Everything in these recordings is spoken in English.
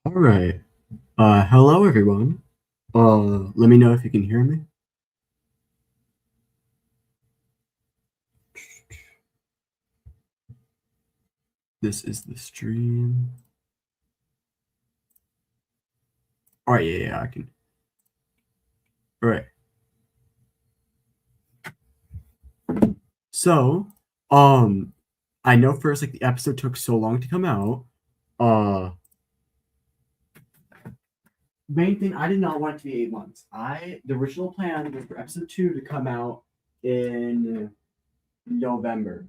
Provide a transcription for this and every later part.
All right. Hello everyone. Let me know if you can hear me. This is the stream. All right, yeah, I can. All right. So, um, I know first like the episode took so long to come out. Uh, Main thing, I did not want it to be 8 months. The original plan was for episode 2 to come out in November.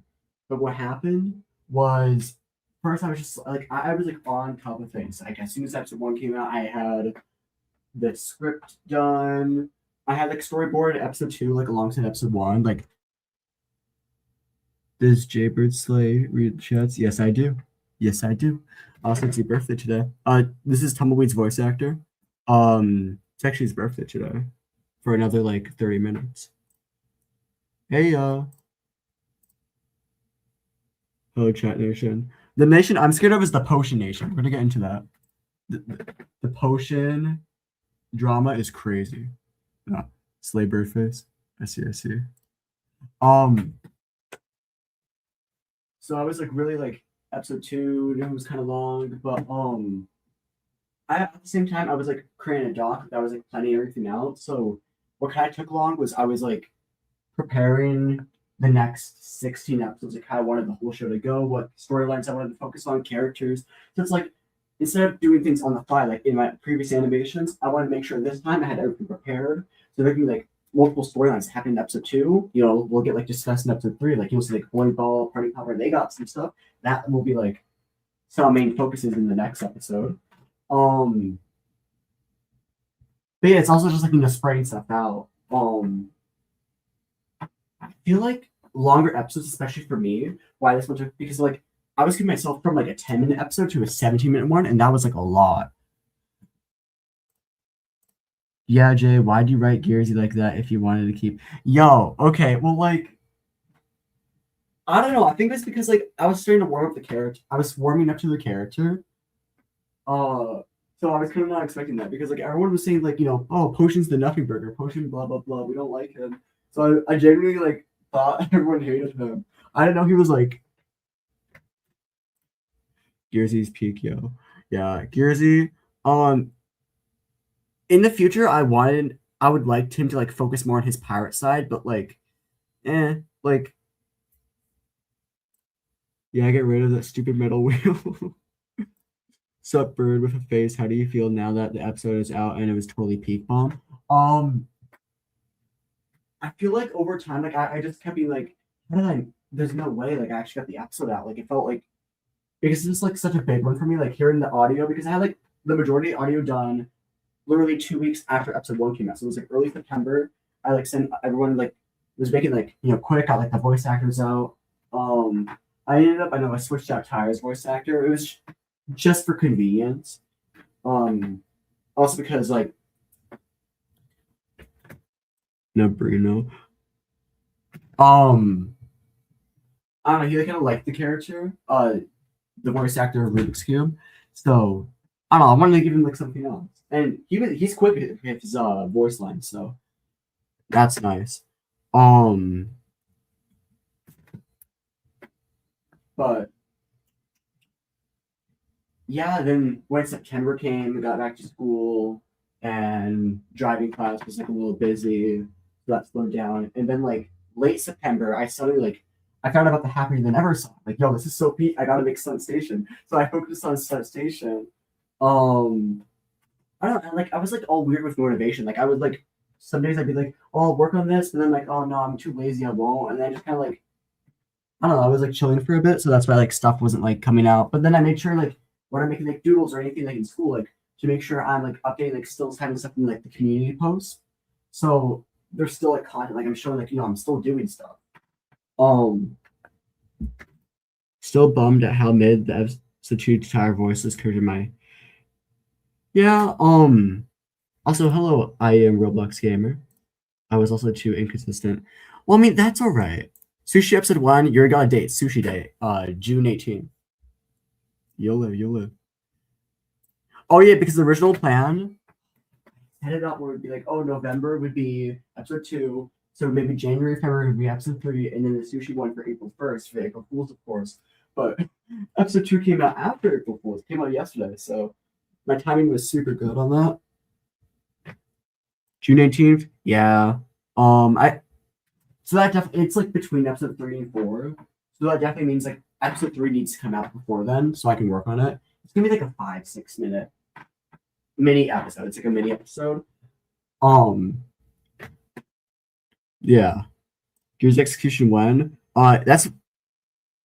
But what happened was first I was just like I was like on top of things. Like as soon as episode 1 came out, I had the script done. I had like storyboard episode 2 like alongside episode 1. Like, does Jaybird Slay read chats? Yes, I do. Yes, I do. Also, it's your birthday today. This is Tumbleweed's voice actor. It's actually his birthday today for another like 30 minutes. Hey, hello, chat nation. The nation I'm scared of is the potion nation. We're gonna get into that. The potion drama is crazy. No, Slay Birdface. I see, I see. Um, so I was like really like episode 2, it was kind of long, but I at the same time I was like creating a doc that was like planning everything out. So what kind of took long was I was like preparing the next 16 episodes, like how I wanted the whole show to go, what storylines I wanted to focus on, characters. So it's like instead of doing things on the fly, like in my previous animations, I wanted to make sure this time I had everything prepared. So there can be like multiple storylines happening in episode 2. We'll get like discussed in episode 3. Like you'll see like volleyball, party popper, they got some stuff. That will be like some main focuses in the next episode. Um but yeah, it's also just like spreading stuff out. I feel like longer episodes, especially for me, why this one took because like I was giving myself from like a 10-minute episode to a 17-minute one, and that was like a lot. Yeah, Jay, why'd you write Gearsy like that if you wanted to keep Yo, okay, well like I don't know. I think it's because like I was starting to warm up the character. I was warming up to the character. Uh so I was kind of not expecting that because like everyone was saying like, oh, Potion's the nothing burger, Potion blah blah blah. We don't like him. So I genuinely like thought everyone hated him. I didn't know he was like Gearsy's peak, yo. Yeah, Gearsy. Um, in the future, I would like him to like focus more on his pirate side, but like, yeah, get rid of that stupid metal wheel. Sup, bird with a face. How do you feel now that the episode is out and it was totally peak bomb? Um, I feel like over time, like I just kept being like, how did I? There's no way, like I actually got the episode out. Like it felt like because it's like such a big one for me, like hearing the audio because I had like the majority of audio done literally 2 weeks after episode 1 came out. So it was like early September. I like sent everyone like was making like quick. Got like the voice actors out. Um, I know I switched out Tyra's voice actor. It was just for convenience. Um, Also because like no Bruno. Um, I don't know. He like, kind of liked the character. The voice actor of Rubik's Cube. So I don't know. I wanted to give him like something else, and he's quick with his voice line, so that's nice. Um, but yeah, then when September came, we got back to school, and driving class was like a little busy, so that slowed down. And then like late September, I suddenly like I found out about the Happier Than Ever song. Like, yo, this is so peak. I gotta make Sun Station. So I focused on Sun Station. Um, I don't know, like I was like all weird with motivation. Like I would like some days I'd be like, oh, I'll work on this, and then like, oh no, I'm too lazy, I won't. And then I just kind of like I don't know, I was like chilling for a bit, so that's why like stuff wasn't like coming out. But then I made sure like when I'm making like doodles or anything like in school, like to make sure I'm like updating like still having stuff in like the community posts. So there's still like content, like I'm showing like I'm still doing stuff. Um, Still bummed at how mid the substitute tire voices compared to my yeah. Also, hello, I am Roblox Gamer. I was also too inconsistent. Well, I mean, that's all right. Sushi episode 1, you're gonna date. Sushi day, June 18th. You'll live, you'll live. Oh yeah, because the original plan set it up where it would be like, oh, November would be episode 2, so maybe January, February would be episode 3, and then the sushi one for April 1st for April Fools, of course. But episode 2 came out after April Fools, came out yesterday, so my timing was super good on that. June 18th, yeah. I so that definitely it's like between episode 3 and 4. So that definitely means like episode 3 needs to come out before then, so I can work on it. It's gonna be like a 5-6 minute mini episode. It's like a mini episode. Um, yeah. Gears execution when? That's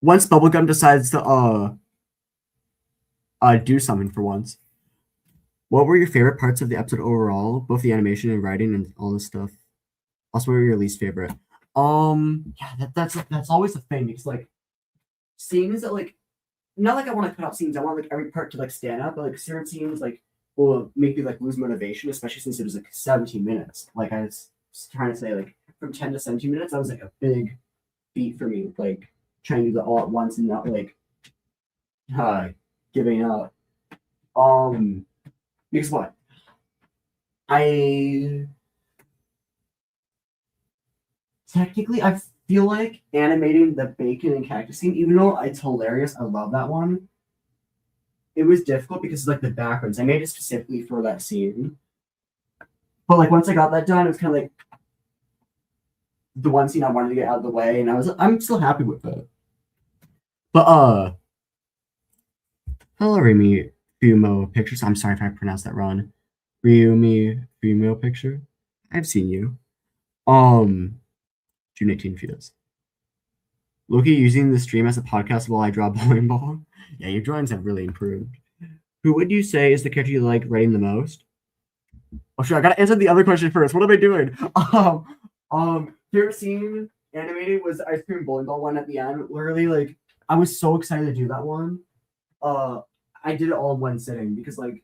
once Bubblegum decides to do something for once. What were your favorite parts of the episode overall? Both the animation and writing and all this stuff. Also, what were your least favorite? Yeah, that's always the thing because like scenes that like not like I want to cut out scenes. I want like every part to like stand out, but like certain scenes like will make me like lose motivation, especially since it was like 17 minutes. Like I was trying to say, like from 10 to 17 minutes, that was like a big feat for me. Like trying to do that all at once and not like uh, giving up. Because what? I technically I feel like animating the bacon and cactus scene, even though it's hilarious, I love that one. It was difficult because like the backgrounds, I made it specifically for that scene. But like once I got that done, it was kind of like the one scene I wanted to get out of the way, and I'm still happy with it. But hello, Remy Fumo Pictures. I'm sorry if I pronounced that wrong. Ryumi Fumo Picture. I've seen you. June 18 feels. Loki using the stream as a podcast while I draw bowling ball. Yeah, your drawings have really improved. Who would you say is the character you like writing the most? Oh, sure. I gotta answer the other question first. What am I doing? Favorite scene animated was the ice cream bowling ball one at the end. Literally, like, I was so excited to do that one. I did it all in one sitting because, like,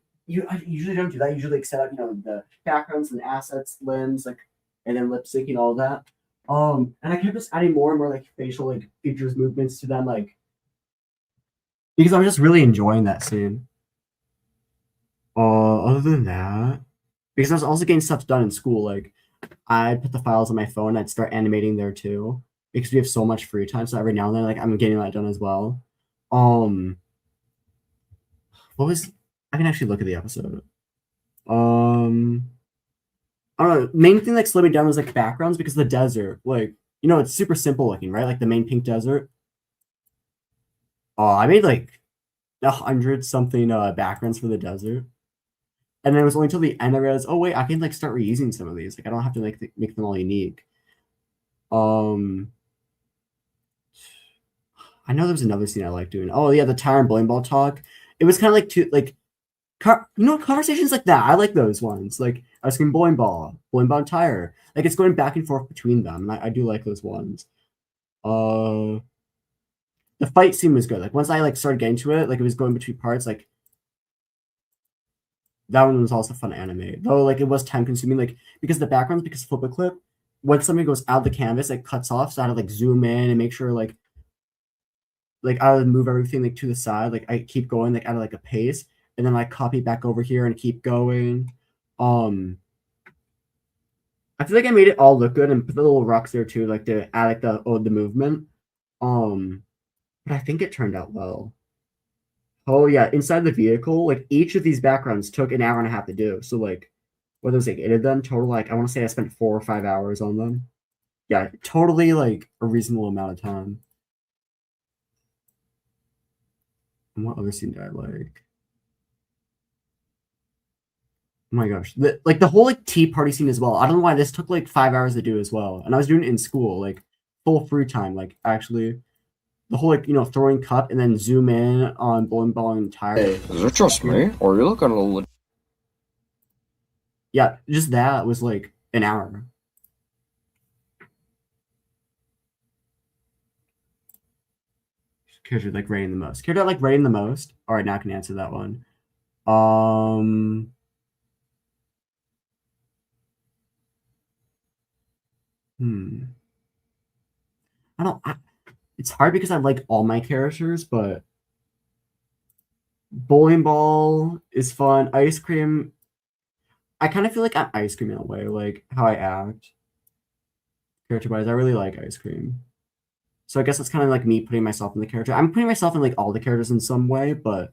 I usually don't do that. I usually like, set up, the backgrounds and assets, limbs, like, and then lip syncing all that. And I kept just adding more and more like facial like features, movements to them, like because I was just really enjoying that scene. Other than that, because I was also getting stuff done in school, like I put the files on my phone, I'd start animating there too, because we have so much free time. So every now and then, like I'm getting that done as well. Um, what was I can actually look at the episode. I don't know. Main thing that slowed me down was like backgrounds because the desert, like it's super simple looking, right? Like the main pink desert. I made like 100 something backgrounds for the desert. And then it was only until the end I realized, oh wait, I can like start reusing some of these. Like I don't have to make them all unique. I know there was another scene I like doing. Oh yeah, the tire and bowling ball talk. It was kind of like conversations like that. I like those ones. Like asking bowling ball and tire. Like it's going back and forth between them. And I do like those ones. The fight scene was good. Like once I like started getting to it, like it was going between parts. Like that one was also fun to animate. Though like it was time consuming. Like because the backgrounds, because flip a clip, when somebody goes out the canvas, it cuts off. So I had to like zoom in and make sure like I would move everything like to the side. Like I keep going like at like a pace, and then like copy back over here and keep going. I feel like I made it all look good and put the little rocks there too, like to add like the movement. But I think it turned out well. Oh yeah, inside the vehicle, like each of these backgrounds took an hour and a half to do. So like, what was like 8 of them total? Like I want to say I spent 4 or 5 hours on them. Yeah, totally like a reasonable amount of time. And what other scene did I like? Oh my gosh, the whole like tea party scene as well. I don't know why this took like 5 hours to do as well, and I was doing it in school, like full free time. Like actually, the whole like throwing cup and then zoom in on bowling ball and tire. Hey, is it just me, or you're looking a little? Yeah, just that was like an hour. Character like rating the most. Character like rating the most. All right, now I can answer that one. Hmm. I don't. It's hard because I like all my characters, but Bowling ball is fun. Ice cream. I kind of feel like I'm ice cream in a way, like how I act. Character wise, I really like ice cream. So I guess it's kind of like me putting myself in the character. I'm putting myself in like all the characters in some way, but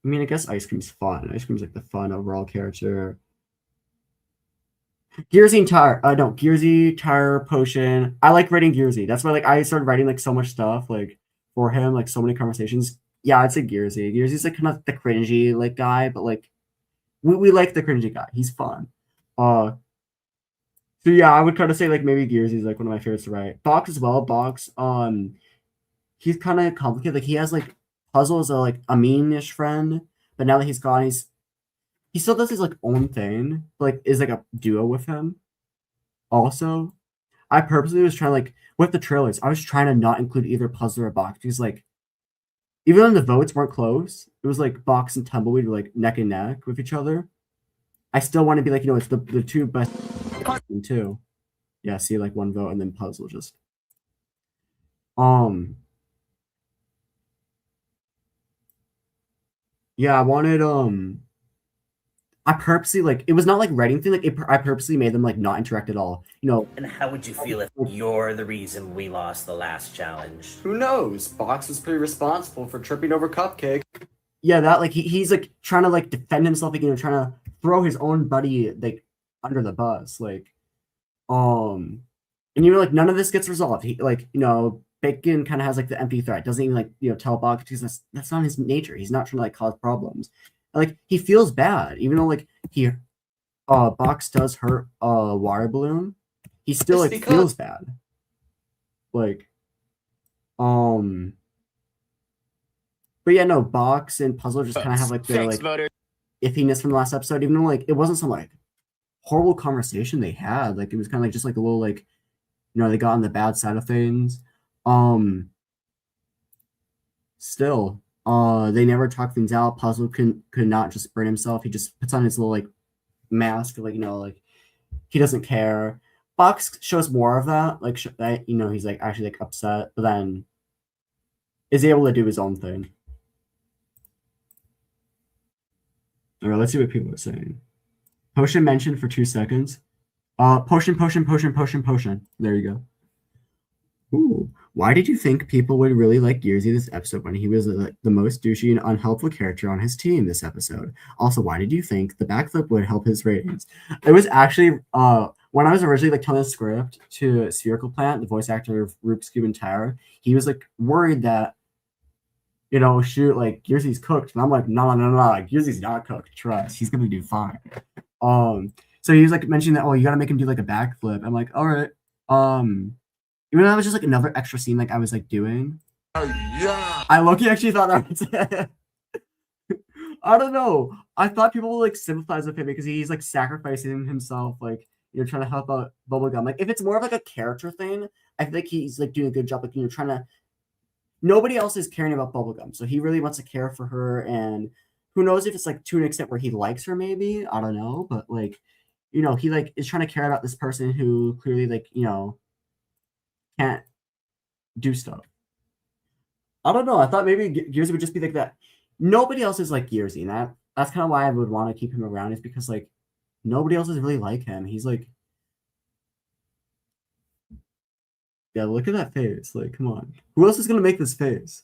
I mean, I guess ice cream's fun. Ice cream's like the fun overall character. Gearsy Tire. No, Gearsy Tire Potion. I like writing Gearsy. That's why like I started writing like so much stuff like for him, like so many conversations. Yeah, I'd say Gearsy. Gearsy's like kind of the cringy like guy, but like we like the cringy guy. He's fun. Uh so yeah, I would kind of say like maybe Gearsy's like one of my favorites to write. Box as well. Box. He's kind of complicated. Like he has like Puzzle is a like a meanish friend, but now that he's gone, he still does his like own thing. Like is like a duo with him. Also, I purposely was trying like with the trailers, I was trying to not include either Puzzle or Box because like even when the votes weren't close, it was like Box and Tumbleweed were like neck and neck with each other. I still want to be like, it's the two best too. Yeah, see like one vote and then Puzzle just um yeah, I wanted I purposely like it was not like writing thing like I purposely made them like not interact at all. And how would you feel if you're the reason we lost the last challenge? Who knows? Box was pretty responsible for tripping over Cupcake. Yeah, that like he's like trying to like defend himself, like trying to throw his own buddy like under the bus, like and like none of this gets resolved. He like Bacon kind of has like the empty threat, doesn't even like tell Box because that's not his nature. He's not trying to like cause problems. And, like he feels bad, even though like he Box does hurt water balloon. He still like feels bad. Like but yeah, no, Box and Puzzle just kind of have like their like iffiness from the last episode, even though like it wasn't some like horrible conversation they had. Like it was kind of like just like a little like they got on the bad side of things. Still, they never talk things out. Puzzle could not just burn himself. He just puts on his little like mask, like like he doesn't care. Box shows more of that, like that he's like actually like upset, but then is able to do his own thing. All right, let's see what people are saying. Potion mentioned for 2 seconds. Potion. There you go. Ooh. Why did you think people would really like Gearsy this episode when he was the most douchey and unhelpful character on his team this episode? Also, why did you think the backflip would help his ratings? It was actually when I was originally like telling the script to Spherical Plant, the voice actor of Rubik's Cube and Tower, he was like worried that shoot, like Gearsy's cooked, and I'm like, no, Gearsy's not cooked. Trust, he's gonna do fine. So he was like mentioning that, you gotta make him do like a backflip. I'm like, all right. Even though that was just like another extra scene like I was like doing. Yeah. I low-key actually thought that was it. I don't know. I thought people would like sympathize with him because he's like sacrificing himself, like trying to help out Bubblegum. Like if it's more of like a character thing, I feel like he's like doing a good job, like trying to. Nobody else is caring about Bubblegum, so he really wants to care for her, and who knows if it's like to an extent where he likes her, maybe I don't know, but like he like is trying to care about this person who clearly like can't do stuff. I don't know. I thought maybe Gearsy would just be like that. Nobody else is like Gearsy, and that's kind of why I would want to keep him around, is because like nobody else is really like him. He's like, yeah, look at that face. Like, come on, who else is gonna make this face?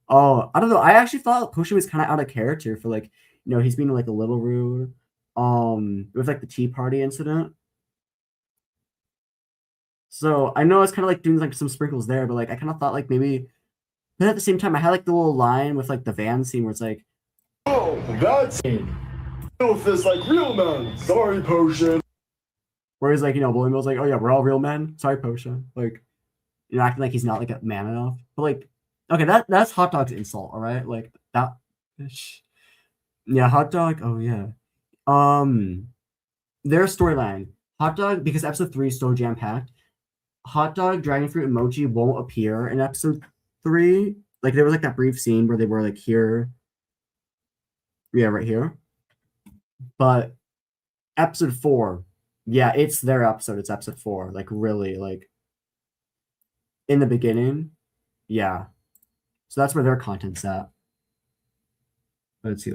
Oh, I don't know. I actually thought Potion was kind of out of character for like, he's being like a little rude. With like the Tea Party incident. So I know it's kind of like doing like some sprinkles there, but like I kind of thought like maybe. But at the same time, I had like the little line with like the van scene where it's like, "Oh, that's filth is like real men. Sorry, Potion." Where he's like, William Bill's like, "Oh yeah, we're all real men. Sorry, Potion." Like, acting like he's not like a man enough. But like, okay, that's Hot Dog's insult, all right? Like that. Yeah, Hot Dog. Oh yeah. Their storyline, Hot Dog, because episode 3 is so jam packed. Hot Dog, Dragon Fruit, Emoji won't appear in episode 3. Like there was like that brief scene where they were like here. Yeah, right here. But episode 4, yeah, it's their episode. It's episode 4. Like really, like in the beginning. Yeah. So that's where their content's at. Let's see.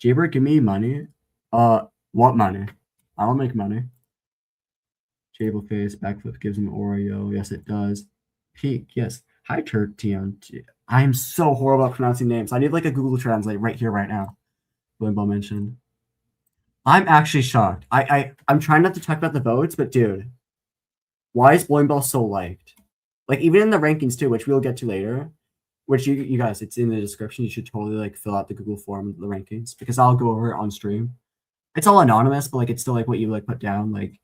jBird, give me money. What money? I don't make money. jBirdFace, backflip gives him Oreo. Yes, it does. Peak, yes. Hi, Turtion. I am so horrible at pronouncing names. I need like a Google Translate right here, right now. Blimbo mentioned. I'm actually shocked. I'm trying not to talk about the votes, but dude, why is Bowling Ball so liked? Like even in the rankings too, which we'll get to later. Which you guys, it's in the description. You should totally like fill out the Google form, the rankings, because I'll go over it on stream. It's all anonymous, but like it's still like what you like put down. Like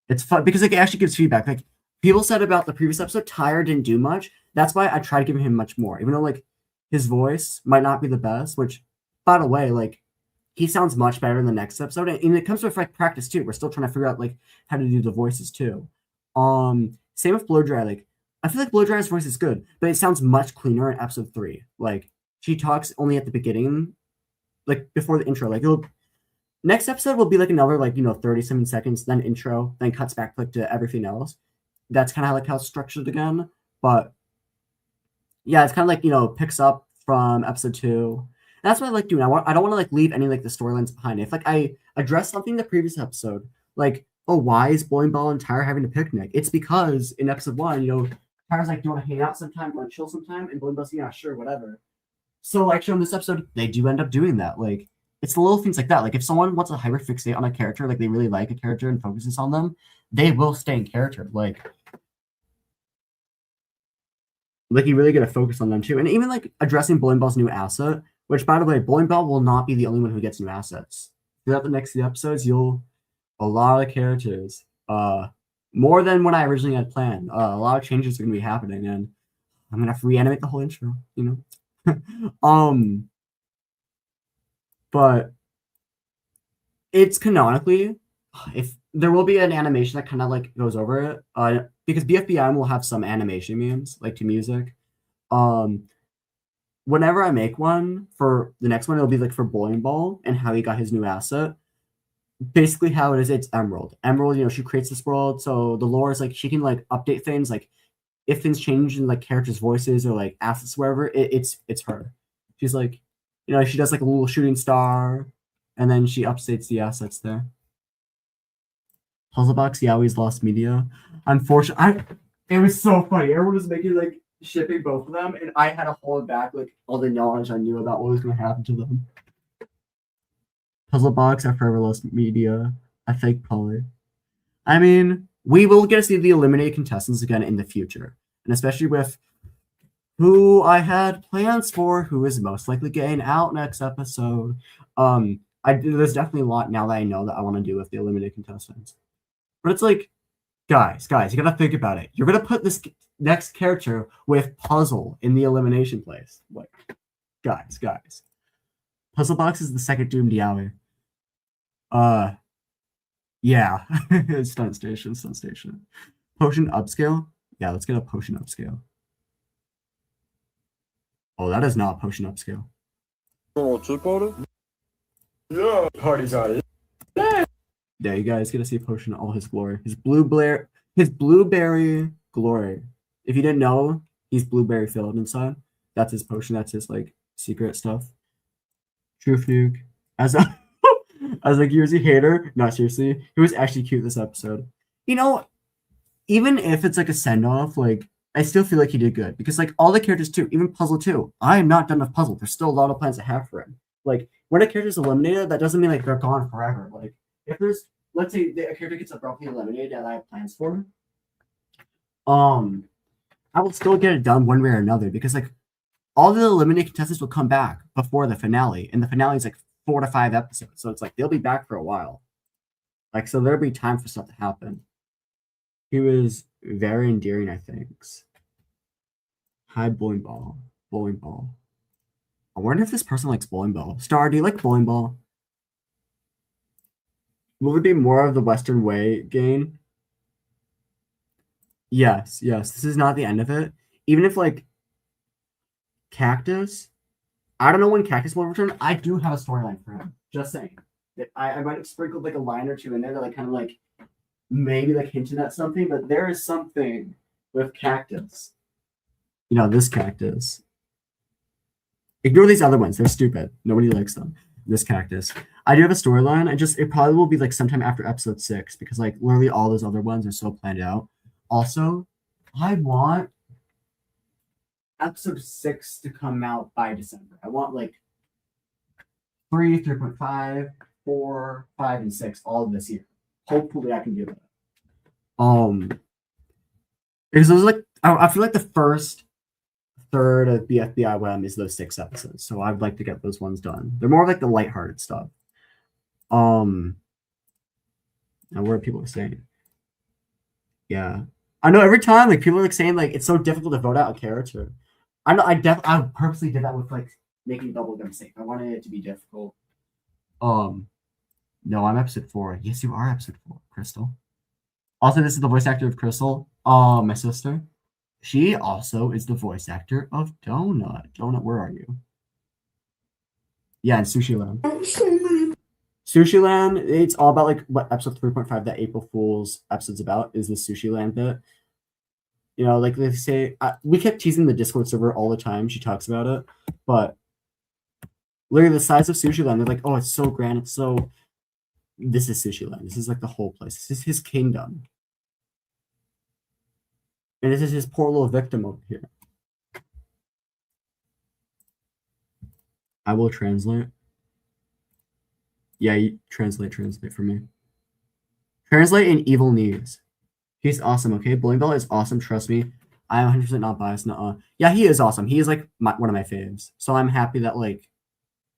it's fun because like it actually gives feedback. Like people said about the previous episode, Tyre didn't do much. That's why I try to give him much more, even though like his voice might not be the best. Which, by the way, like he sounds much better in the next episode, and it comes with like practice too. We're still trying to figure out like how to do the voices too. Same with Blow Dry. Like I feel like Blow Dry's voice is good, but it sounds much cleaner in episode 3. Like she talks only at the beginning, like before the intro. Like next episode will be like another like 37 seconds, then intro, then cuts back like to everything else. That's kind of like how it's structured again. But yeah, it's kind of like picks up from episode 2. And that's what I like doing. I don't want to like leave any like the storylines behind. If like I address something in the previous episode, like why is Bowling Ball and Tyre having a picnic? It's because in episode 1, Tyre's like, do you want to hang out sometime, want to chill sometime? And Bowling Ball's, yeah, sure, whatever. So like shown this episode, they do end up doing that. Like it's the little things like that. Like if someone wants to hyperfixate on a character, like they really like a character and focuses on them, they will stay in character. Like you really get to focus on them too. And even like addressing Bowling Ball's new asset, which by the way, Bowling Ball will not be the only one who gets new assets. Throughout the next few episodes, a lot of characters. More than what I originally had planned. A lot of changes are gonna be happening, and I'm gonna have to reanimate the whole intro, But it's canonically, if there will be an animation that kind of like goes over it, because BFBIOM will have some animation memes like to music. Whenever I make one for the next one, it'll be like for Bowling Ball and how he got his new asset. Basically how it is, it's Emerald. Emerald, she creates this world, so the lore is like she can like update things, like if things change in like characters' voices or like assets, wherever, it's her. She's like, she does like a little shooting star, and then she updates the assets there. Puzzlebox, yeah, always lost media. Unfortunately, it was so funny. Everyone was making like shipping both of them, and I had to hold back like all the knowledge I knew about what was going to happen to them. Puzzlebox, I forever lost media. I fake Polly. I mean, we will get to see the eliminated contestants again in the future, and especially with who I had plans for, who is most likely getting out next episode. There's definitely a lot now that I know that I want to do with the eliminated contestants. But it's like, guys, you gotta think about it. You're gonna put this next character with Puzzle in the elimination place. Like, guys. Puzzlebox is the second doomed Yowie. Yeah. Stunt station. Potion upscale? Yeah, let's get a potion upscale. Oh, that is not potion upscale. Yeah, party's on it. Yeah, you guys get to see potion all his glory. His blueberry glory. If you didn't know, he's blueberry filled inside. That's his potion. That's his like secret stuff. True Fugue. As a Gearsy hater, not seriously, he was actually cute this episode. Even if it's like a send off, like I still feel like he did good because like all the characters too, even Puzzle too. I am not done with Puzzle. There's still a lot of plans I have for him. Like when a character's eliminated, that doesn't mean like they're gone forever. Like if there's, let's say a character gets abruptly eliminated and I have plans for him, I will still get it done one way or another because like all the eliminated contestants will come back before the finale, and the finale is like 4 to 5 episodes, so it's like they'll be back for a while. Like so, there'll be time for stuff to happen. He was very endearing, I think. Hi, Bowling Ball. I wonder if this person likes Bowling Ball. Star, do you like Bowling Ball? Will there be more of the Western Way gain? Yes. This is not the end of it. Even if like Cactus, I don't know when Cactus will return. I do have a storyline for him. Just saying. I might have sprinkled like a line or two in there that like kind of like maybe like hinted at something, but there is something with Cactus. This Cactus. Ignore these other ones. They're stupid. Nobody likes them. This cactus. I do have a storyline. It probably will be like sometime after episode 6 because like literally all those other ones are so planned out. Also, I want episode 6 to come out by December. I want like 3, 3.5, 4, 5, and 6 all this year. Hopefully I can do that. Because those like I feel like the first third of BFBIOM is those 6 episodes. So I'd like to get those ones done. They're more of like the lighthearted stuff. Now what are people saying? Yeah. I know every time like people are like saying like it's so difficult to vote out a character. I know I purposely did that with like making Bubblegum safe. I wanted it to be difficult. No, I'm episode 4. Yes, you are episode 4, Crystal. Also, this is the voice actor of Crystal. My sister. She also is the voice actor of Donut. Donut, where are you? Yeah, in Sushi Land. Sushi Land, it's all about like what episode 3.5 that April Fool's episode's about is the Sushi Land bit. You know, like they say, we kept teasing the Discord server all the time. She talks about it, but literally the size of Sushi Land, they're like, oh, it's so grand. It's so. This is Sushi Land. This is like the whole place. This is his kingdom. And this is his poor little victim over here. I will translate. Yeah, you translate for me. Translate in Evil Knees. He's awesome, okay? Bowling Bell is awesome, trust me. I'm 100% not biased. Nuh-uh. Yeah, he is awesome. He is like one of my faves. So I'm happy that like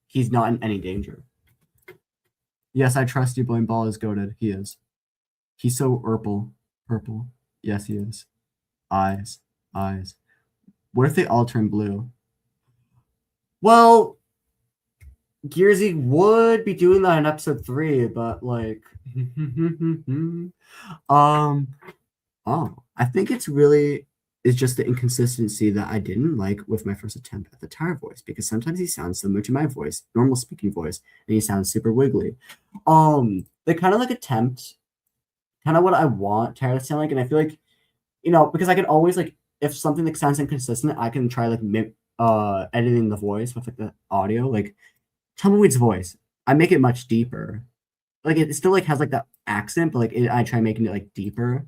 he's not in any danger. Yes, I trust you. Bowling Ball is goated. He is. He's so purple. Yes, he is. Eyes. What if they all turn blue? Well, Gearsy would be doing that in episode 3, but like, I think it's just the inconsistency that I didn't like with my first attempt at the Tyre voice because sometimes he sounds similar to my voice, normal speaking voice, and he sounds super wiggly. They kind of like attempt, kind of what I want Tyre to sound like, and I feel like, you know, because I can always like if something that sounds inconsistent, I can try like editing the voice with like the audio, like Tumbleweed's voice. I make it much deeper. Like it still like has like that accent, but like I try making it like deeper.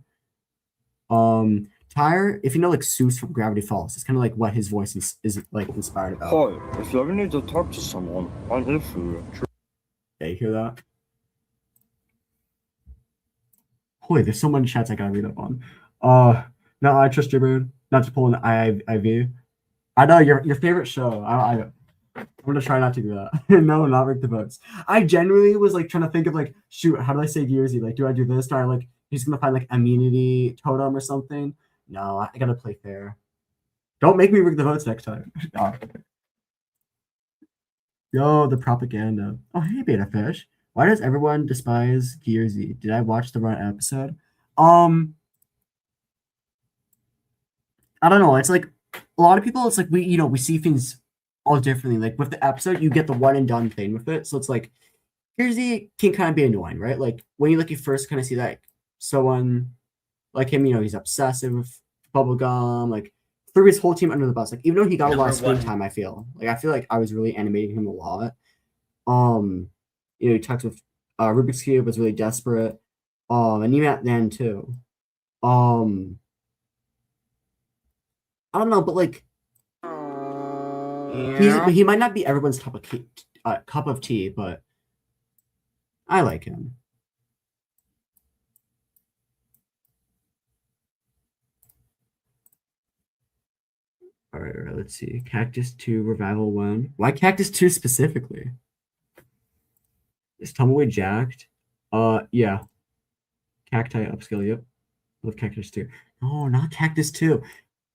Tyre, if you know like Seuss from Gravity Falls, it's kind of like what his voice is like inspired about. Hi, if you ever need to talk to someone, I'm here for you. Yeah, you hear that? Holy, there's so many chats I gotta read up on. No, I trust jBird. Not to pull an IV. I know your favorite show. I'm gonna try not to do that. No, not Rick the Votes. I genuinely was like trying to think of like, shoot, how do I say Gearsy? Like, do I do this? Do I like he's gonna find like immunity totem or something? No, I gotta play fair. Don't make me Rick the Votes next time. No. Yo, the propaganda. Oh, hey, Beta Fish. Why does everyone despise Gearsy? Did I watch the wrong episode? I don't know. It's like a lot of people. It's like we see things all differently. Like with the episode, you get the one and done thing with it. So it's like Gearsy can kind of be annoying, right? Like when you first kind of see that someone like him, he's obsessive with bubblegum, like threw his whole team under the bus. Like even though he got a lot of screen time, I feel like I was really animating him a lot. He talks with Rubik's Cube, was really desperate. And even at the end too. I don't know, but like he might not be everyone's cup of tea, but I like him. All right, let's see. Cactus 2 Revival 1. Why Cactus 2 specifically? Is Tumbleweed jacked? Yeah. Cacti upscale, yep. Love Cactus 2. No, not Cactus 2.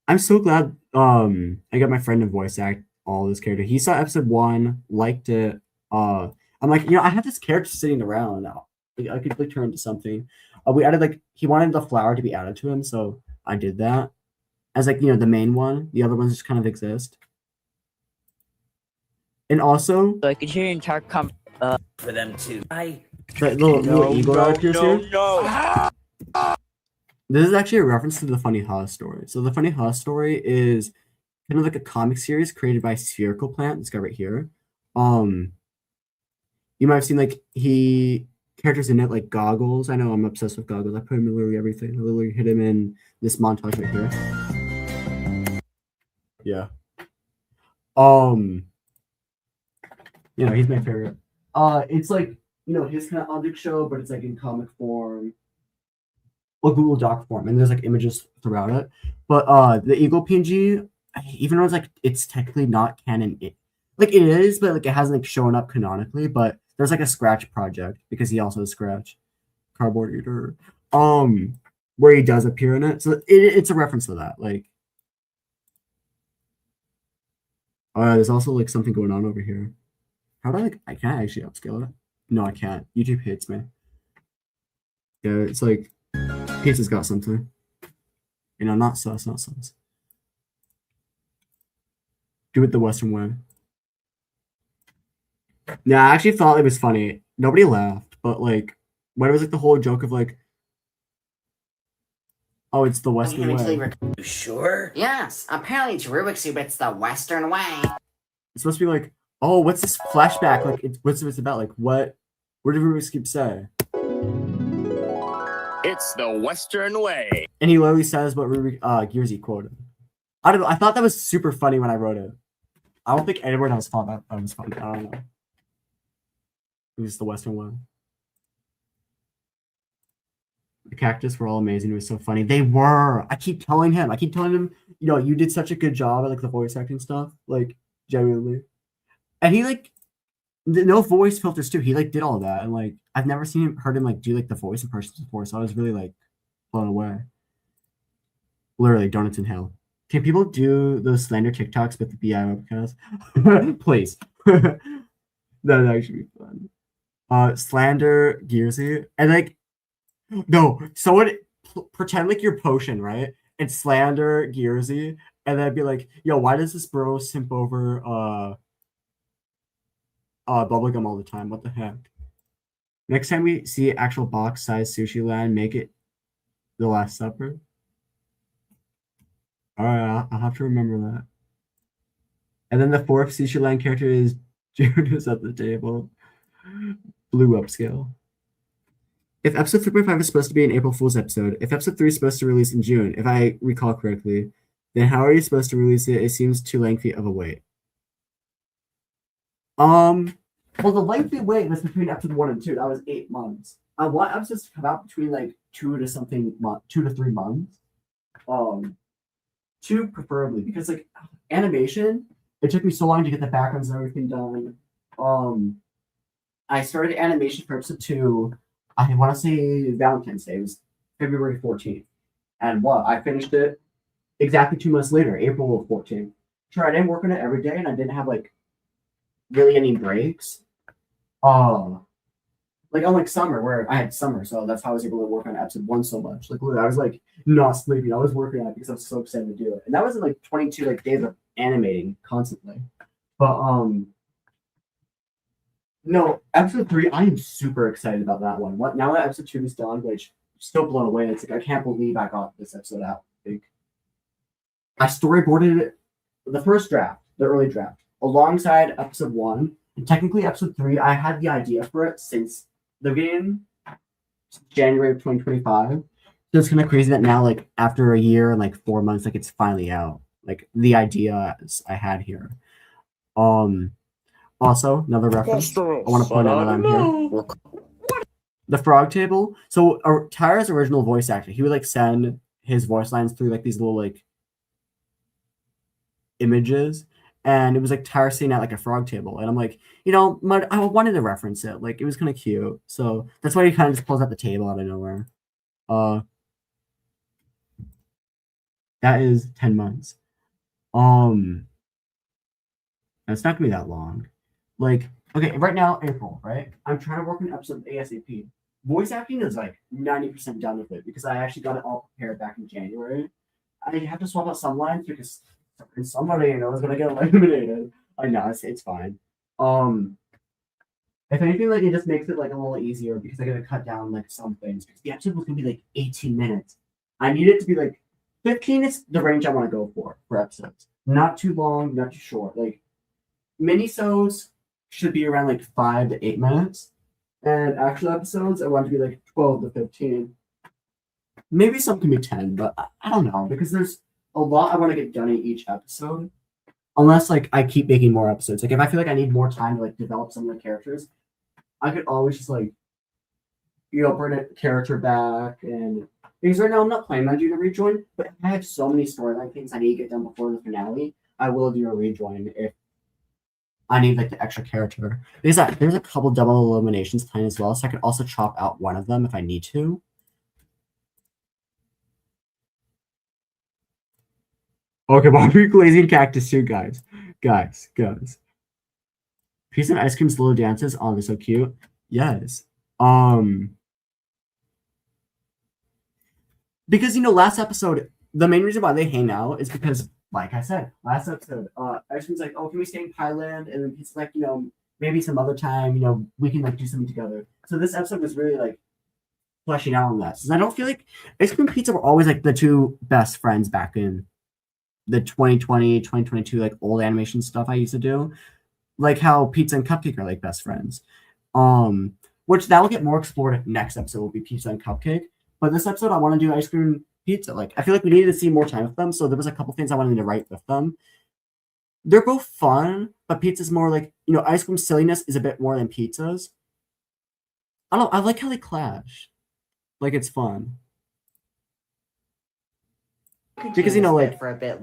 I'm so glad I got my friend to voice act all this character. He saw episode 1, liked it. I'm like, I have this character sitting around now. I could like turn into something. We added he wanted the flower to be added to him, so I did that. As the main one. The other ones just kind of exist. And also I could hear your entire for them too. Little eagle actors here. This is actually a reference to the Funny Huh story. So the Funny Huh story is kind of like a comic series created by Spherical Plant. This guy right here. You might have seen like characters in it like Goggles. I know I'm obsessed with Goggles. I put him in literally everything. I literally hit him in this montage right here. Yeah. He's my favorite. It's like, his kind of object show, but it's like in comic form or Google Doc form, and there's like images throughout it. But the Eagle PNG, even though it's technically not canon, it is, but like it hasn't like shown up canonically. But there's like a Scratch project because he also has Scratch Cardboard Eater, where he does appear in it. So it's a reference to that. Like, there's also like something going on over here. How do I can't actually upscale it. No, I can't. YouTube hates me. Yeah, it's like Pizza's got something. Not sus. Do it the Western way. Yeah, I actually thought it was funny. Nobody laughed, but like when it was like the whole joke of like, oh, it's the Western way. You sure? Yes, apparently it's Rubik's Cube, it's the Western way. It's supposed to be like, oh, what's this flashback? Like, what's it about? Like, what did Rubik's Cube say? It's the Western way. And he literally says what Gearsy quoted. I don't know. I thought that was super funny when I wrote it. I don't think anyone else thought that was funny. I don't know. It was the Western way. The cactus were all amazing. It was so funny. They were. I keep telling him. You did such a good job at like the voice acting stuff. Like, genuinely. And he like no voice filters too. He like did all of that, and like I've never heard him like do like the voice impressions before, so I was really like blown away. Literally, donuts in hell. Can people do those slander TikToks with the BI webcast? Please. That'd actually be fun. Slander Gearsy, and like no, someone pretend like you're Potion, right? And slander Gearsy, and then be like, yo, why does this bro simp over bubblegum all the time? What the heck? Next time we see actual box size sushi land, make it the Last Supper. All right, I'll have to remember that. And then the fourth sushi land character is Judas at the table. Blue upscale. If episode 3.5 is supposed to be an April Fool's episode, if episode 3 is supposed to release in June, if I recall correctly, then how are you supposed to release it? It seems too lengthy of a wait. Well, the lengthy wait was between episode 1 and 2. That was 8 months. I want episodes to come out between like 2 to 3 months. 2 preferably, because like animation, it took me so long to get the backgrounds and everything done. I started animation for episode 2. I want to say Valentine's Day. It was February 14th, and I finished it exactly 2 months later, April 14th. Sure, I didn't work on it every day, and I didn't have like really any breaks. Like unlike summer, where I had summer, so that's how I was able to work on episode 1 so much. Like literally, I was like not sleeping. I was working on it because I was so excited to do it, and that was in like 22 like days of animating constantly. But no, episode 3, I am super excited about that one. Now that episode 2 is done, which I'm still blown away. It's like I can't believe I got this episode out. Like, I storyboarded the first draft, the early draft, alongside episode 1. And technically, episode 3, I had the idea for it since the game, January of 2025. So it's kind of crazy that now, like after a year and like 4 months, like it's finally out. Like the idea I had here. Also, another reference. I want to point out that I'm here. The frog table. So Tyra's original voice actor, he would like send his voice lines through like these little like images, and it was like Tyra sitting at like a frog table, and I'm like, I wanted to reference it. Like it was kind of cute, so that's why he kind of just pulls out the table out of nowhere. That is 10 months. It's not gonna be that long. Like, okay, right now, April, right? I'm trying to work on an episode of ASAP. Voice acting is like 90% done with it because I actually got it all prepared back in January. I have to swap out some lines because somebody is gonna get eliminated. I know it's fine. If anything, like it just makes it like a little easier because I gotta cut down like some things because the episode was gonna be like 18 minutes. I need it to be like 15 is the range I want to go for episodes. Not too long, not too short. Like minisodes should be around like 5 to 8 minutes, and actual episodes I want to be like 12 to 15. Maybe some can be 10, but I don't know because there's a lot I want to get done in each episode. Unless like I keep making more episodes. Like if I feel like I need more time to like develop some of the characters, I could always just like bring a character back. And because right now I'm not planning on doing a rejoin, but I have so many storyline things I need to get done before the finale. I will do a rejoin if I need like the extra character. Because there's a couple double eliminations planned as well, so I could also chop out one of them if I need to. Okay, Bobby glazing cactus too, guys. Guys. Peace and ice cream slow dances. Oh, they're so cute. Yes. Because last episode, the main reason why they hang out is because, like I said, last episode, ice cream's like, oh, can we stay in Thailand? And then he's like, maybe some other time, we can like do something together. So this episode was really like fleshing out on that. So I don't feel like ice cream and pizza were always like the two best friends back in the 2020, 2022, like old animation stuff I used to do. Like how pizza and cupcake are like best friends. Which that will get more explored next episode will be pizza and cupcake. But this episode I want to do ice cream and pizza. Like I feel like we needed to see more time with them. So there was a couple things I wanted to write with them. They're both fun, but pizza's more like, ice cream silliness is a bit more than pizza's. I don't know, I like how they clash. Like it's fun. Because like for a bit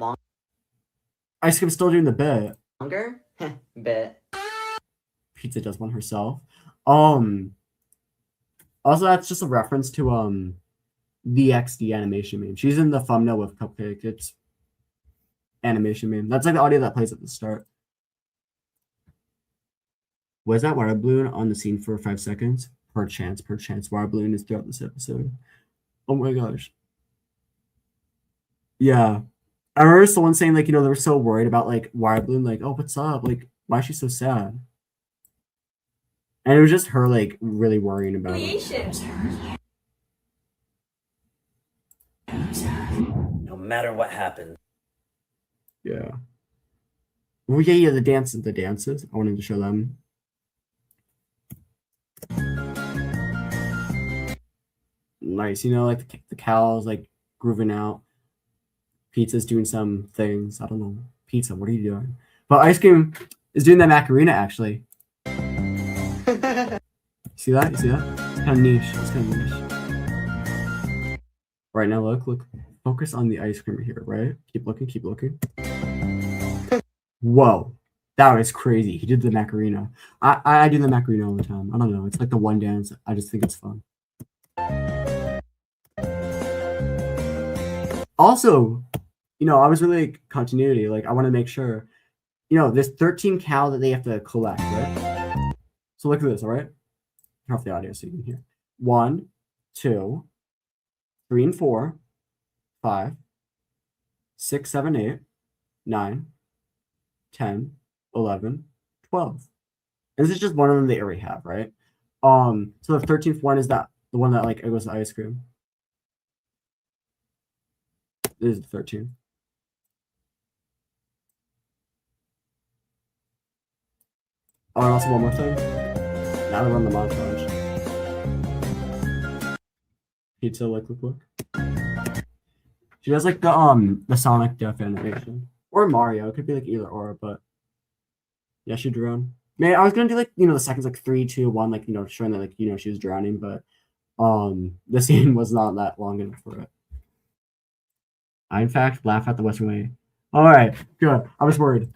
ice cream's still doing the bit. longer. Bit. Pizza does one herself. Also that's just a reference to the XD animation meme. She's in the thumbnail with Cupcake. It's animation meme. That's like the audio that plays at the start. Was that water balloon on the scene for 5 seconds? Perchance. Water balloon is throughout this episode. Oh my gosh. Yeah. I remember someone saying like, they were so worried about like water balloon, like, oh, what's up? Like, why is she so sad? And it was just her like really worrying about it. No matter what happens. Yeah. Well, yeah, the dances. I wanted to show them. Nice, like the cows like grooving out. Pizza's doing some things. I don't know. Pizza, what are you doing? But ice cream is doing that Macarena actually. See that? It's kind of niche. Right now, look. Focus on the ice cream here, right? Keep looking. Whoa. That was crazy. He did the Macarena. I do the Macarena all the time. I don't know. It's like the one dance. I just think it's fun. Also, I was really like, continuity. Like, I want to make sure, there's 13 cow that they have to collect, right? So look at this, all right? Turn off the audio so you can hear. 1, 2, 3 and 4, 5, 6, 7, 8, 9, 10, 11, 12. And this is just one of them they already have, right? So the 13th one is that the one that like it goes to ice cream. This is the 13th. Oh, and also one more thing. Now to run the montage. Pizza, look. She does like the Sonic Death animation. Or Mario. It could be like either or, but yeah, she drowned. Man, I was gonna do like, the seconds like 3, 2, 1, like, showing that like, she was drowning, but the scene was not that long enough for it. I in fact laugh at the Western way. Alright, good. I was worried.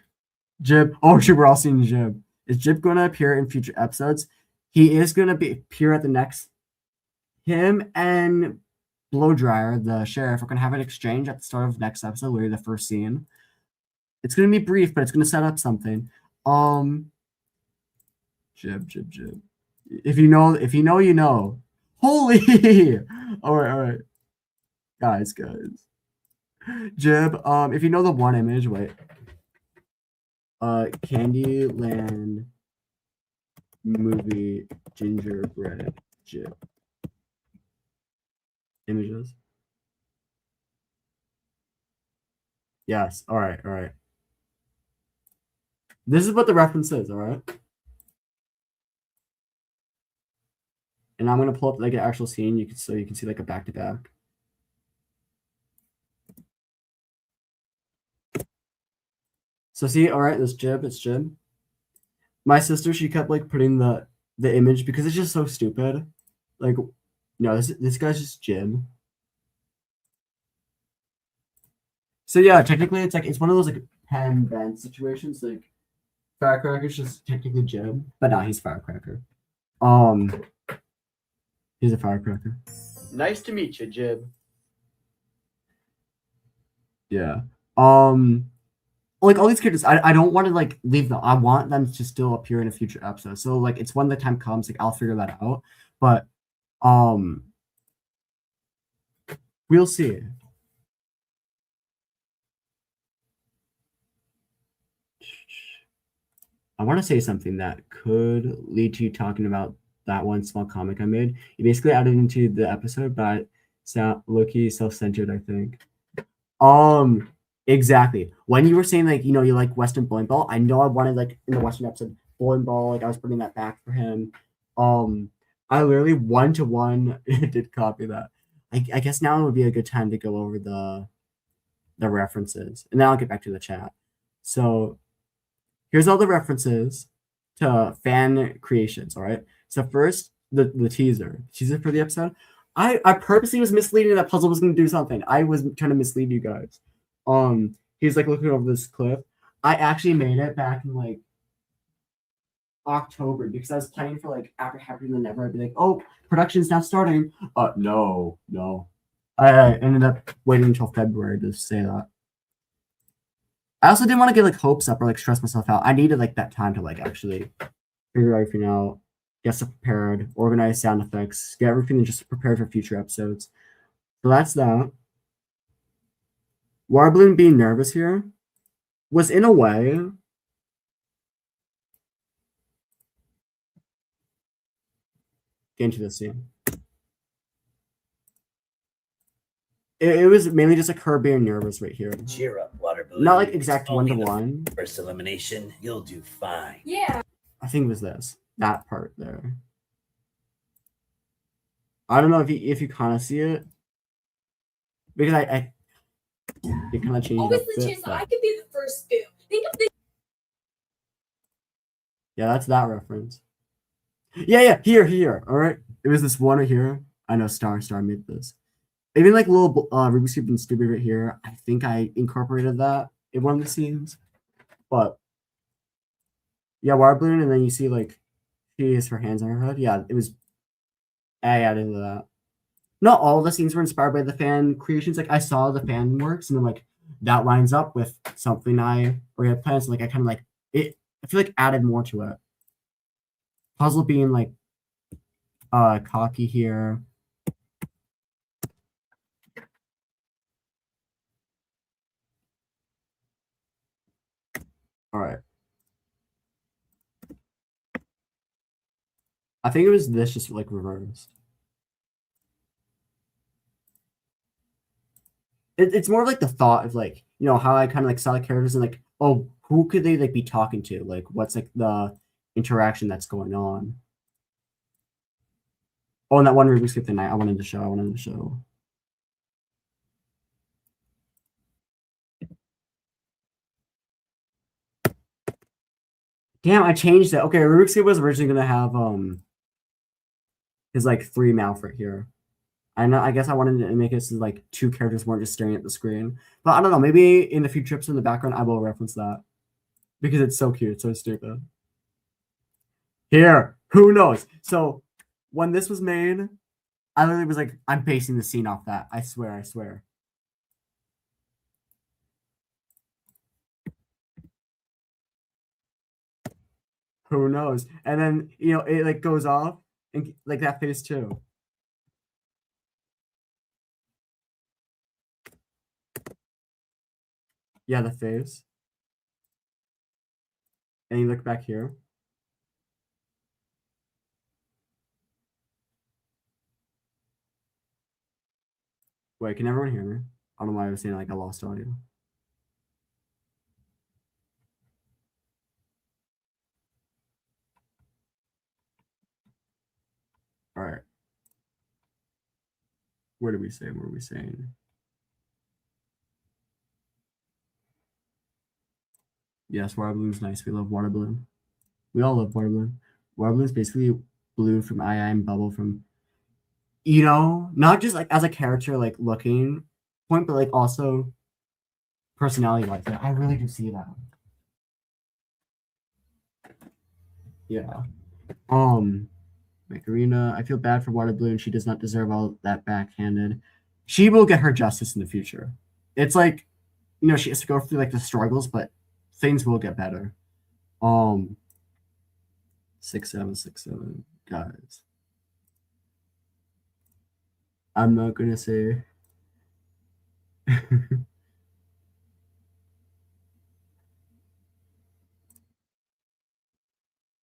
Jib. Oh shoot, we're all seeing Jib. Is Jib gonna appear in future episodes? He is gonna appear at the next. Him and Blowdryer, the sheriff, are gonna have an exchange at the start of next episode, literally the first scene. It's gonna be brief, but it's gonna set up something. Jib. If you know, you know. Holy! Alright. Guys. Jib, if you know the one image, wait. Candyland movie gingerbread Jib. Images. Yes, alright. This is what the reference is, all right? And I'm gonna pull up like an actual scene. You can see like a back to back. So see, all right, this Jib, it's Jib. My sister, she kept like putting the image because it's just so stupid. Like, no, this guy's just Jib. So yeah, technically it's like it's one of those like pen bend situations. Like Firecracker's just technically Jib, but now he's Firecracker. He's a Firecracker. Nice to meet you, Jib. Yeah. Like all these characters, I don't want to like leave them. I want them to still appear in a future episode. So like it's when the time comes, like I'll figure that out. But we'll see. I want to say something that could lead to you talking about that one small comic I made. You basically added into the episode, but sound low-key self-centered, I think. Exactly. When you were saying like, you know, you like Western bowling ball, I know I wanted like in the Western episode bowling ball, like I was putting that back for him. I literally 1-to-1 did copy that. I guess now would be a good time to go over the references, and then I'll get back to the chat. So here's all the references to fan creations. All right. So first, the teaser for the episode. I purposely was misleading that Puzzle was going to do something. I was trying to mislead you guys. He's like looking over this cliff. I actually made it back in like October because I was planning for like after Happier Than Ever. I'd be like, oh, production's now starting. No. I ended up waiting until February to say that. I also didn't want to get like hopes up or like stress myself out. I needed like that time to like actually figure everything out, get stuff prepared, organize sound effects, get everything just prepared for future episodes. So that's that. Warbling being nervous here was in a way get into the scene. It was mainly just like her being nervous right here. Cheer up, water balloon. Not like exact It's only the 1-to-1. First elimination, you'll do fine. Yeah. I think it was that part there. I don't know if you kind of see it because I it kind of changed. Always up the a bit, chance that but I could be the first boo. Think of this. yeah, that's that reference. Yeah, here. All right, it was this one right here. I know Star made this. Even like little Rubik's Cube and Stupid right here. I think I incorporated that in one of the scenes, but yeah, wire balloon, and then you see like she has her hands on her head. Yeah, it was. I added to that. Not all the scenes were inspired by the fan creations. Like I saw the fan works, and I'm like, that lines up with something I already had planned. So like I kind of like it. I feel like added more to it. Puzzle being like cocky here. All right. I think it was this just like reversed. It's more of like the thought of like, you know, how I kind of like saw the characters and like, oh, who could they like be talking to? Like, what's like the interaction that's going on? Oh, and that one Rubik's Cube thing I wanted to show. Damn, I changed it. Okay, Rubik's Cube was originally gonna have his like 3 mouth right here. I guess I wanted to make it so like 2 characters weren't just staring at the screen. But I don't know, maybe in the future episodes in the background I will reference that. Because it's so cute, it's so stupid. Here, who knows? So when this was made, I literally was like, I'm basing the scene off that. I swear. Who knows? And then, you know, it like goes off and like that face too. Yeah, the face. And you look back here. Wait, can everyone hear me? I don't know why I was saying like I lost audio. What did we say? What were we saying? Yes, water balloon's nice. We love water balloon. We all love water balloon. Water balloon's basically balloon from I and Bubble from, you know, not just like as a character, like looking point, but like also personality wise. I really do see that. Yeah. Macarena, I feel bad for Water Balloon. She does not deserve all that backhanded. She will get her justice in the future. It's like, you know, she has to go through like the struggles, but things will get better. 6767 guys. I'm not gonna say.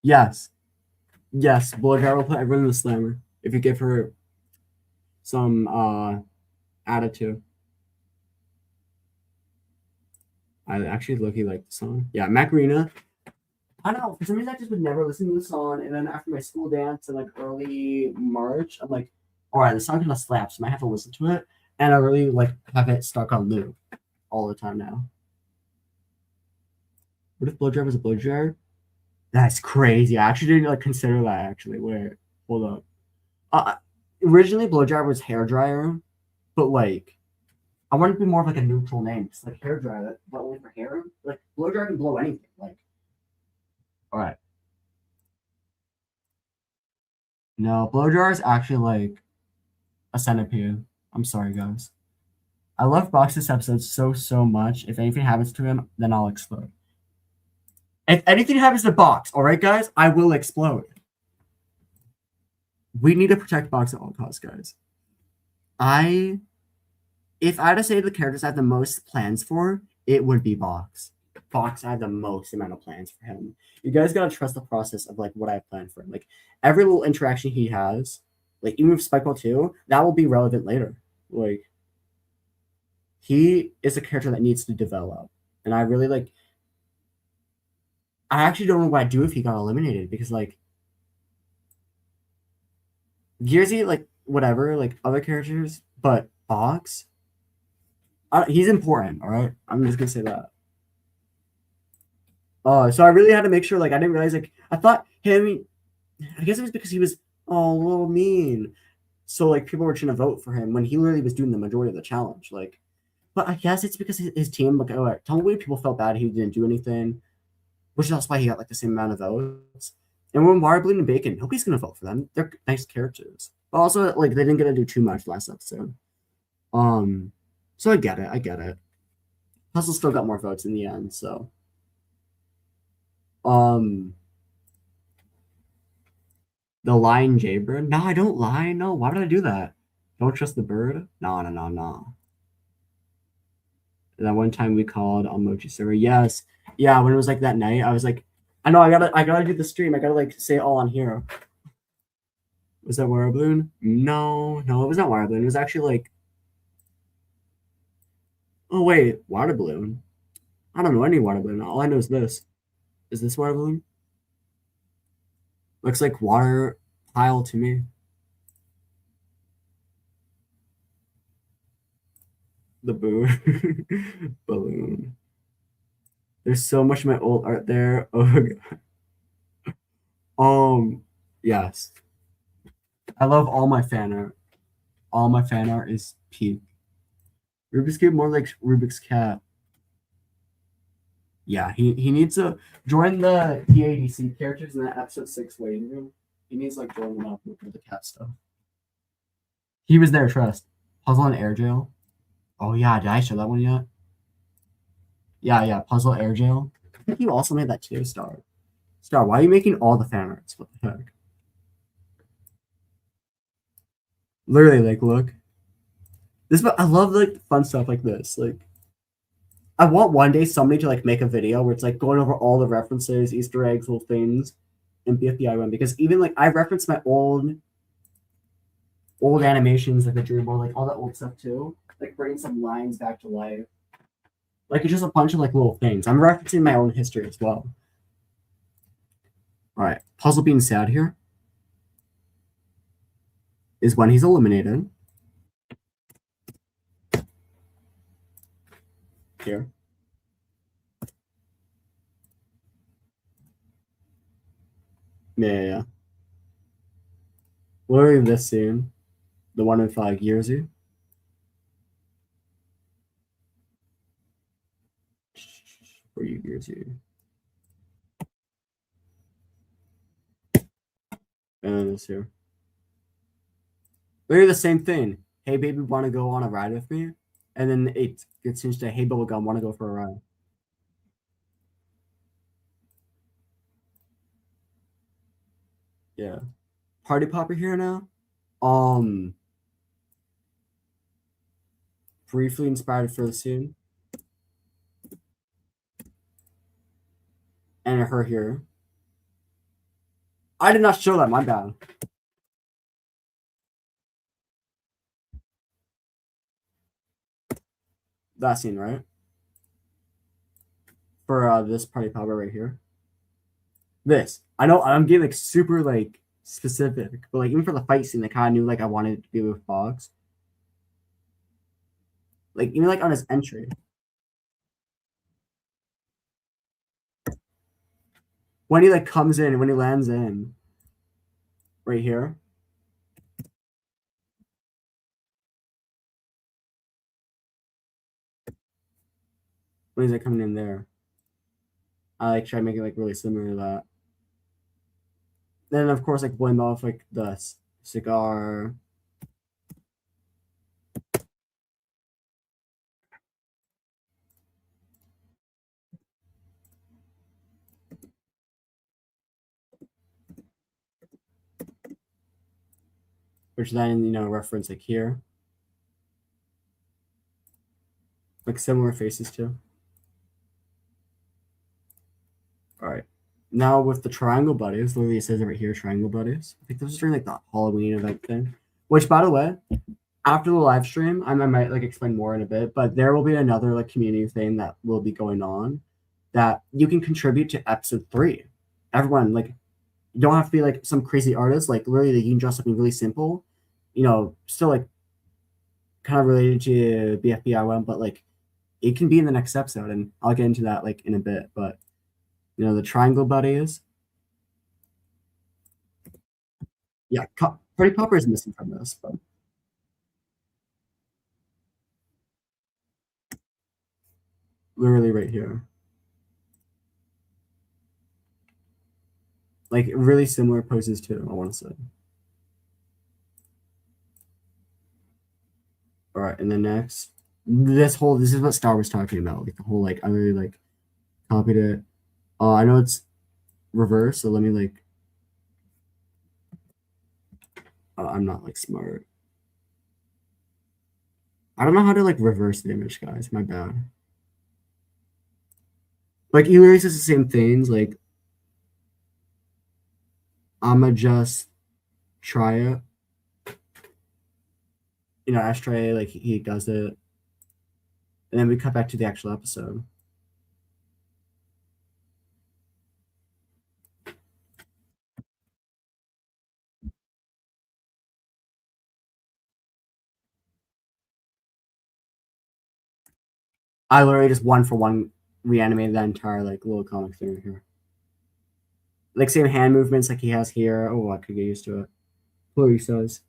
Yes. Yes, Bulgar will put everyone in the slammer if you give her some attitude. I actually low-key like the song. Yeah, Macarena. I don't know. For some reason, I just would never listen to the song. And then after my school dance in like early March, I'm like, all right, the song kind of slaps. So I might have to listen to it. And I really like have it stuck on loop all the time now. What if blow dryer was a blow dryer? That's crazy. I actually didn't like consider that. Actually, wait, hold up. Originally, blow dryer was hair dryer, but like, I wanted to be more of like a neutral name, just like hair dryer, but only for hair. Like blow dryer can blow anything. Like, all right. No, blow dryer is actually like a centipede. I'm sorry, guys. I love Box this episode so much. If anything happens to him, then I'll explode. If anything happens to Box, all right, guys, I will explode. We need to protect Box at all costs, guys. If I had to say the characters I have the most plans for, it would be Box. Box, I have the most amount of plans for him. You guys gotta trust the process of like what I planned for him. Like every little interaction he has, like even with Spikeball 2, that will be relevant later. Like he is a character that needs to develop. And I really like I actually don't know what I'd do if he got eliminated because like Gearsy, like whatever, like other characters, but Box, he's important, all right? I'm just gonna say that. So I really had to make sure, like, I didn't realize, like, I thought him, I guess it was because he was, a little mean. So, like, people were trying to vote for him when he literally was doing the majority of the challenge. Like, but I guess it's because his team, like, totally people felt bad he didn't do anything, which is also why he got, like, the same amount of votes. And when Water Balloon and Bacon, nobody's going to vote for them. They're nice characters. But also, like, they didn't get to do too much last episode. So I get it. Puzzle still got more votes in the end, so. The lying jaybird? No, I don't lie. No, why would I do that? Don't trust the bird? No. That one time we called on Mochi server. Yes. Yeah, when it was like that night, I was like, I know I gotta do the stream. I gotta like say it all on here. Was that Water Balloon? No, it was not Water Balloon. It was actually like, oh wait, Water Balloon. I don't know any Water Balloon. All I know is this. Is this Water Balloon? Looks like water pile to me. The balloon. There's so much of my old art there. Oh god. Yes. I love all my fan art. All my fan art is peak. Rubik's Cube more like Rubik's Cat. Yeah, he needs to join the EADC characters in that episode 6 waiting room. He needs like join them up with the cat stuff. He was there, trust. Puzzle and Air Jail. Oh yeah, did I show that one yet? Yeah, Puzzle Air Jail. I think you also made that too, Star. Star, why are you making all the fan arts? What the heck? Literally, like, look. This, I love like fun stuff like this. Like, I want one day somebody to like make a video where it's like going over all the references, Easter eggs, little things in BFBIOM, because even like I've referenced my old animations, like the dream board, like all that old stuff too. Like bringing some lines back to life. Like it's just a bunch of like little things. I'm referencing my own history as well. All right, puzzle being sad here is when he's eliminated. here. Yeah. Literally this scene, the one with like Yerzy. Where you Yerzy? And this here. Literally the same thing. Hey baby, want to go on a ride with me? And then it gets changed to hey bubblegum, want to go for a ride? Yeah. Party popper here now. Briefly inspired for the scene. And her here. I did not show that, my bad. That scene, right? For this party popper right here. This. I know I'm getting like super like specific, but like even for the fight scene, I kind of knew like I wanted it to be with Fox. Like even like on his entry. When he like comes in, when he lands in, right here. When he's like coming in there, I like try to make it like really similar to that. Then of course like blend off like the cigar. Which then, you know, reference like here. Like similar faces too. All right. Now with the triangle buddies, literally it says it right here, triangle buddies. I think this is during like the Halloween event thing. Which by the way, after the live stream, I might like explain more in a bit, but there will be another like community thing that will be going on that you can contribute to episode 3. Everyone, like, you don't have to be like some crazy artist, like literally you can draw something really simple, you know, still like kind of related to BFBIOM, but like it can be in the next episode, and I'll get into that like in a bit. But you know, the triangle buddies. Yeah, Party Popper is missing from this, but literally right here. Like really similar poses too, I want to say. All right, and then next, this is what Star was talking about. Like the whole like I really like copied it. I know it's reverse, so let me like. I'm not like smart. I don't know how to like reverse the image, guys. My bad. Like he literally says the same things. Like I'ma just try it. You know, Ashtray, like he does it. And then we cut back to the actual episode. I literally just one for one reanimated that entire like little comic thing right here. Like same hand movements like he has here. Oh, I could get used to it. Chloe says.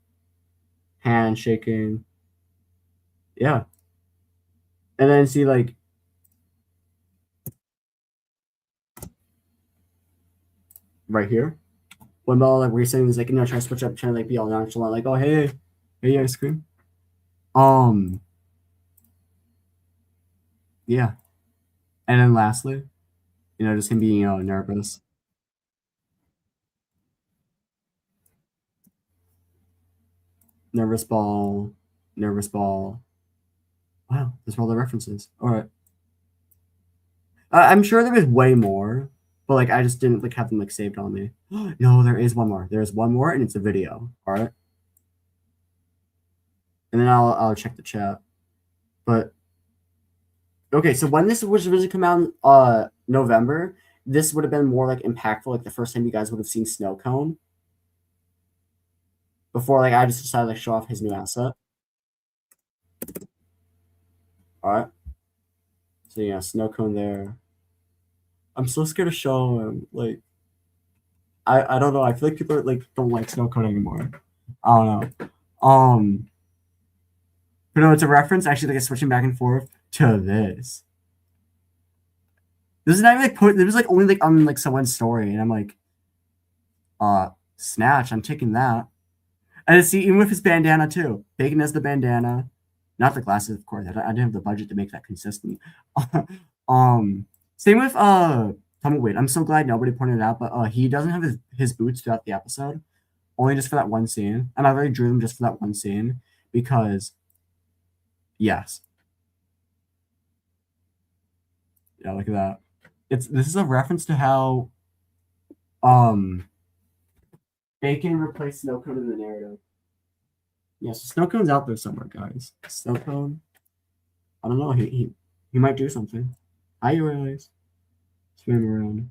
Hand shaking. Yeah. And then see like right here. When Bella like resetting is like, you know, trying to switch up, trying to like be all nonchalant, like, oh hey, ice cream. Yeah. And then lastly, you know, just him being nervous. Nervous ball, nervous ball. Wow, those are all the references. All right. I'm sure there was way more, but like I just didn't like have them like saved on me. No, there is one more. There's one more, and it's a video. All right. And then I'll check the chat. But okay, so when this was originally come out in November, this would have been more like impactful, like the first time you guys would have seen Snow Cone. Before like I just decided to like show off his new asset. All right. So yeah, snow cone there. I'm so scared to show him. Like, I don't know. I feel like people like don't like snow cone anymore. I don't know. But no, it's a reference actually like switching back and forth to this. This is not even like put. It was like only like on like someone's story, and I'm like, snatch. I'm taking that. And see, even with his bandana too, bacon as the bandana, not the glasses, of course. I didn't have the budget to make that consistent. Same with Tumbleweed. I'm so glad nobody pointed it out, but he doesn't have his boots throughout the episode, only just for that one scene. And I really drew them just for that one scene because, yes, yeah, look at that. This is a reference to how, Bacon replaced Snowcone in the narrative. Yeah, so Snowcone's out there somewhere, guys. Snowcone. I don't know. He might do something. Hi, you guys. Swim around.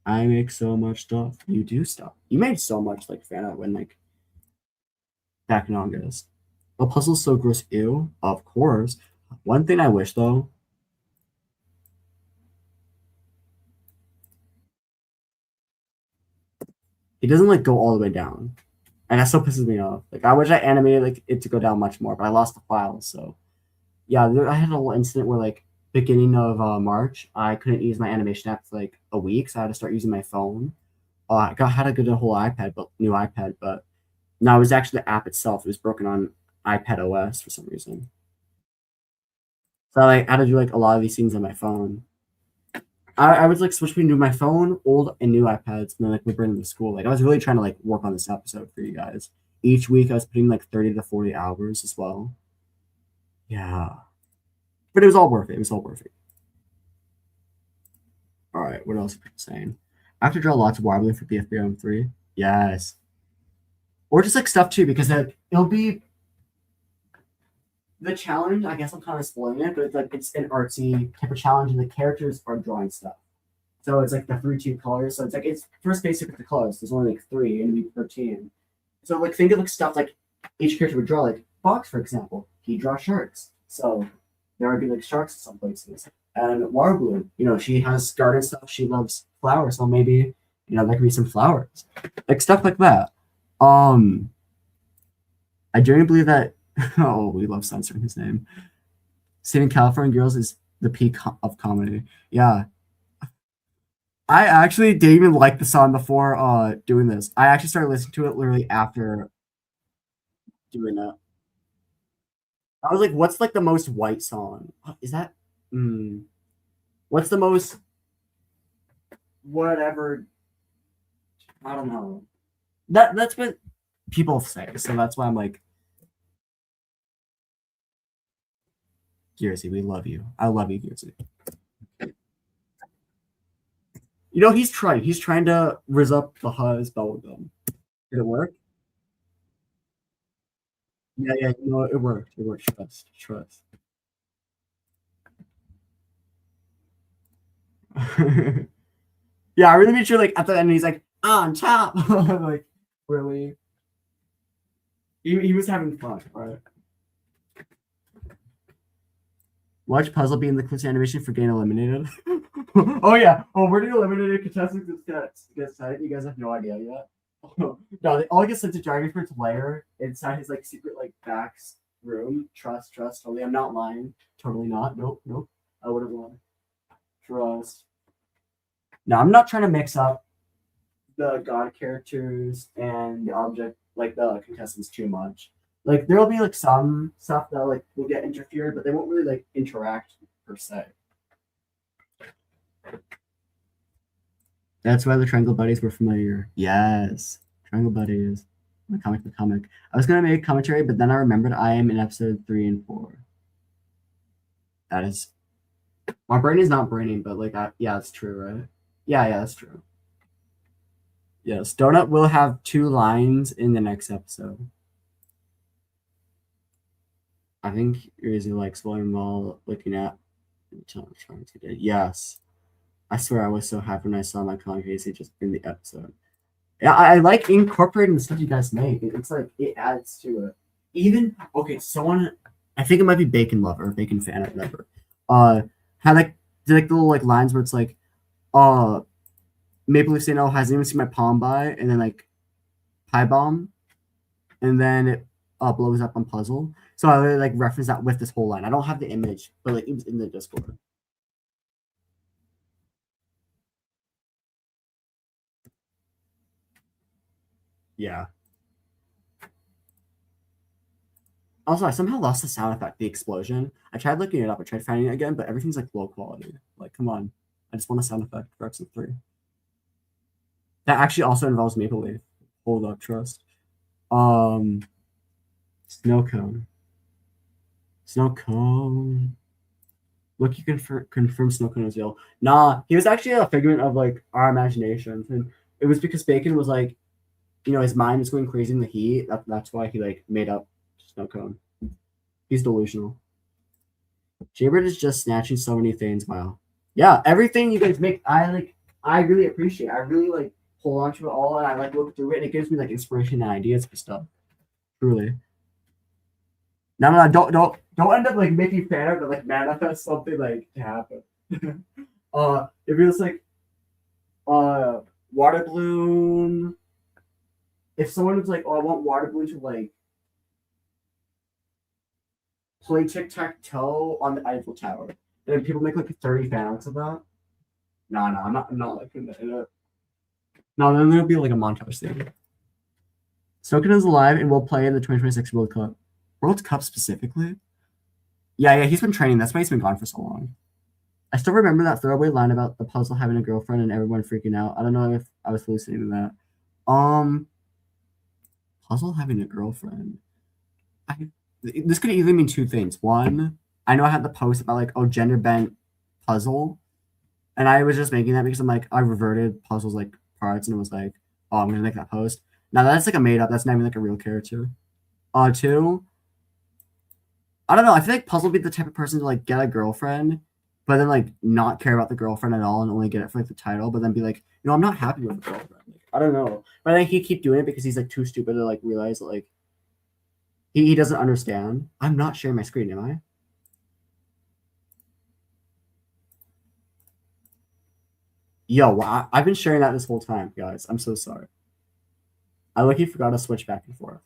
I make so much stuff. You do stuff. You made so much like fan art when like back in August. A puzzle's so gross. Ew. Of course. One thing I wish though. It doesn't like go all the way down. And that still pisses me off. Like I wish I animated like it to go down much more, but I lost the file. So yeah, I had a little incident where like beginning of March, I couldn't use my animation app for like a week, so I had to start using my phone. I had a good whole iPad, but new iPad, but no, it was actually the app itself. It was broken on iPad OS for some reason. So I had to do like a lot of these things on my phone. I was like switch between my phone, old and new iPads, and then like we bring them to school. Like I was really trying to like work on this episode for you guys. Each week I was putting like 30 to 40 hours as well. Yeah. But it was all worth it. It was all worth it. All right, what else are people saying? I have to draw lots of warbling for BFBIOM 3. Yes. Or just like stuff too, because it'll be the challenge. I guess I'm kind of spoiling it, but it's like it's an artsy type of challenge, and the characters are drawing stuff. So it's like the 3-2 colors. So it's like it's first basic with the colors. There's only like 3 and we 13. So like think of like stuff like each character would draw. Like Fox, for example, he draws sharks. So there would be like sharks in some places. And Warbloom, she has garden stuff. She loves flowers, so maybe there could be some flowers, like stuff like that. I genuinely believe that. Oh, we love censoring his name. Saving California Girls is the peak of comedy. Yeah, I actually didn't even like the song before doing this. I actually started listening to it literally after doing that. I was like, "What's like the most white song? Is that?" What's the most whatever? I don't know. That's what people say, so that's why I'm like, Gearsy, we love you. I love you, Gearsy. He's trying. He's trying to rizz up the Huzz bubblegum. Did it work? Yeah, it worked. It worked. Trust. Yeah, I really made sure, like, at the end, he's like, on top. Like, really? He was having fun, right? Watch Puzzle be in the clips animation for getting eliminated. Oh, yeah. Oh, we're doing eliminated contestants. Gets tight. You guys have no idea yet. No, they all get sent to Dragon Fruit's lair inside his, like, secret, like, back room. Trust. Totally. I'm not lying. Totally not. Nope. I wouldn't lie. Trust. Now, I'm not trying to mix up the god characters and the object, like the contestants, too much. Like there'll be like some stuff that like will get interfered, but they won't really like interact per se. That's why the Triangle Buddies were familiar. Yes, Triangle Buddies. The comic. I was gonna make a commentary, but then I remembered I am in episode 3 and 4. That is, my brain is not braining, but like, yeah, that's true, right? Yeah, that's true. Yes, Donut will have 2 lines in the next episode. I think Rizzy likes volume while looking at. Yes, I swear I was so happy when I saw my comic just in the episode. Yeah, I like incorporating the stuff you guys make. It's like it adds to it. Even okay, someone I think it might be Bacon Lover, Bacon Fan, or whatever. Had like did like the little like lines where it's like, Maple Leaf saying, "Oh, hasn't even seen my palm by," and then like Pie Bomb, and then it blows up on Puzzle. So I really like reference that with this whole line. I don't have the image, but like it was in the Discord. Yeah. Also, I somehow lost the sound effect, the explosion. I tried looking it up. I tried finding it again, but everything's like low quality. Like, come on. I just want a sound effect for episode 3. That actually also involves Maple Leaf. Hold up, trust. Snow cone. Snow cone. Look, you can confirm Snow cone is real. Nah, he was actually a figment of like our imaginations, and it was because Bacon was like, his mind was going crazy in the heat. That's why he like made up Snow cone. He's delusional. jBird is just snatching so many things. Wow. Yeah, everything you guys make, I really appreciate. I really like hold on to it all, and I like look through it, and it gives me like inspiration and ideas for stuff. Truly. No, don't end up like making fan art, but like manifest something like to happen. If it was like water balloon. If someone was like, "Oh, I want water balloon to like play tic-tac-toe on the Eiffel Tower," and then people make like 30 fan arts of that. No, I'm not like in it. No, then there'll be like a montage thing. Stoken is alive and will play in the 2026 World Cup. World Cup specifically? Yeah, he's been training. That's why he's been gone for so long. I still remember that throwaway line about the puzzle having a girlfriend and everyone freaking out. I don't know if I was hallucinating that. Puzzle having a girlfriend. This could either mean two things. One, I know I had the post about like, gender bent puzzle. And I was just making that because I'm like, I reverted puzzles like parts and it was like, I'm gonna make that post. Now that's like a made up, that's not even like a real character. Two, I don't know, I feel like Puzzle would be the type of person to like get a girlfriend, but then like not care about the girlfriend at all and only get it for like the title, but then be like, I'm not happy with the girlfriend. Like, I don't know. But I think he keep doing it because he's like too stupid to like realize that like he doesn't understand. I'm not sharing my screen, am I? Yo, I've been sharing that this whole time, guys. I'm so sorry. I lucky forgot to switch back and forth.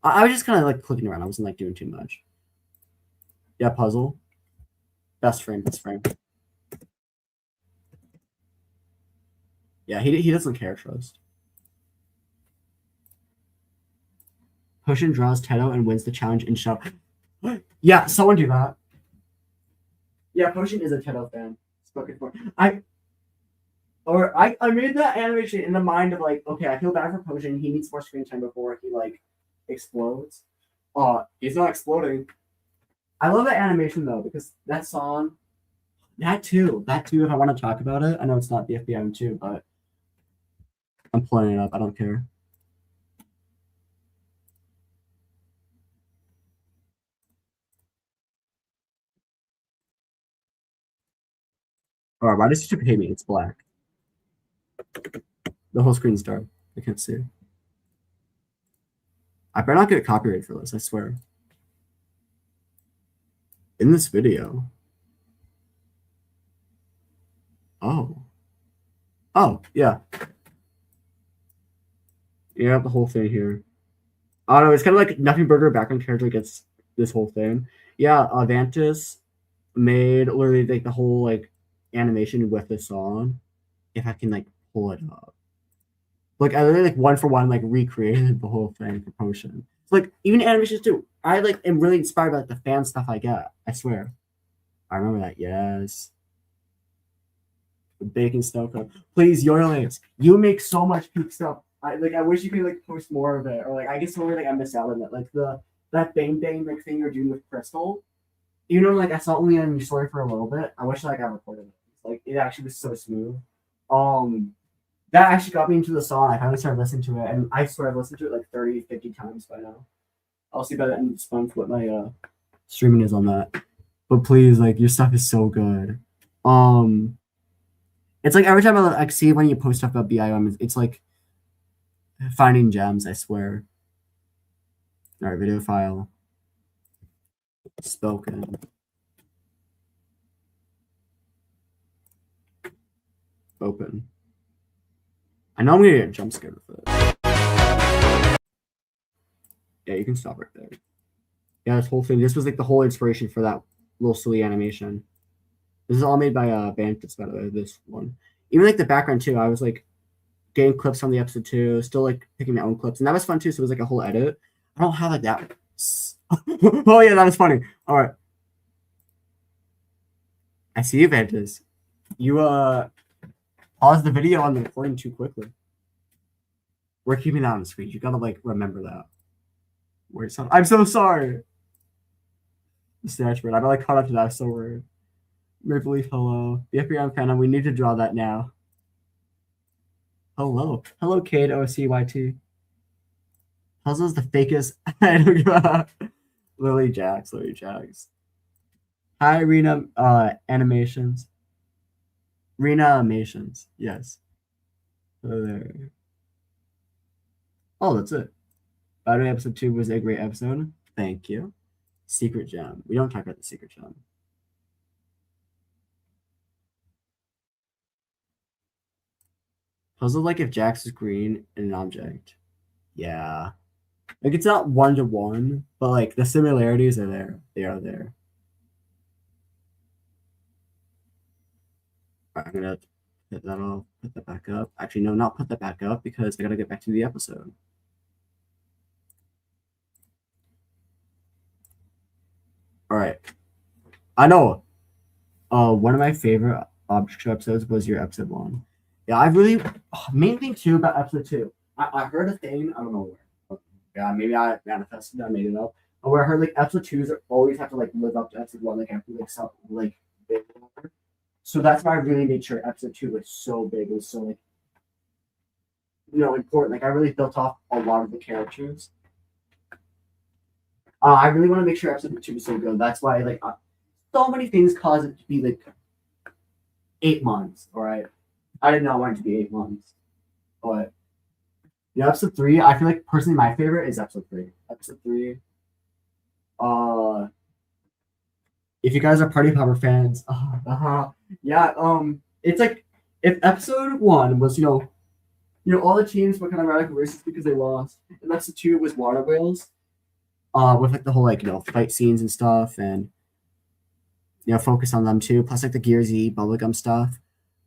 I was just kind of like clicking around. I wasn't like doing too much. Yeah, Puzzle. Best frame. Yeah, he doesn't care, trust. Potion draws Teto and wins the challenge in shop. Yeah, someone do that. Yeah, Potion is a Teto fan. Spoken for. I made that animation in the mind of like, okay, I feel bad for Potion. He needs more screen time before he like explodes. He's not exploding. I love that animation though, because that song, that too, if I want to talk about it. I know it's not BFBIOM 2, but I'm pulling it up. I don't care. Alright, why does YouTube hate me? It's black. The whole screen's dark. I can't see. I better not get copyrighted for this, I swear. In this video. Oh, yeah. You have the whole thing here. I don't know, it's kind of like Nothing Burger background character gets this whole thing. Yeah, Vantis made literally like the whole like animation with the song. If I can like pull it up. Like I literally like one for one like recreated the whole thing for Potion. It's like even animations too. I like am really inspired by like, the fan stuff I get. I swear. I remember that. Yes. The Bacon Snow Cone. Please, Yoyolance, you make so much peak stuff. I wish you could like post more of it, or like I guess somewhere like I miss out on it. Like that bang like thing you're doing with Crystal. Like I saw only on your story for a little bit. I wish like I recorded it. Like it actually was so smooth. That actually got me into the song. I finally started listening to it, and I swear I've listened to it like 30, 50 times by now. I'll see by the end of this month what my streaming is on that. But please, like your stuff is so good. It's like every time I like see when you post stuff about BIOM, it's like finding gems. I swear. All right, video file. Spoken. Open. I know I'm gonna get jump scared with it. Yeah, you can stop right there. Yeah, this whole thing. This was like the whole inspiration for that little silly animation. This is all made by Bandits, by the way. This one, even like the background too. I was like getting clips from the episode 2, still like picking my own clips, and that was fun too. So it was like a whole edit. I don't have like that. Oh yeah, that was funny. All right, I see you, Bandits. You paused the video on the recording too quickly. We're keeping that on the screen. You gotta like remember that. Where's some? I'm so sorry. Snatch word. I don't like caught up to that. So weird. Maple Leaf, hello. BFBIOM fan, we need to draw that now. Hello. Hello, Cade OCYT. Puzzle's the fakest. Lily Jax. Hi, Rena Animations. Rena Animations. Yes. Hello there. Oh, that's it. By the way, episode 2 was a great episode. Thank you. Secret gem. We don't talk about the secret gem. Puzzle like if Jax is green in an object. Yeah. Like it's not 1-to-1, but like the similarities are there. They are there. Alright, I'm gonna put that off, put that back up. Actually, no, not put that back up because I gotta get back to the episode. Alright. I know. One of my favorite object show episodes was your episode 1. Yeah, I really main thing too about episode 2. I heard a thing, I don't know where. Yeah, maybe I manifested, I made it up. Where I heard like episode 2s always have to like live up to episode 1, like have to like something like big. So that's why I really made sure episode 2 was so big, it was so like important. Like I really built off a lot of the characters. I really want to make sure episode 2 is so good. That's why like so many things cause it to be like 8 months, all right? I did not want it to be 8 months. But episode 3, I feel like personally my favorite is episode 3. Episode 3. If you guys are Party Popper fans, yeah, it's like if episode 1 was, all the teams were kind of radical racist because they lost, and episode 2 was water whales, with like the whole like fight scenes and stuff, and focus on them too, plus like the Gearsy bubblegum stuff.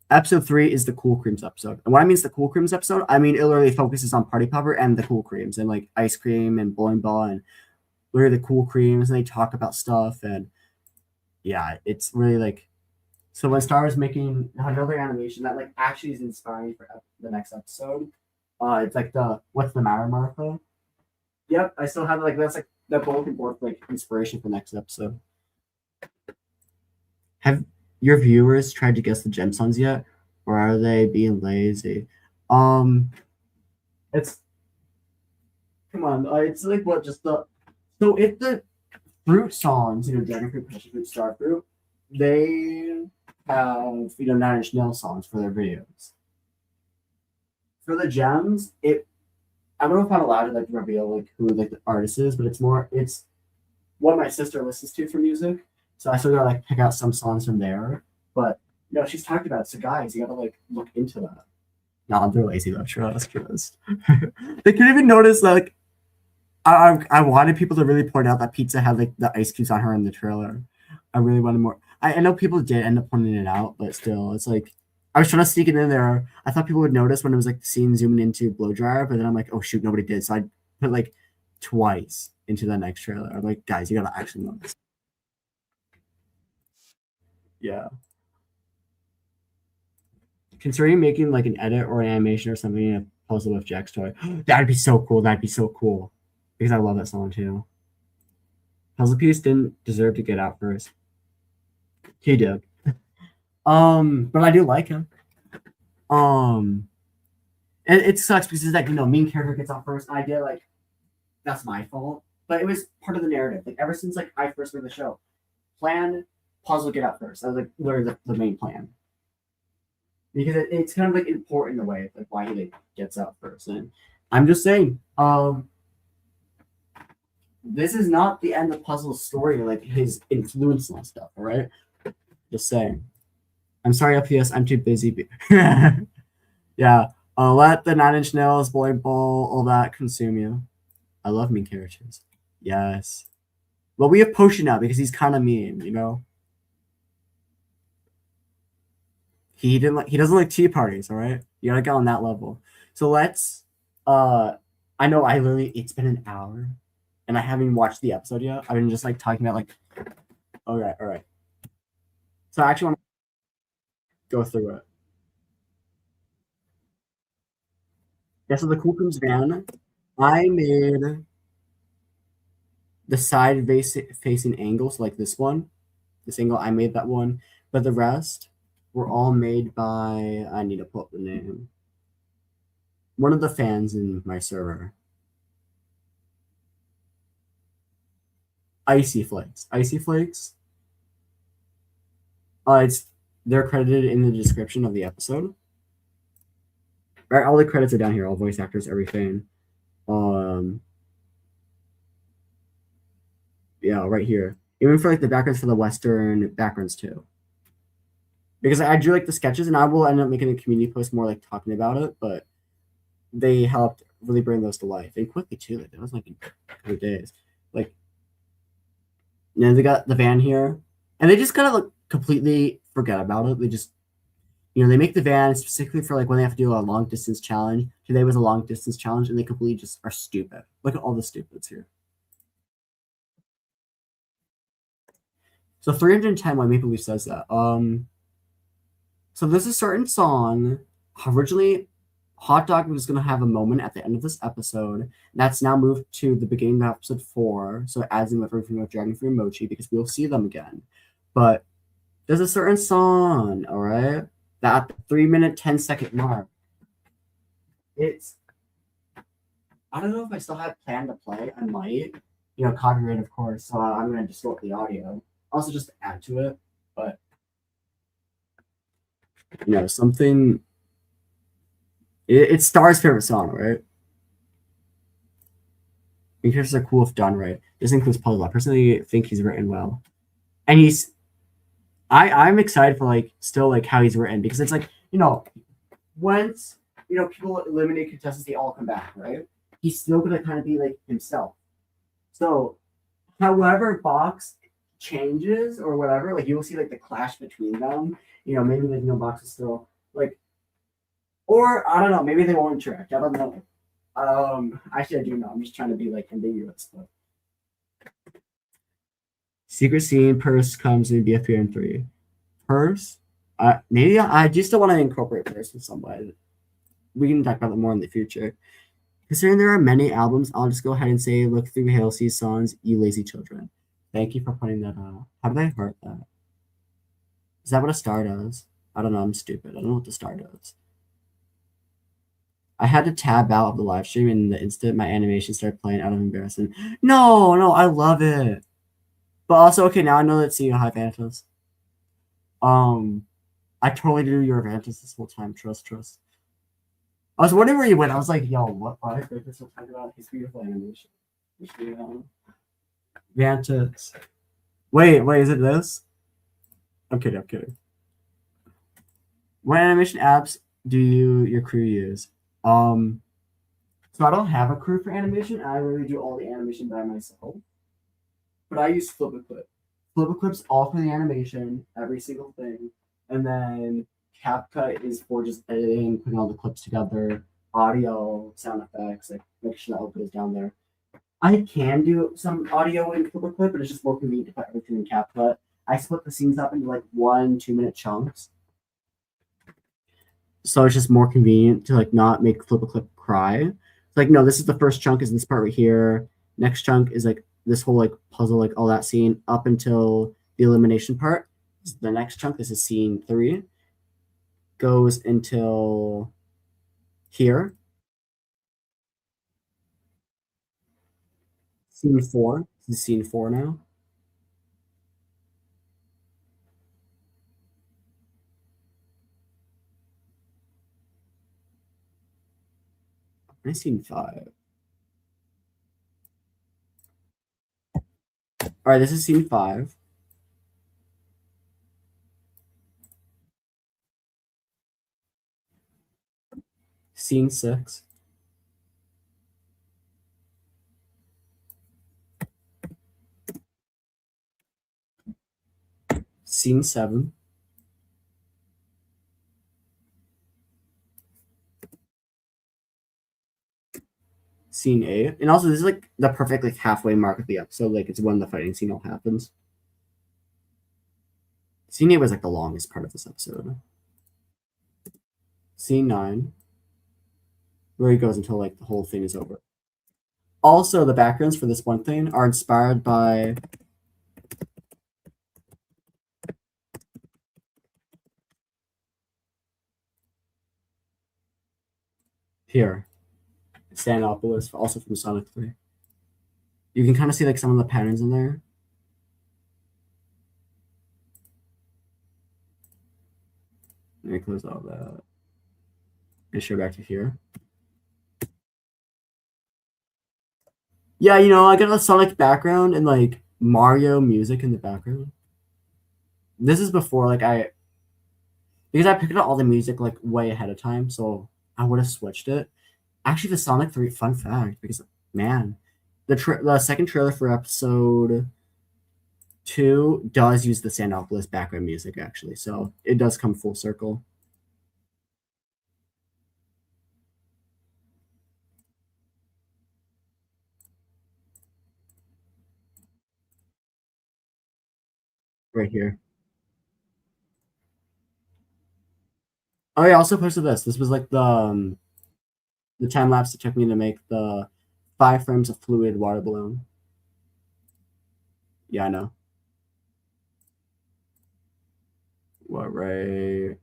Episode 3 is the Cool Creams episode. And what I mean is the Cool Creams episode, I mean it literally focuses on Party Popper and the Cool Creams and like ice cream and bowling ball and literally the Cool Creams, and they talk about stuff, and yeah, it's really like, so when Star was making another animation that like actually is inspiring for the next episode, it's like the What's the Matter, Martha? Yep, I still have like that's like the bulletin board for like inspiration for next episode. Have your viewers tried to guess the gemstones yet, or are they being lazy? It's come on, it's like what just the so if the fruit songs, dragon fruit, passion fruit, star fruit, they have 9-Inch Nails songs for their videos. For the gems, I don't know if I'm allowed to like reveal like who like the artist is, but it's what my sister listens to for music. So I still gotta like pick out some songs from there. But she's talked about it. So guys, you gotta like look into that. No, they're lazy though. Trust. They couldn't even notice like I wanted people to really point out that Pizza had like the ice cubes on her in the trailer. I really wanted more. I know people did end up pointing it out, but still, it's like I was trying to sneak it in there. I thought people would notice when it was like the scene zooming into blow dryer, but then I'm like, oh shoot, nobody did. So I put like twice into the next trailer. I'm like, guys, you gotta actually notice. Yeah. Considering making like an edit or an animation or something in a puzzle with Jack's toy, that'd be so cool. That'd be so cool. Because I love that song too. Puzzle Piece didn't deserve to get out first. He did. But I do like him. And it sucks because it's like, main character gets out first. And I did like, that's my fault. But it was part of the narrative. Like ever since like I first made the show, plan, puzzle get out first. That was like literally the main plan. Because it's kind of like important in a way, like why he like gets out first. And I'm just saying, this is not the end of Puzzle's story, like his influence and stuff, all right? Just saying. I'm sorry, LPS, I'm too busy. Yeah. Let the 9-inch nails, bowling ball, all that consume you. I love mean characters. Yes. Well, we have Potion now because he's kind of mean, you know? He doesn't like tea parties, all right? You gotta get on that level. So let's I know it's been an hour and I haven't watched the episode yet. I've been just like talking about like all right. So I actually want to go through it. Yeah, so the Cool Cruise van, I made the side facing angles like this one. This angle, I made that one. But the rest were all made by, I need to pull up the name. One of the fans in my server. Icy Flakes. Icy Flakes. They're credited in the description of the episode. Right, all the credits are down here. All voice actors, everything. Yeah, right here. Even for like the backgrounds for the Western backgrounds too. Because I drew like the sketches, and I will end up making a community post more like talking about it. But they helped really bring those to life and quickly too. Like that was like in 2 days. Like, they got the van here, and they just kind of like completely forget about it. They just, they make the van specifically for like when they have to do a long distance challenge. Today was a long distance challenge, and they completely just are stupid. Look at all the stupids here. So 310, why Maple Leaf says that. So there's a certain song. Originally, Hot Dog was going to have a moment at the end of this episode. That's now moved to the beginning of episode 4. So as in with everything with Dragon Fruit Mochi, because we'll see them again. But there's a certain song, all right, that at the 3-minute, 10-second mark, I don't know if I still have planned to play. I might. Copyright, of course. So I'm going to distort the audio. Also, just to add to it. But, something. It's Star's favorite song, right? Because are cool if done right. This includes Puzzle. I personally think he's written well. And I'm excited for like still like how he's written, because it's like, once people eliminate contestants, they all come back, right? He's still gonna kind of be like himself. So however Box changes or whatever, like you'll see like the clash between them. Maybe like Box is still like, or I don't know, maybe they won't interact. I don't know. Actually I do know. I'm just trying to be like ambiguous, but secret scene purse comes in BFBIOM 3. Purse? Maybe I do still want to incorporate purse in some way. We can talk about it more in the future. Considering there are many albums, I'll just go ahead and say, look through Halsey's songs, you lazy children. Thank you for pointing that out. How did I hurt that? Is that what a star does? I don't know, I'm stupid. I don't know what the star does. I had to tab out of the live stream, and the instant my animation started playing out of embarrassment. No, I love it. But also, okay, now I know that seeing high Vantas. I totally knew you were Vantas this whole time. Trust. I was wondering where you went. I was like, yo, what? I think this will talk about his beautiful animation. Vantas. Wait, is it this? I'm kidding. What animation apps do your crew use? So I don't have a crew for animation. I really do all the animation by myself. But I use Flip-A-Clip. Flip-A-Clip's all for the animation, every single thing. And then CapCut is for just editing, putting all the clips together, audio, sound effects, like make sure that all goes down there. I can do some audio in Flip-A-Clip, but it's just more convenient to put everything in CapCut. I split the scenes up into like 1-2-minute chunks. So it's just more convenient to like not make Flip-A-Clip cry. It's like, no, this is the first chunk, is this part right here. Next chunk is like this whole like puzzle, like all that scene up until the elimination part. The next chunk, this is scene 3, goes until here. Scene 4. This is scene 4 now. I scene 5. All right, this is scene 5. Scene 6. Scene 7. Scene 8. And also, this is like the perfect like halfway mark of the episode. Like, it's when the fighting scene all happens. Scene 8 was like the longest part of this episode. Scene 9, where he goes until like the whole thing is over. Also, the backgrounds for this one thing are inspired by here, Standopolis, also from Sonic 3. You can kind of see like some of the patterns in there. Let me close all that and show back to here. Yeah, you know, I got a Sonic background and like Mario music in the background. This is before like because I picked up all the music like way ahead of time, so I would have switched it. Actually, the Sonic 3 fun fact, because man, the second trailer for episode 2 does use the Standopolis background music actually, so it does come full circle. Right here. Oh, I also posted this. This was like the time lapse it took me to make the 5 frames of fluid water balloon. Yeah, I know. What, right?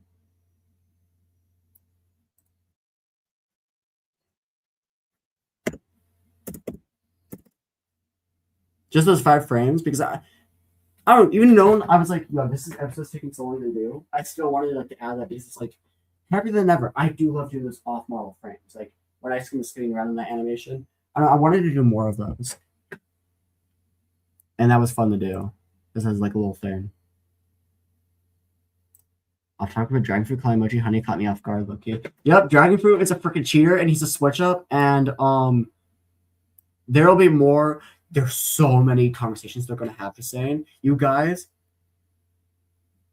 Just those 5 frames because I don't even know. I was like, yo, this episode's taking so long to do. I still wanted like to add that because it's like happier than ever. I do love doing those off model frames, like when I was spinning around in that animation. I wanted to do more of those, and that was fun to do. This is like a little thing. I'll talk about Dragon Fruit Climb Emoji. Honey caught me off guard. Look, yep, Dragon Fruit is a freaking cheater, and he's a switch up. And there will be more. There's so many conversations they're gonna have to say. You guys,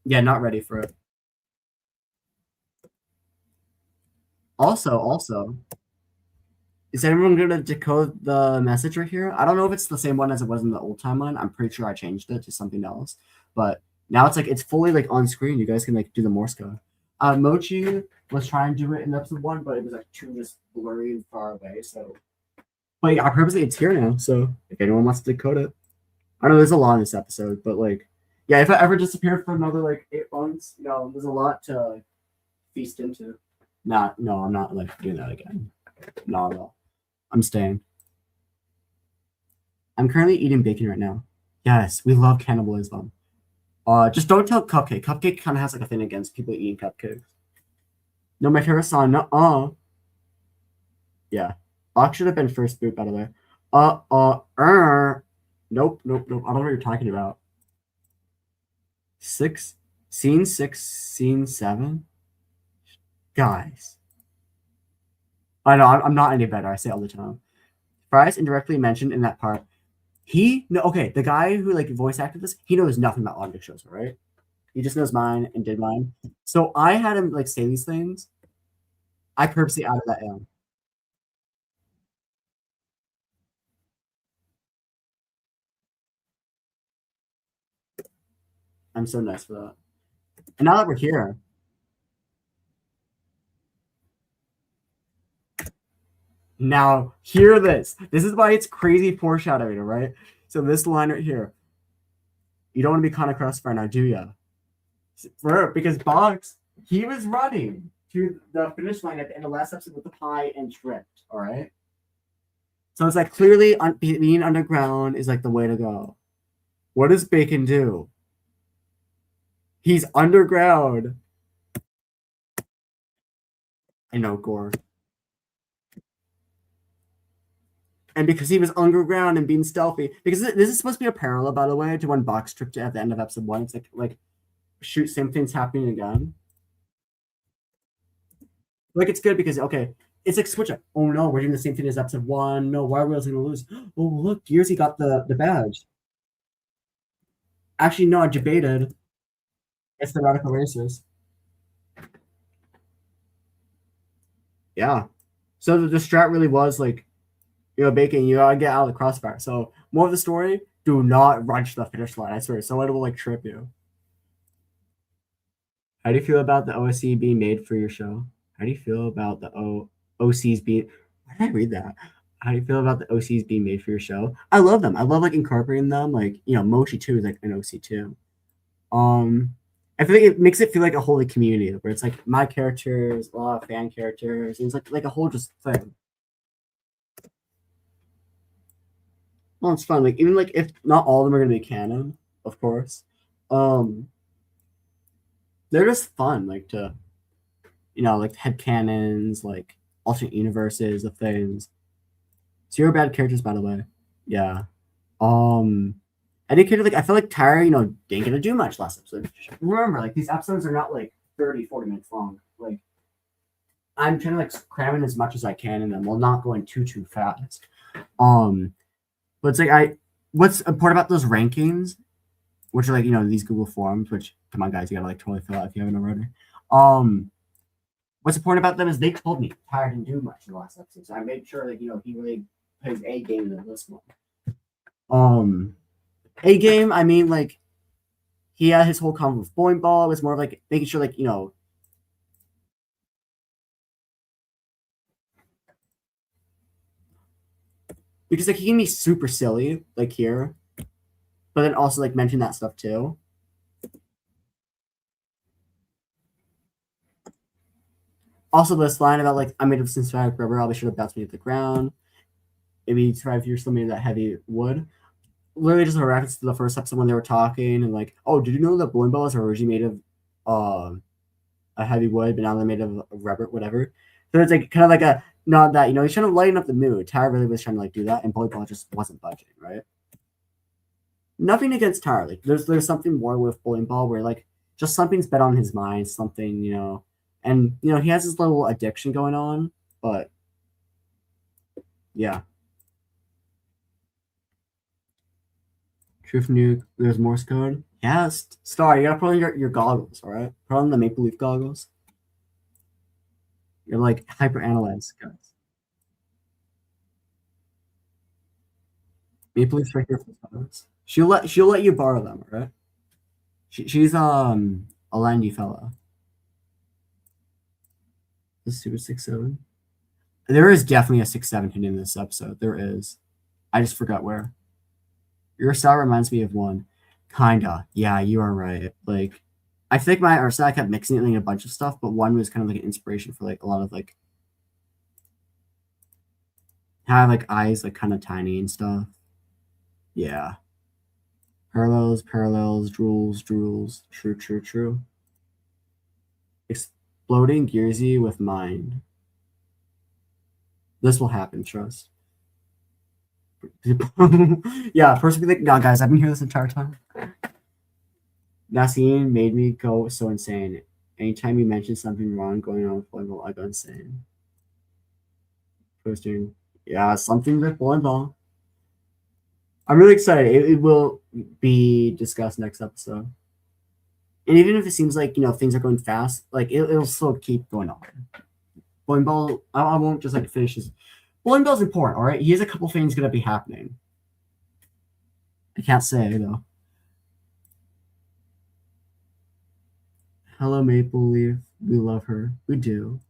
yeah, not ready for it. Also, is everyone gonna decode the message right here? I don't know if it's the same one as it was in the old timeline. I'm pretty sure I changed it to something else, but now it's like it's fully like on screen. You guys can like do the Morse code. Mochi was trying to do it in episode 1, but it was like too just blurry and far away. So, but yeah, purposely it's here now. So if anyone wants to decode it, I know there's a lot in this episode, but like, yeah, if I ever disappeared for another like 8 months, you know, there's a lot to feast into. No, I'm not like doing that again. Not at all. I'm staying. I'm currently eating bacon right now. Yes, we love cannibalism. Just don't tell Cupcake. Cupcake kind of has like a thing against people eating cupcakes. No, my favorite song. No, yeah. Bach should have been first boot, by the way. Nope. I don't know what you're talking about. 6, scene 6, scene 7. Guys. I know, I'm not any better. I say it all the time. Fry's indirectly mentioned in that part. Okay, the guy who like voice acted this, he knows nothing about audio shows, right? He just knows mine and did mine. So I had him like say these things. I purposely added that in. I'm so nice for that. And now that we're here, now hear this. This is why it's crazy foreshadowing, right? So this line right here. You don't want to be kind of crossfire now, do ya? Because Box, he was running to the finish line at the end of last episode with the pie and tripped, all right? So it's like clearly being underground is like the way to go. What does Bacon do? He's underground. I know, Gore. And because he was underground and being stealthy, because this is supposed to be a parallel, by the way, to when Box tripped at the end of episode 1. It's like shoot, same thing's happening again. Like it's good because it's like switch up. Oh no, we're doing the same thing as episode 1. No, why are we gonna lose? Oh look, Gearsy got the badge. Actually, no, I debated. It's the radical racers. Yeah. So the strat really was like, Bacon, you gotta get out of the crossfire. So more of the story, do not run to the finish line. I swear, someone will like trip you. How do you feel about the OSC being made for your show? How do you feel about the OCs being? Why did I read that? How do you feel about the OCs being made for your show? I love them. I love like incorporating them. Like Mochi too is like an OC too. I feel like it makes it feel like a whole community where it's like my characters, a lot of fan characters. And it's like a whole just thing. Well, it's fun. Like even like if not all of them are gonna be canon, of course. They're just fun, like to like headcanons, like alternate universes of things. Zero bad characters, by the way. Yeah. Educated, like I feel like Tyra, didn't get to do much last episode. Remember, like these episodes are not like 30, 40 minutes long. Like I'm trying to like cram in as much as I can in them while not going too fast. But it's like what's important about those rankings, which are like these Google forms, which come on guys, you gotta like totally fill out if you haven't already. What's important about them is they told me Tyra didn't do much in the last episode, so I made sure that he really put his A game in this one. A game, I mean like he had his whole convo with bowling ball. It was more of like making sure like because like he can be super silly like here, but then also like mention that stuff too. Also, this line about like I'm made of synthetic rubber, I'll be sure to bounce me to the ground. Maybe survive if you're still made of that heavy wood. Literally just a reference to the first episode when they were talking and like, oh, did you know that bowling balls are originally made of a heavy wood, but now they're made of rubber, whatever. So it's like kind of like a not that he's trying to lighten up the mood. Tyra really was trying to like do that, and bowling ball just wasn't budging, right? Nothing against Tyra. Like there's something more with bowling ball where like just something's been on his mind, something and he has this little addiction going on, but yeah. Truth Nuke, there's Morse code. Yes, Star, you gotta put on your goggles, all right? Put on the Maple Leaf goggles. You're like hyper analyzed, guys. Maple Leaf's right here for the photos. She'll let you borrow them, all right? She's a landy fella. The Super 6-7. There is definitely a 6-7 hidden in this episode. There is. I just forgot where. Your style reminds me of one. Kinda. Yeah, you are right. Like, I think my art style kept mixing it in a bunch of stuff, but one was kind of like an inspiration for like a lot of like have like eyes like kind of tiny and stuff. Yeah. Parallels, drools. True. Exploding Gearsy with mind. This will happen, trust. Yeah, first we think, no, guys, I've been here this entire time. Nassim made me go so insane. Anytime you mention something wrong going on with volleyball, I go insane. Posting, yeah, something with volleyball. I'm really excited. It will be discussed next episode. And even if it seems like things are going fast, like it'll still keep going on. Bowling ball, I won't just like finish this. Bowling ball's important, all right? Here's a couple things gonna be happening. I can't say though. Hello, Maple Leaf. We love her. We do.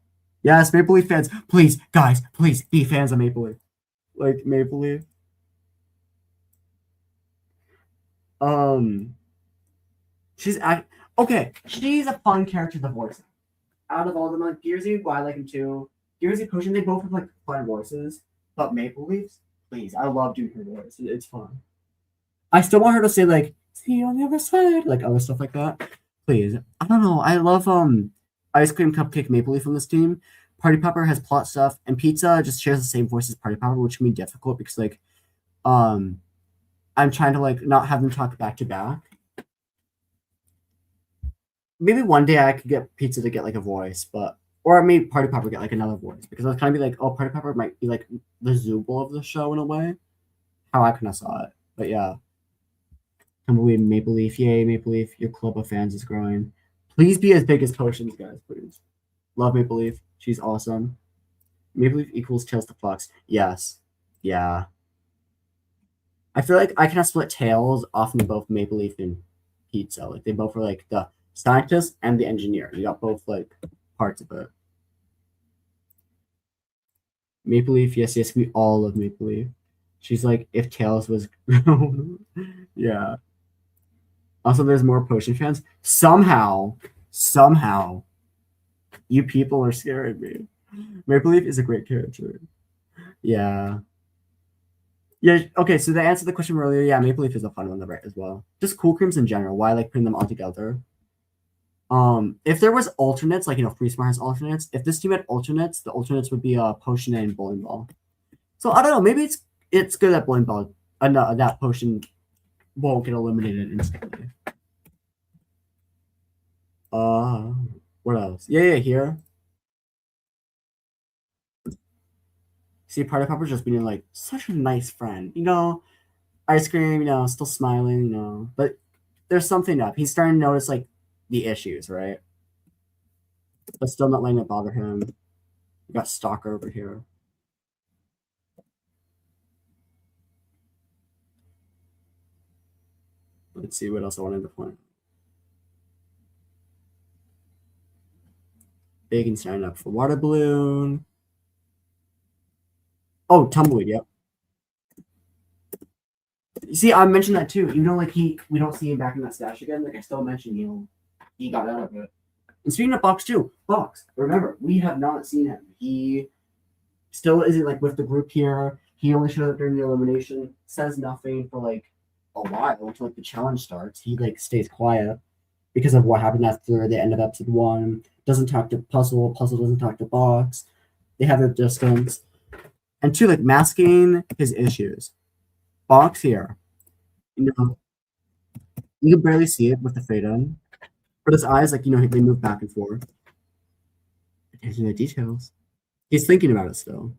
Yes, Maple Leaf fans. Please, guys, please be fans of Maple Leaf. Like Maple Leaf. She's a fun character to voice. Out of all of them, like Gearsy, I like him too. Gearsy, Potion, they both have like fun voices. But Maple Leafs, please, I love doing her voice. It's fun. I still want her to say like, "See you on the other side," like other stuff like that. Please, I don't know. I love Ice Cream Cupcake Maple Leaf from this team, Party Popper has plot stuff, and Pizza just shares the same voice as Party Popper, which can be difficult because like, I'm trying to like not have them talk back to back. Maybe one day I could get Pizza to get like a voice, or maybe Party Popper get like another voice because I was kind of be like, oh, Party Popper might be like the Zooble of the show in a way, how I kind of saw it. But yeah, Tumbleweed, Maple Leaf, yay, Maple Leaf, your club of fans is growing. Please be as big as Potions, guys, please. Love Maple Leaf, she's awesome. Maple Leaf equals Tails to Fox. Yes, yeah. I feel like I kind of split Tails off in both Maple Leaf and Pizza. Like they both were like the scientist and the engineer. You got both like parts of it. Maple Leaf, yes, yes, we all love Maple Leaf. She's like, if Tails was yeah. Also, there's more Potion fans. Somehow, you people are scaring me. Maple Leaf is a great character. Yeah. Yeah, okay, so to answer the question earlier, yeah, Maple Leaf is a fun one to write as well. Just cool creams in general. Why I like putting them all together. If there was alternates, like Free Smart has alternates. If this team had alternates, the alternates would be Potion and Bowling Ball. So I don't know, maybe it's good that Bowling Ball no, that Potion won't get eliminated instantly. What else? Yeah, here. See, Party Popper's just being like such a nice friend, ice cream, still smiling, but there's something up. He's starting to notice like the issues, right? But still not letting it bother him. We got Stalker over here. Let's see what else I wanted to point. Bacon signing up for Water Balloon. Oh, Tumbleweed, yep. You see, I mentioned that too. Like we don't see him back in that stash again. Like I still mentioned, he got out of it. And speaking of Box too, Box, remember, we have not seen him. He still isn't like with the group here. He only showed up during the elimination, says nothing for like a while until like the challenge starts. He like stays quiet because of what happened after the end of episode 1. Doesn't talk to Puzzle. Puzzle doesn't talk to Box. They have their distance. And 2, like masking his issues. Box here. You can barely see it with the fade in. But his eyes, like, they move back and forth. Attention to the details. He's thinking about it still.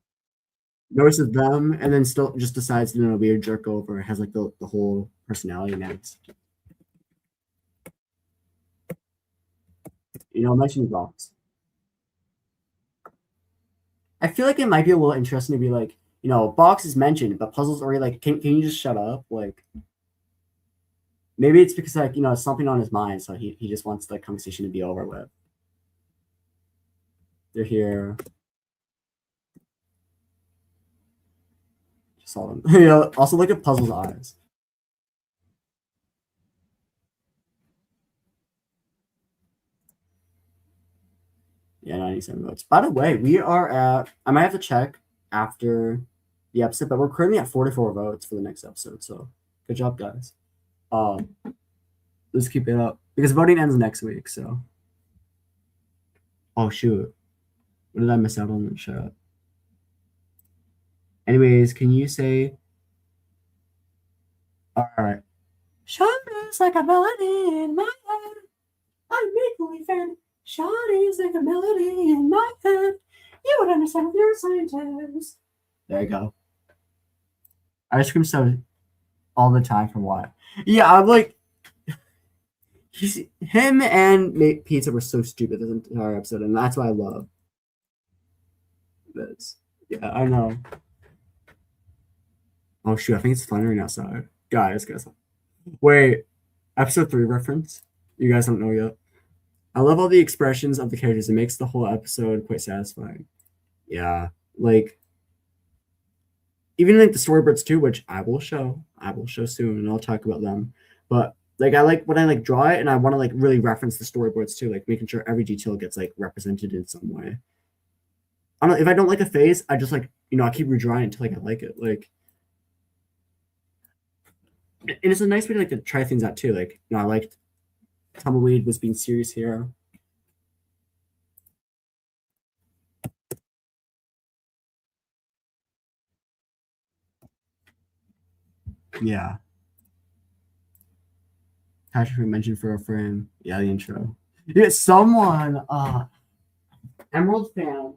Notices them and then still just decides to be a jerk over. Has like the whole personality next. Mentioning Box. I feel like it might be a little interesting to be like, Box is mentioned, but Puzzle's already like, can you just shut up? Like, maybe it's because like, it's something on his mind, so he just wants the conversation to be over with. They're here. Just saw them. Also look at Puzzle's eyes. Yeah, 97 votes. By the way, we are at, I might have to check after the episode, but we're currently at 44 votes for the next episode. So good job, guys. Let's keep it up because voting ends next week. So, oh shoot, what did I miss out on the chat? Anyways, can you say? All right. Shawty's like a melody in my head. I'm equally fan. Shawty's like a melody in my head. You would understand if you're a scientist. There you go. Ice cream soda all the time for what? Yeah, I'm like, him and Pizza were so stupid this entire episode, and that's what I love. This, yeah, I know. Oh shoot, I think it's thundering outside, guys. Wait, episode 3 reference? You guys don't know yet. I love all the expressions of the characters. It makes the whole episode quite satisfying. Yeah, like. Even like the storyboards too, which I will show soon, and I'll talk about them. But like I like when I like draw it, and I want to like really reference the storyboards too, like making sure every detail gets like represented in some way. I don't know if I don't like a face, I just like I keep redrawing until like I like it. Like, and it's a nice way to like to try things out too. Like I liked Tumbleweed was being serious here. Yeah. Patrick mentioned for a frame. Yeah, the intro. Yeah, someone, Emerald fan,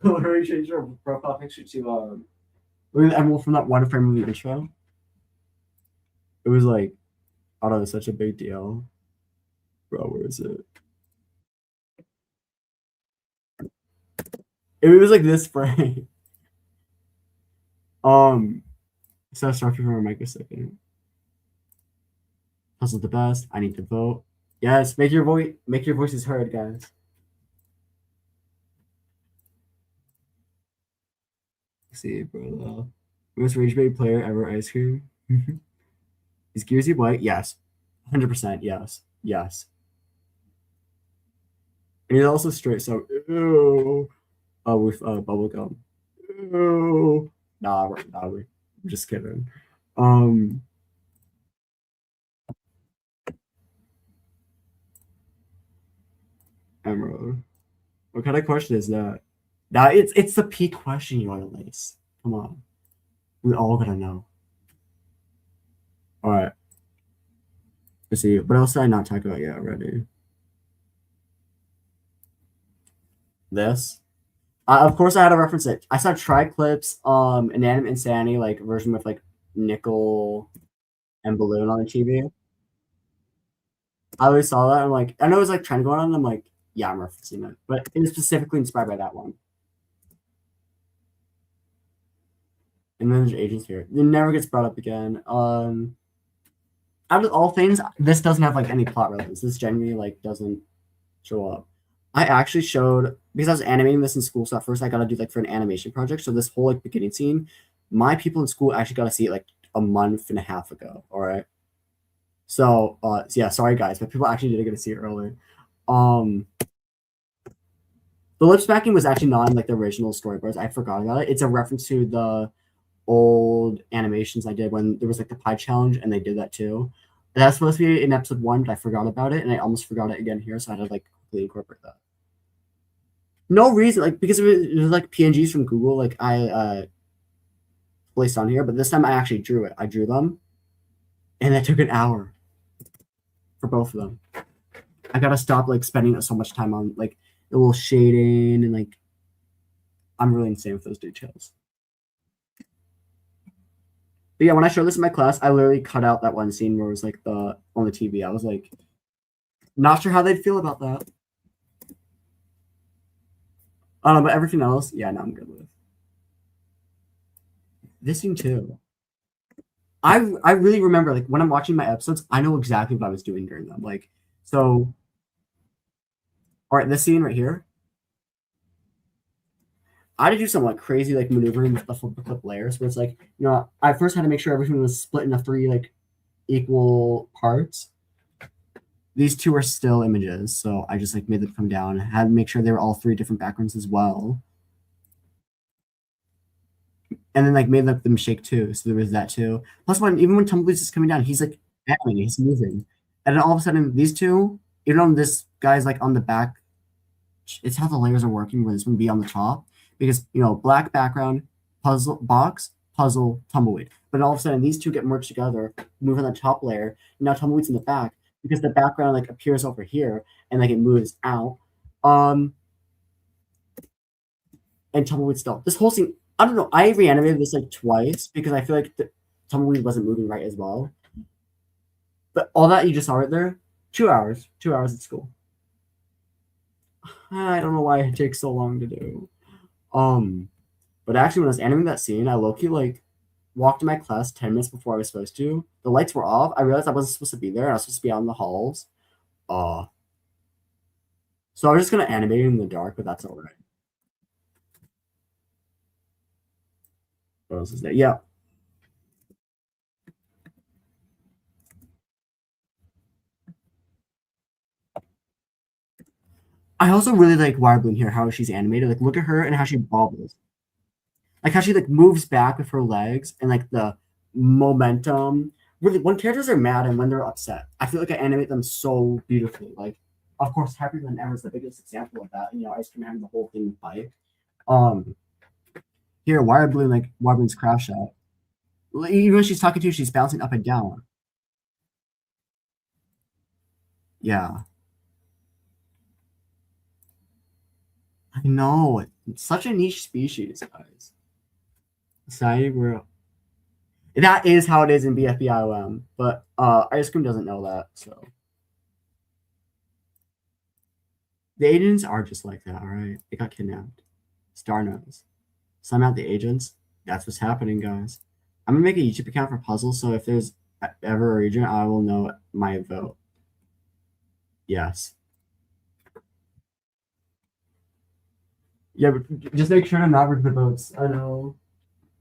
literally changed her profile picture to Emerald from that one frame of the intro. It was like, I don't know, such a big deal. Bro, where is it? It was like this frame. So start for a microsecond. Puzzle the best. I need to vote. Yes, make your voices heard, guys. Let's see, bro. Most rage bait player ever ice cream. Is Gearsy white? Yes. 100% yes. Yes. And he's also straight, so ew. With bubblegum. Ew. Nah, I'm just kidding. Emerald. What kind of question is that? That it's the peak question, you want to lace. Come on. We all gotta know. Alright. Let's see. What else did I not talk about yet already? This. Of course I had to reference it. I saw Triclips, Inanimate Insanity, like version with like Nickel and Balloon on the TV. I always saw that. I'm like, I know it was like trend going on. And I'm like, yeah, I'm referencing it, but it was specifically inspired by that one. And then there's agents here. It never gets brought up again. Out of all things, this doesn't have like any plot relevance. This genuinely like doesn't show up. I actually showed because I was animating this in school. So at first I got to do like for an animation project. So this whole like beginning scene, my people in school actually got to see it like a month and a half ago. All right. So yeah, sorry guys, but people actually did get to see it earlier. The lip smacking was actually not in like the original storyboards. I forgot about it. It's a reference to the old animations I did when there was like the pie challenge, and they did that too. And that's supposed to be in episode 1, but I forgot about it, and I almost forgot it again here, so I had to like quickly incorporate that. No reason, like because it was like PNGs from Google, like I placed on here, but this time I actually drew it. I drew them, and that took an hour for both of them. I gotta stop like spending so much time on like the little shading and like I'm really insane with those details. But yeah, when I showed this in my class, I literally cut out that one scene where it was like on the TV. I was like, not sure how they'd feel about that. I don't know, but everything else, yeah, no, I'm good with. This scene too. I really remember like when I'm watching my episodes, I know exactly what I was doing during them. Like, so all right, this scene right here. I had to do some like crazy like maneuvering with the flip clip layers where it's like, I first had to make sure everything was split into 3 like equal parts. These 2 are still images, so I just like made them come down. I had to make sure they were all 3 different backgrounds as well. And then like made them shake too. So there was that too. Plus even when Tumbleweeds is coming down, he's like animating, he's moving. And then all of a sudden these 2, even though this guy's like on the back, it's how the layers are working where this one be on the top. Because black background, puzzle box, puzzle, tumbleweed. But all of a sudden these 2 get merged together, move on the top layer, and now tumbleweed's in the back because the background like appears over here and like it moves out. And tumbleweed still. This whole scene, I don't know. I reanimated this like twice because I feel like the tumbleweed wasn't moving right as well. But all that you just saw right there, 2 hours. 2 hours at school. I don't know why it takes so long to do. But actually when I was animating that scene, I low-key like walked to my class 10 minutes before I was supposed to. The lights were off. I realized I wasn't supposed to be there. I was supposed to be out in the halls. So I was just gonna animate it in the dark, but that's all right. What else is there? Yeah. I also really like Wirebloom here, how she's animated. Like, look at her and how she bobbles. Like how she like moves back with her legs and like the momentum. Really, when characters are mad and when they're upset, I feel like I animate them so beautifully. Like, of course, Happier Than Ever is the biggest example of that. Ice Cream having the whole thing bite. Here, Wirebloom, like Wirebloom's crash shot. Even when she's talking to you, she's bouncing up and down. Yeah. I know. It's such a niche species, guys. Cyber. That is how it is in BFBIOM, but Ice Cream doesn't know that, so. The agents are just like that, alright? They got kidnapped. Star knows. So I'm at the agents. That's what's happening, guys. I'm gonna make a YouTube account for puzzles, so if there's ever a region, I will know my vote. Yes. Yeah, but just make sure to not read the votes. I know.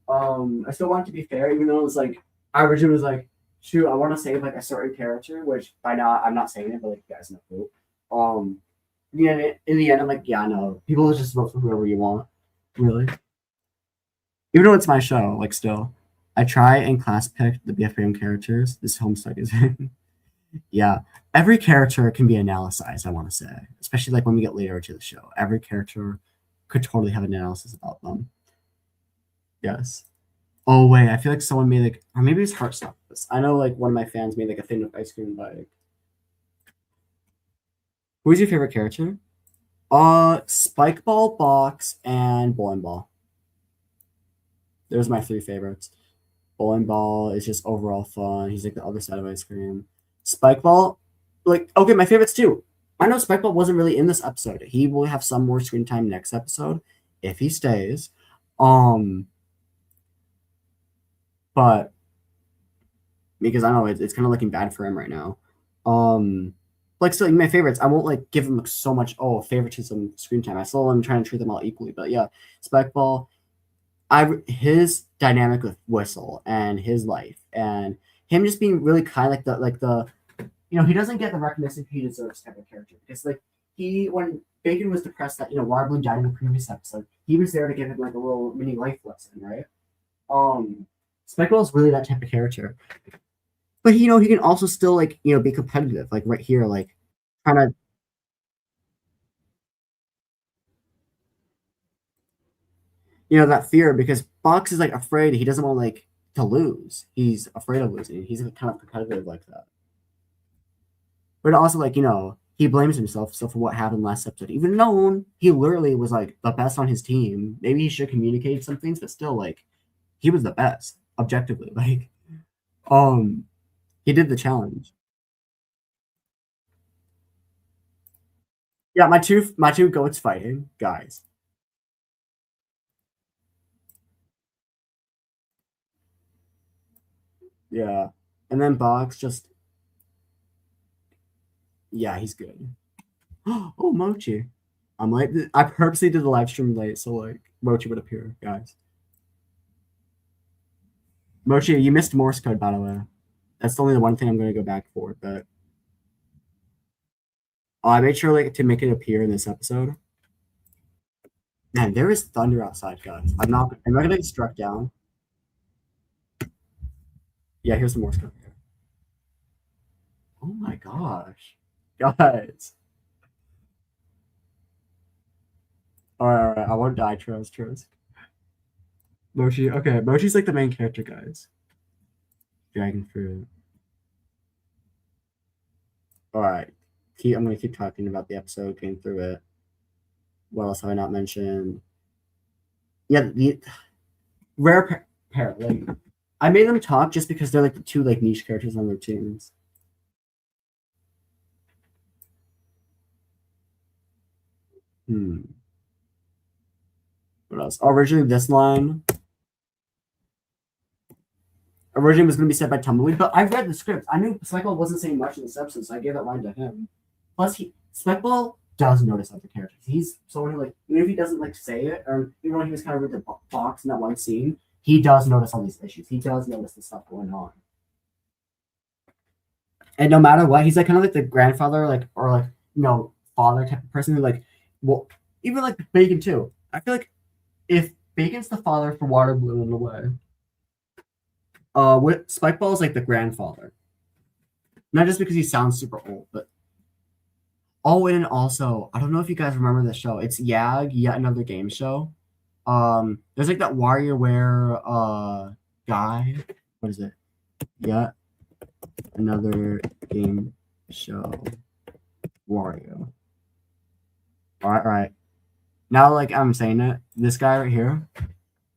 I still want it to be fair, even though it was like our original was like, shoot, I want to save like a certain character, which by now I'm not saying it, but like you guys know who. Yeah, in the end, I'm like, yeah, no, people just vote for whoever you want, really. Even though it's my show, like still, I try and class pick the BFBIOM characters. This Homestuck is in. Yeah, every character can be analyzed. I want to say, especially like when we get later into the show, every character could totally have an analysis about them. Yes. Oh wait, I feel like someone made like, or maybe it's Heartstop. I know like one of my fans made like a thing of ice cream bike. Who's your favorite character? Spike Ball, Box, and Bowling Ball. There's my 3 favorites. Bowling Ball is just overall fun. He's like the other side of ice cream. Spike Ball, like, okay, my favorites too. I know Spike Ball wasn't really in this episode. He will have some more screen time next episode if he stays. But because I know it's kind of looking bad for him right now. Like so, like, my favorites, I won't like give them so much favoritism screen time. I still am trying to treat them all equally. But yeah, Spike Ball, his dynamic with Whistle and his life and him just being really kind, like the he doesn't get the recognition he deserves type of character, because like when Bacon was depressed that Waterballoon died in the previous episode, he was there to give him like a little mini life lesson, right? Speckle is really that type of character, but he can also still like be competitive, like right here, like kind of that fear, because Box is like afraid, he doesn't want like to lose, he's afraid of losing, he's kind of competitive like that. But also, like, he blames himself for what happened last episode, even though he literally was like the best on his team. Maybe he should communicate some things, but still, like, he was the best objectively. Like, he did the challenge. Yeah, my two goats fighting, guys. Yeah, and then Box just, yeah, he's good. Oh, Mochi. I'm like, I purposely did the live stream late so like Mochi would appear, guys. Mochi, you missed Morse code, by the way. That's only the one thing I'm going to go back for, but I made sure like to make it appear in this episode. Man, there is thunder outside, guys. I'm not going to get struck down. Yeah, here's the Morse code here. Oh my gosh, guys. All right. I won't die, trust. Mochi, okay. Mochi's like the main character, guys. Dragon fruit. All right. I'm gonna keep talking about the episode, getting through it. What else have I not mentioned? Yeah, the rare pair. Like, I made them talk just because they're like the two like niche characters on their teams. What else? Originally, this line was going to be said by Tumbleweed, but I read the script. I knew Speckball wasn't saying much in this episode, so I gave that line to him. Plus, Speckball does notice other characters. He's someone who, like, even if he doesn't like say it, or even when he was kind of with the Box in that one scene, he does notice all these issues. He does notice the stuff going on. And no matter what, he's like kind of like the grandfather, like, or like, father type of person who, like, well, even like Bacon too. I feel like if Bacon's the father for Water Balloon in a way, Spikeball is like the grandfather. Not just because he sounds super old, but and also, I don't know if you guys remember the show. It's Yet Another Game Show. There's like that WarioWare guy. What is it? Yet another game show. Wario. All right. Now, like I'm saying it, this guy right here,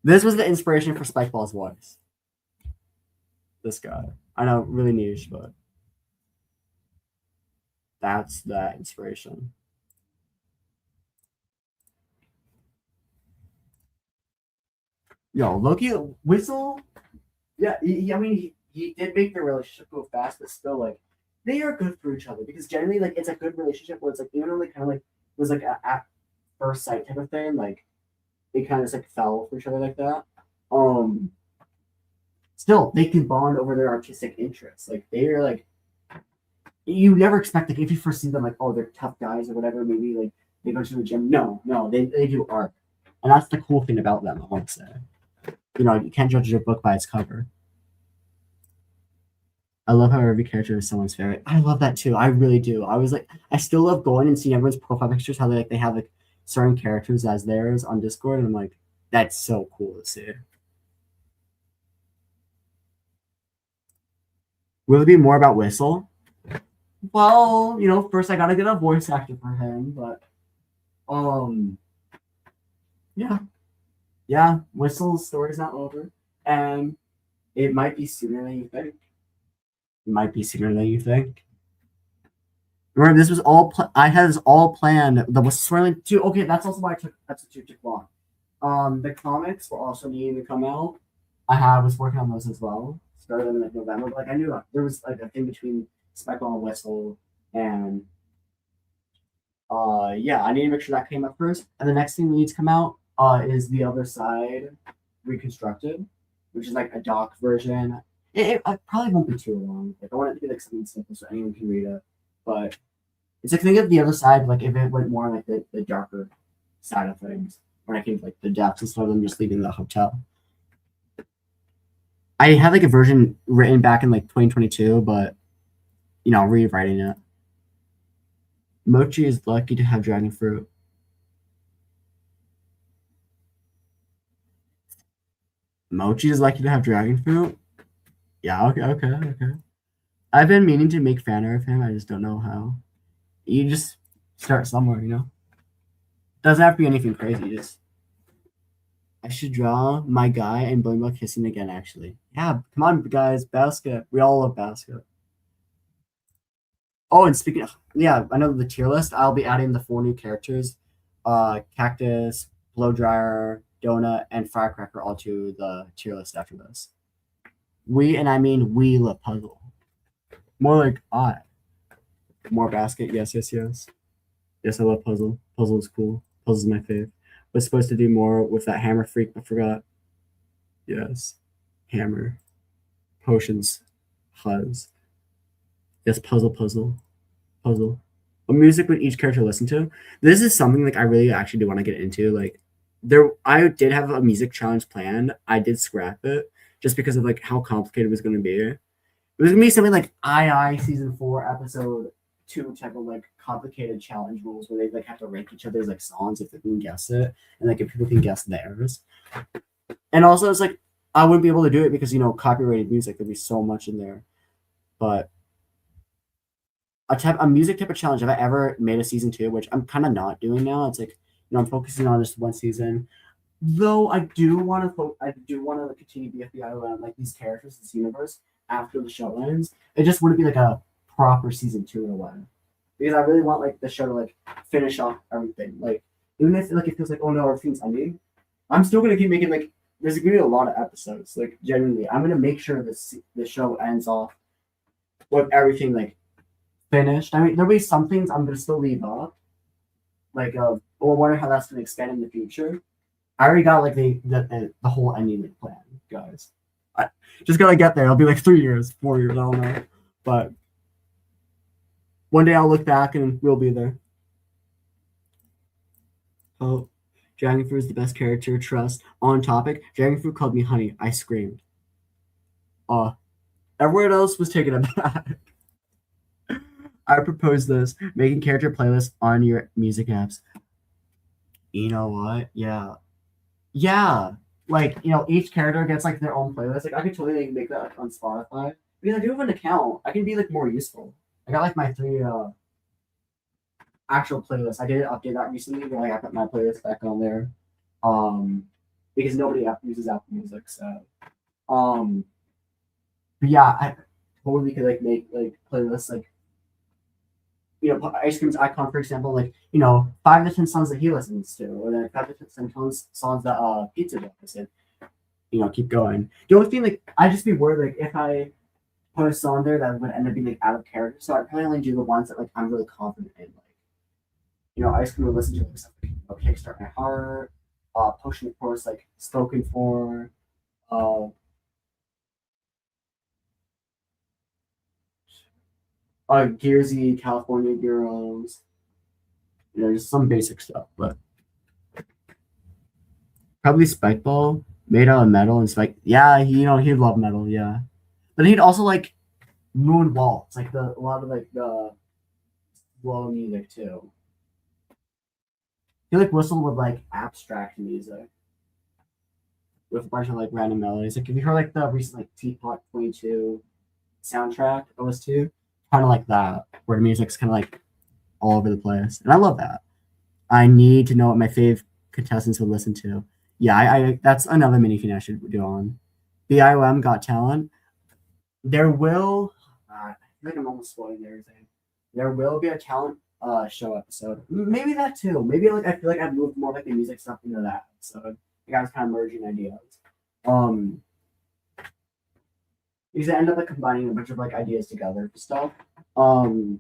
this was the inspiration for Spikeball's voice. This guy. I know, really niche, but that's that inspiration. Yo, Loki, Whistle, yeah, he did make the relationship go fast, but still, like, they are good for each other because generally, like, it's a good relationship where it's like, even though, like, kind of like, it was like a at first sight type of thing, like, they kind of just, like, fell for each other like that. Still, they can bond over their artistic interests. Like, they're, like, you never expect, like, if you first see them, like, oh, they're tough guys or whatever, maybe, like, they go to the gym. No, they do art. And that's the cool thing about them, I want to say. You know, you can't judge a book by its cover. I love how every character is someone's favorite. I love that too. I really do. I still love going and seeing everyone's profile pictures, how they have like certain characters as theirs on Discord, and I'm like, that's so cool to see. Will it be more about Whistle? Well, you know, first I gotta get a voice actor for him, but yeah, Whistle's story's not over, and it might be sooner than you think. Remember, this was all I had this all planned. The Whistle too. Okay, that's also why episode 2 took long. The comics were also needing to come out. I was working on those as well. Started them in like November, but like I knew there was like a thing between Spikeball and Whistle, and yeah, I need to make sure that came up first. And the next thing we need to come out is The Other Side Reconstructed, which is like a doc version. It probably won't be too long. Like I want it to be like something simple so anyone can read it. But it's like think of The Other Side, like if it went more like the darker side of things, when I came to like the depths instead of them just leaving the hotel. I had like a version written back in like 2022, but you know, rewriting it. Mochi is lucky to have dragon fruit. Mochi is lucky to have dragon fruit? Yeah, okay. I've been meaning to make fan art of him, I just don't know how. You just start somewhere, you know? Doesn't have to be anything crazy, just I should draw my guy and Blimbo kissing again, actually. Yeah, come on, guys, basket. We all love basket. Oh, and speaking of, yeah, I know the tier list. I'll be adding the 4 new characters, Cactus, Blow Dryer, Donut, and Firecracker all to the tier list after this. We love Puzzle. More like I. More basket, yes. Yes, I love Puzzle. Puzzle is cool. Puzzle is my fave. Was supposed to do more with that hammer freak, but forgot. Yes. Hammer. Potions. Huzz. Yes, puzzle. What music would each character listen to? This is something like I really actually do want to get into. Like I did have a music challenge planned. I did scrap it just because of like how complicated it was gonna be. It was gonna be something like II season 4 episode 2 type of like complicated challenge rules where they like have to rank each other's like songs if they can guess it, and like if people can guess theirs. And also it's like I wouldn't be able to do it because you know copyrighted music, there'd be so much in there. But a music type of challenge, have I ever made a season 2, which I'm kind of not doing now. It's like, you know, I'm focusing on this one season. Though I do want to continue BFBIOM around like these characters, this universe after the show ends. It just wouldn't be like a proper season 2 in a way. Because I really want like the show to like finish off everything. Like even if like it feels like, oh no, everything's ending, I'm still gonna keep making like there's gonna be a lot of episodes. Like genuinely, I'm gonna make sure the show ends off with everything like finished. I mean, there'll be some things I'm gonna still leave up, like or wonder how that's gonna expand in the future. I already got like the whole ending like, plan, guys. I just gotta get there. It'll be like 3 years, 4 years, I don't know, but one day I'll look back and we'll be there. Oh, Dragon Fruit is the best character. Trust. On topic, Dragon Fruit called me honey. I screamed. Everyone else was taken aback. I propose this, making character playlists on your music apps. You know what? Yeah. like, you know, each character gets like their own playlist. Like I could totally like, make that like, on Spotify because I do have an account. I can be like more useful. I got like my 3 actual playlists. I did update that recently, but like I put my playlist back on there. Because nobody uses Apple Music, so but yeah, I totally could like make like playlists like, you know, Ice Cream's icon, for example, like, you know, 5 to 10 songs that he listens to, or then 5 to 10 songs that Pizza does, and you know, keep going. The only thing, like, I'd just be worried, like, if I put a song there that would end up being like out of character, so I'd probably only do the ones that like I'm really confident in, like, you know, Ice Cream would listen to like stuff like, you know, Kickstart My Heart, Potion, of course, like Spoken For, Gearsy, California Girls, you know, just some basic stuff, but probably Spikeball, made out of metal, and Spike. Yeah, he, you know, he'd love metal, yeah, but he'd also like Moon Waltz, like a lot of like the slow music too. He like whistled with like abstract music with a bunch of like random melodies. Like if you heard like the recent like Teapot 22 soundtrack OS2, kind of like that, where the music's kind of like all over the place, and I love that. I need to know what my fave contestants would listen to. Yeah, I that's another mini thing I should do on BIOM Got Talent. There will, I feel like I'm almost spoiling everything. There will be a talent show episode. Maybe that too. Maybe like I feel like I've moved more like the music stuff into that episode. Like I was kind of merging ideas. Because I end up like combining a bunch of like ideas together for stuff. Oh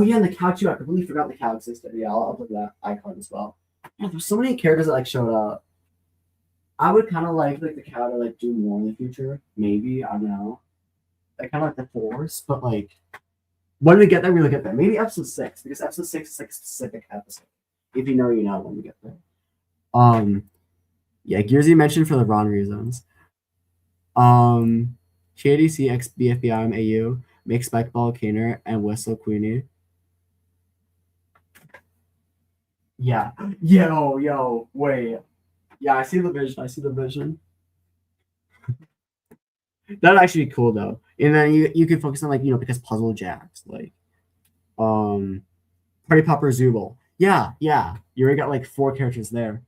yeah, and the cow too. I completely forgot the cow existed. Yeah, I'll put that icon as well. Yeah, there's so many characters that like showed up. I would kind of like the cow to like do more in the future. Maybe, I don't know. I kind of like the force, but like when we get there, we'll get there. Maybe episode 6, because episode 6 is like a specific episode. If you know, you know when we get there. Yeah, Gearsy mentioned for the wrong reasons. KDC X BFBIOM AU, make Spikeball Caner, and Whistle Queenie. Yeah. Yo, wait. Yeah, I see the vision. That'd actually be cool though. And then you could focus on like, you know, because Puzzle Jacks, like Party Popper Zooble. Yeah. You already got like 4 characters there.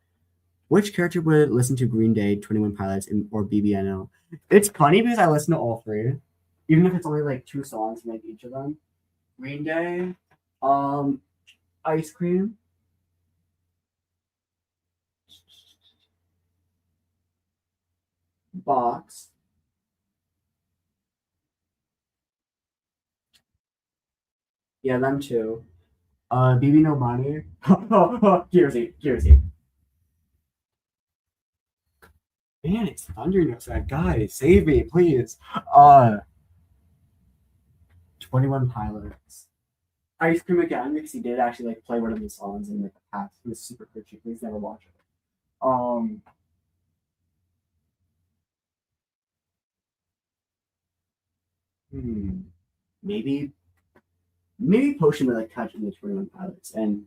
Which character would listen to Green Day, 21 Pilots, or BBNO? It's funny because I listen to all 3. Even if it's only like 2 songs from like each of them. Green Day, Ice Cream. Box. Yeah, them too. BB No Money. Gearsy. Man, it's thundering outside. Guys, save me, please. 21 Pilots. Ice Cream again, because he did actually like play one of these songs in like the past. It was super cringy. Please never watch it. Maybe Potion would like touch in the 21 Pilots, and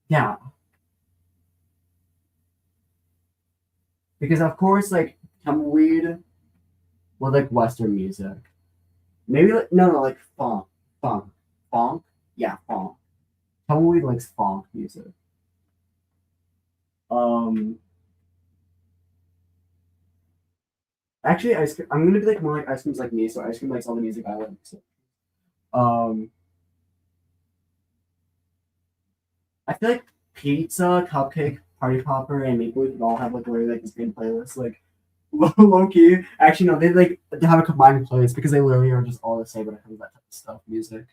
yeah. Because of course, like Tumbleweed with like Western music. Maybe like no, like funk. Yeah, funk. Tumbleweed likes funk music. Actually, Ice Cream. I'm gonna be like more like Ice Cream's like me, so Ice Cream likes all the music I like. So. I feel like Pizza, Cupcake, Party Popper, and Maple Leaf all have like literally like the same playlist. Like low key. Actually, no, they have a combined playlist because they literally are just all the same when it comes to that type of stuff, music.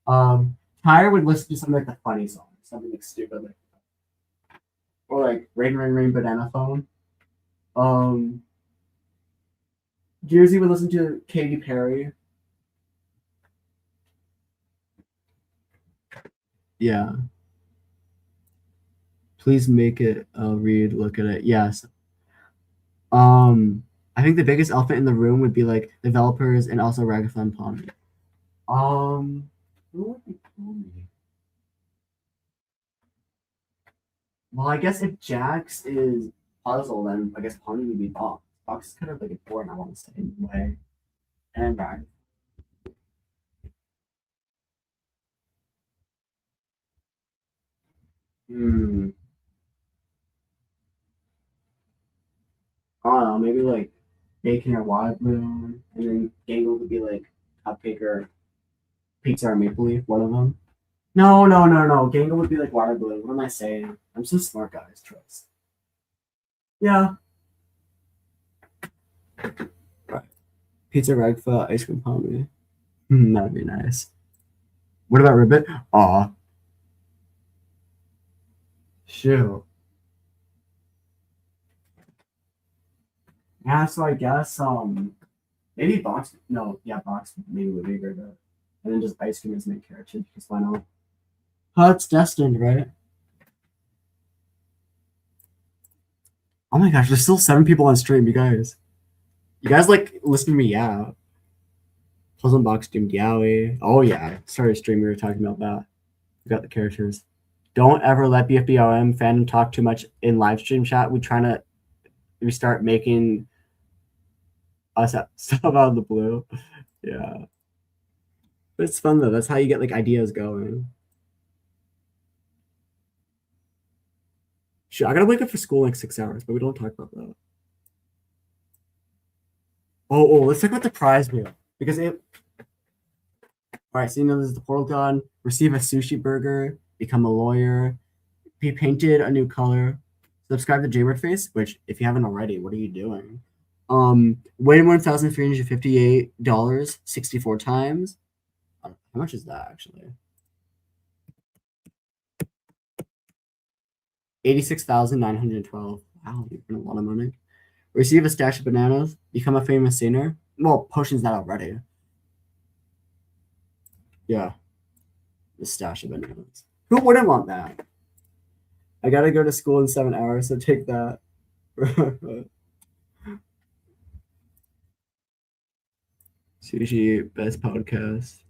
Tyre would listen to something like the funny song, something like stupid, like or like Rain Banana Phone. Gearsy would listen to Katy Perry. Yeah. Please make it read, look at it. Yes. I think the biggest elephant in the room would be like developers and also Ragathon Pond. Who would be Pony? Well, I guess if Jax is puzzle, then I guess Pony would be Box. Box is kind of like important, I want to say, in a way. And right. Hmm. I don't know, maybe like bacon or water balloon, and then Gangle would be like cupcake or pizza or maple leaf, one of them. No. Gangle would be like water balloon. What am I saying? I'm so smart, guys. Trust. Yeah. Right. Pizza Ragfa, ice cream pommy. That'd be nice. What about Ribbit? Aw. Shoot. Yeah, so I guess maybe Box no, yeah, Box maybe would be good. And then just ice cream as main character, because why not? Oh, it's destined, right? Oh my gosh, there's still 7 people on stream, you guys. You guys like listen to me, yeah. Puzzle Box doomed Yowie. Oh yeah. Started stream, we were talking about that. We got the characters. Don't ever let BFBIOM fandom talk too much in live stream chat. We start making us stuff out of the blue. Yeah. But it's fun though. That's how you get like ideas going. Shoot, I gotta wake up for school in like 6 hours, but we don't talk about that. Oh, let's talk about the prize wheel. Because it Alright, so this is the portal gun. Receive a sushi burger, become a lawyer, be painted a new color, subscribe to jBirdFace, which if you haven't already, what are you doing? Win $1,358, 64 times. How much is that actually? 86,912. Wow, you've been a lot of money. Receive a stash of bananas, become a famous singer. Well, potion's not already. Yeah. The stash of bananas. Who wouldn't want that? I gotta go to school in 7 hours, so take that. Sushi, best podcast.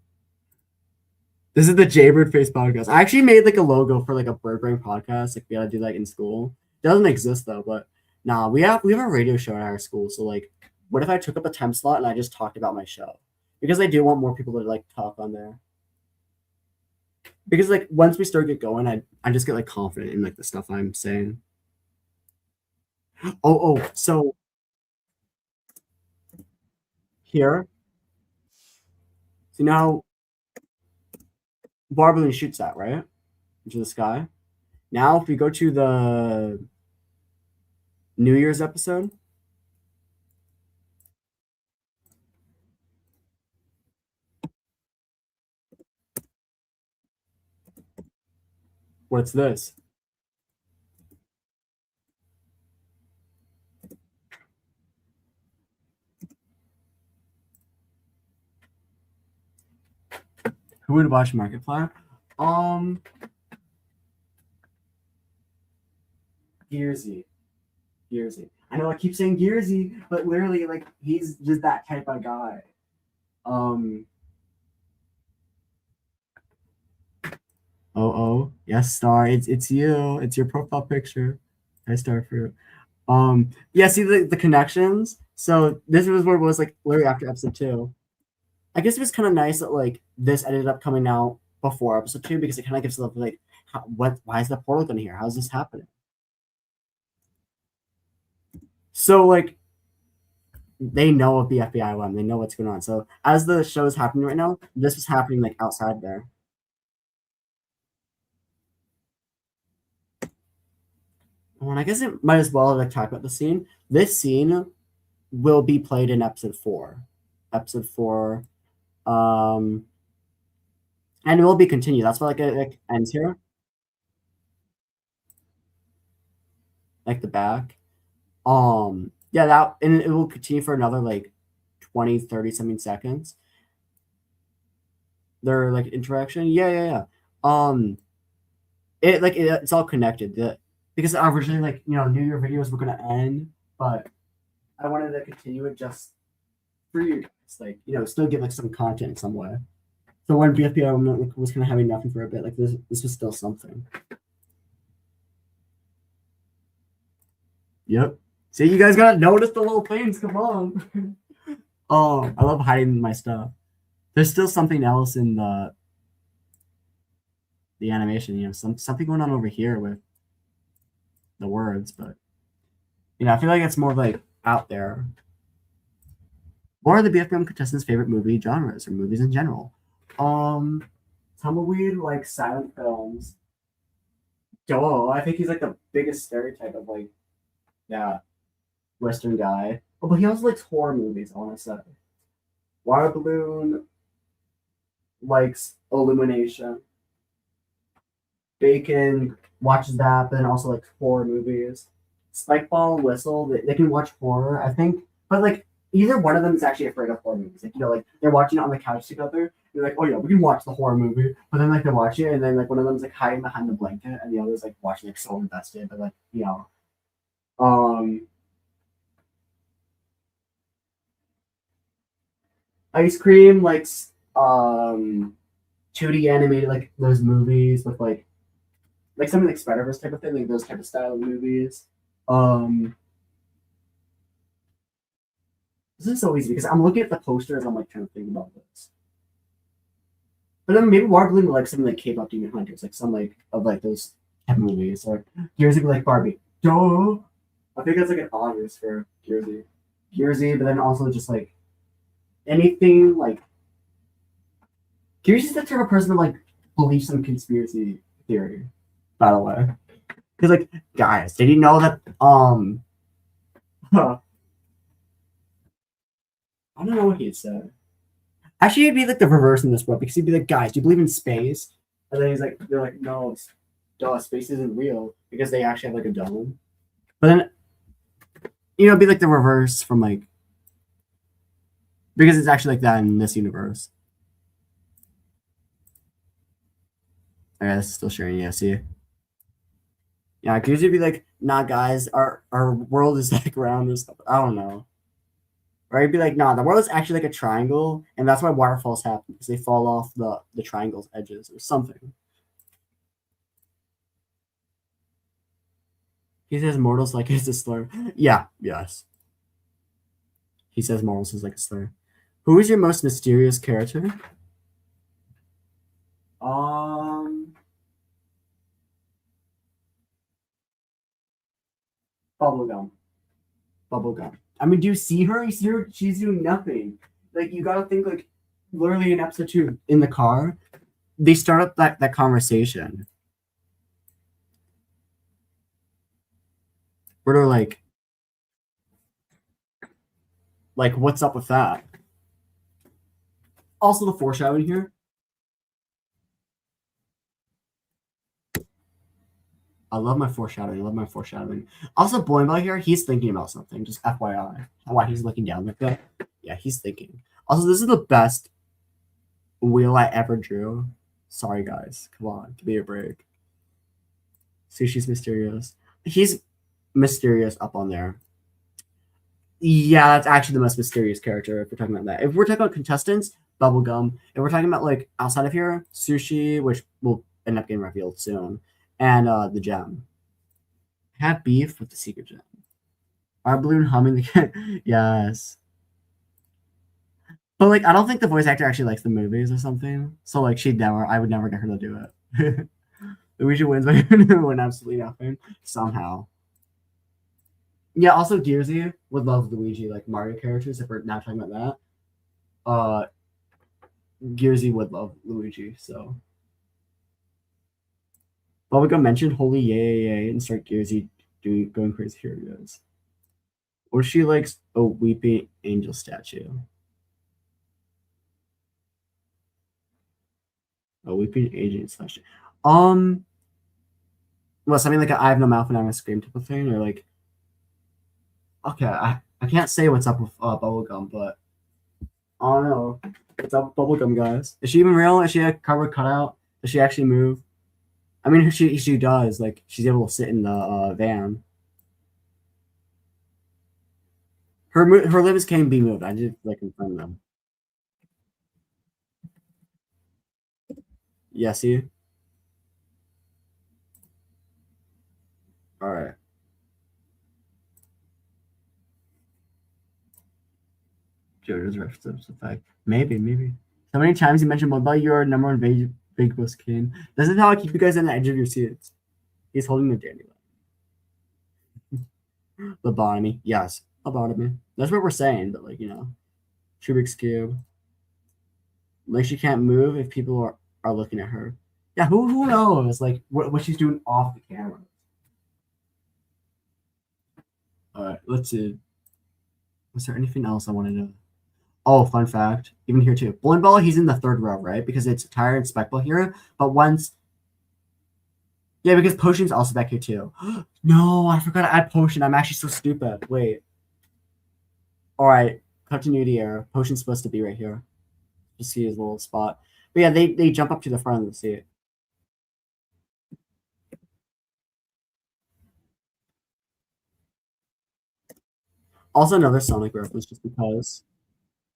This is the jBirdFace podcast. I actually made like a logo for like a bird brain podcast. Like we gotta do that in school. It doesn't exist though, but nah, we have a radio show at our school. So like, what if I took up a temp slot and I just talked about my show? Because I do want more people to like talk on there. Because like once we start get going, I just get like confident in like the stuff I'm saying. So here, so now bar balloon shoots that right into the sky. Now if we go to the New Year's episode, what's this? Who would watch Markiplier? Gearsy. I know I keep saying Gearsy, but literally, like, he's just that type of guy. Yes, Star. It's you. It's your profile picture. Hi, Starfruit. Yeah. See the connections. So this was where it was like literally after episode 2. I guess it was kind of nice that like this ended up coming out before episode 2 because it kind of gives them like, why is the portal gun here? How's this happening? So like they know of the BFBIOM, they know what's going on. So as the show is happening right now, this was happening like outside there. Well, and I guess it might as well like talk about the scene. This scene will be played in episode 4. And it will be continued. That's why like it ends here. Like the back. Yeah, that and it will continue for another like 20, 30 something seconds. Their like interaction. Yeah. It's all connected. Because originally like New Year videos were gonna end, but I wanted to continue it just for you guys. Like, still give like some content in some way. So when BFBIOM was kind of having nothing for a bit, like this was still something. Yep. See, you guys gotta notice the little things. Come on. Oh, I love hiding my stuff. There's still something else in the animation. You know, something going on over here with the words, but I feel like it's more like out there. What are the BFBIOM contestants' favorite movie genres or movies in general? Tumbleweed like silent films. Duh, I think he's like the biggest stereotype of like that Western guy. Oh, but he also likes horror movies, I want to say. Water Balloon likes Illumination. Bacon watches that, but then also likes horror movies. Spikeball and Whistle, they can watch horror, I think. But like either one of them is actually afraid of horror movies. Like, like they're watching it on the couch together. They're like, oh yeah, we can watch the horror movie. But then like they watch it and then like one of them's like hiding behind the blanket and the other's like watching like so invested, but like, Ice Cream likes 2D animated like those movies with like something like Spider-Verse type of thing, like those type of style of movies. This is so easy because I'm looking at the posters. I'm like trying to think about this. But then maybe Water Balloon would like something like K-pop Demon Hunters, like some like of like those type of movies, or Gearsy like Barbie. Duh. I think that's like an honors for Gearsy. Gearsy, but then also just like anything like Gearsy's the type of person that like believes some conspiracy theory. By the way, because like guys, did you know that I don't know what he'd say. Actually, he'd be like the reverse in this book because he'd be like, guys, do you believe in space? And then they're like, no, duh, space isn't real because they actually have like a dome. But then, it'd be like the reverse from like, because it's actually like that in this universe. Okay, this is still sharing. Yeah, see? Yeah, because you'd be like, nah, guys, our world is like round and stuff. I don't know. Or you'd be like, nah, the world is actually like a triangle, and that's why waterfalls happen, because they fall off the triangle's edges or something. He says mortals like it's a slur. Yeah, yes. He says mortals is like a slur. Who is your most mysterious character? Bubblegum. Bubblegum. I mean, do you see her? You see her? She's doing nothing. Like, you gotta think, like, literally in episode 2, in the car, they start up that conversation. Where they're like, what's up with that? Also, the foreshadowing here. I love my foreshadowing. Also, Boimba here, he's thinking about something. Just FYI. Why he's looking down like that. Yeah, he's thinking. Also, this is the best wheel I ever drew. Sorry, guys. Come on. Give me a break. Sushi's mysterious. He's mysterious up on there. Yeah, that's actually the most mysterious character if we're talking about that. If we're talking about contestants, Bubblegum. If we're talking about like outside of here, Sushi, which will end up getting revealed soon, and the gem. Have beef with the secret gem. Our balloon humming the yes. But like I don't think the voice actor actually likes the movies or something. So like I would never get her to do it. Luigi wins by doing absolutely nothing. Somehow. Yeah, also Gearsy would love Luigi, like Mario characters, if we're not talking about that. Gearsy would love Luigi, so. Bubblegum mentioned holy yay and start Gearsy going crazy. Here it is. Or she likes a weeping angel statue. A weeping angel statue. Well, something like I have no mouth and I'm a scream type of thing, or like okay, I can't say what's up with Bubblegum, but I don't know. What's up with Bubblegum, guys? Is she even real? Is she a cardboard cutout? Does she actually move? I mean, she does. Like, she's able to sit in the van. Her limbs can be moved. I did like confirm them. Yeah, see? All right. JoJo's reference effect. Maybe. So many times you mentioned about your number one big boss king. This is how I keep you guys on the edge of your seats. He's holding the dandelion. Lobotomy. Yes. Lobotomy. That's what we're saying, but like, Trubik's Cube. Like she can't move if people are looking at her. Yeah, who knows? Like what she's doing off the camera. Alright, let's see. Was there anything else I wanted to? Oh, fun fact. Even here too. Bowling ball, he's in the third row, right? Because it's Tire and Spec Ball here. But once. Yeah, because Potion's also back here too. No, I forgot to add Potion. I'm actually so stupid. Wait. Alright. Continuity error. Potion's supposed to be right here. Just see his little spot. But yeah, they jump up to the front of the seat. Also another Sonic reference just because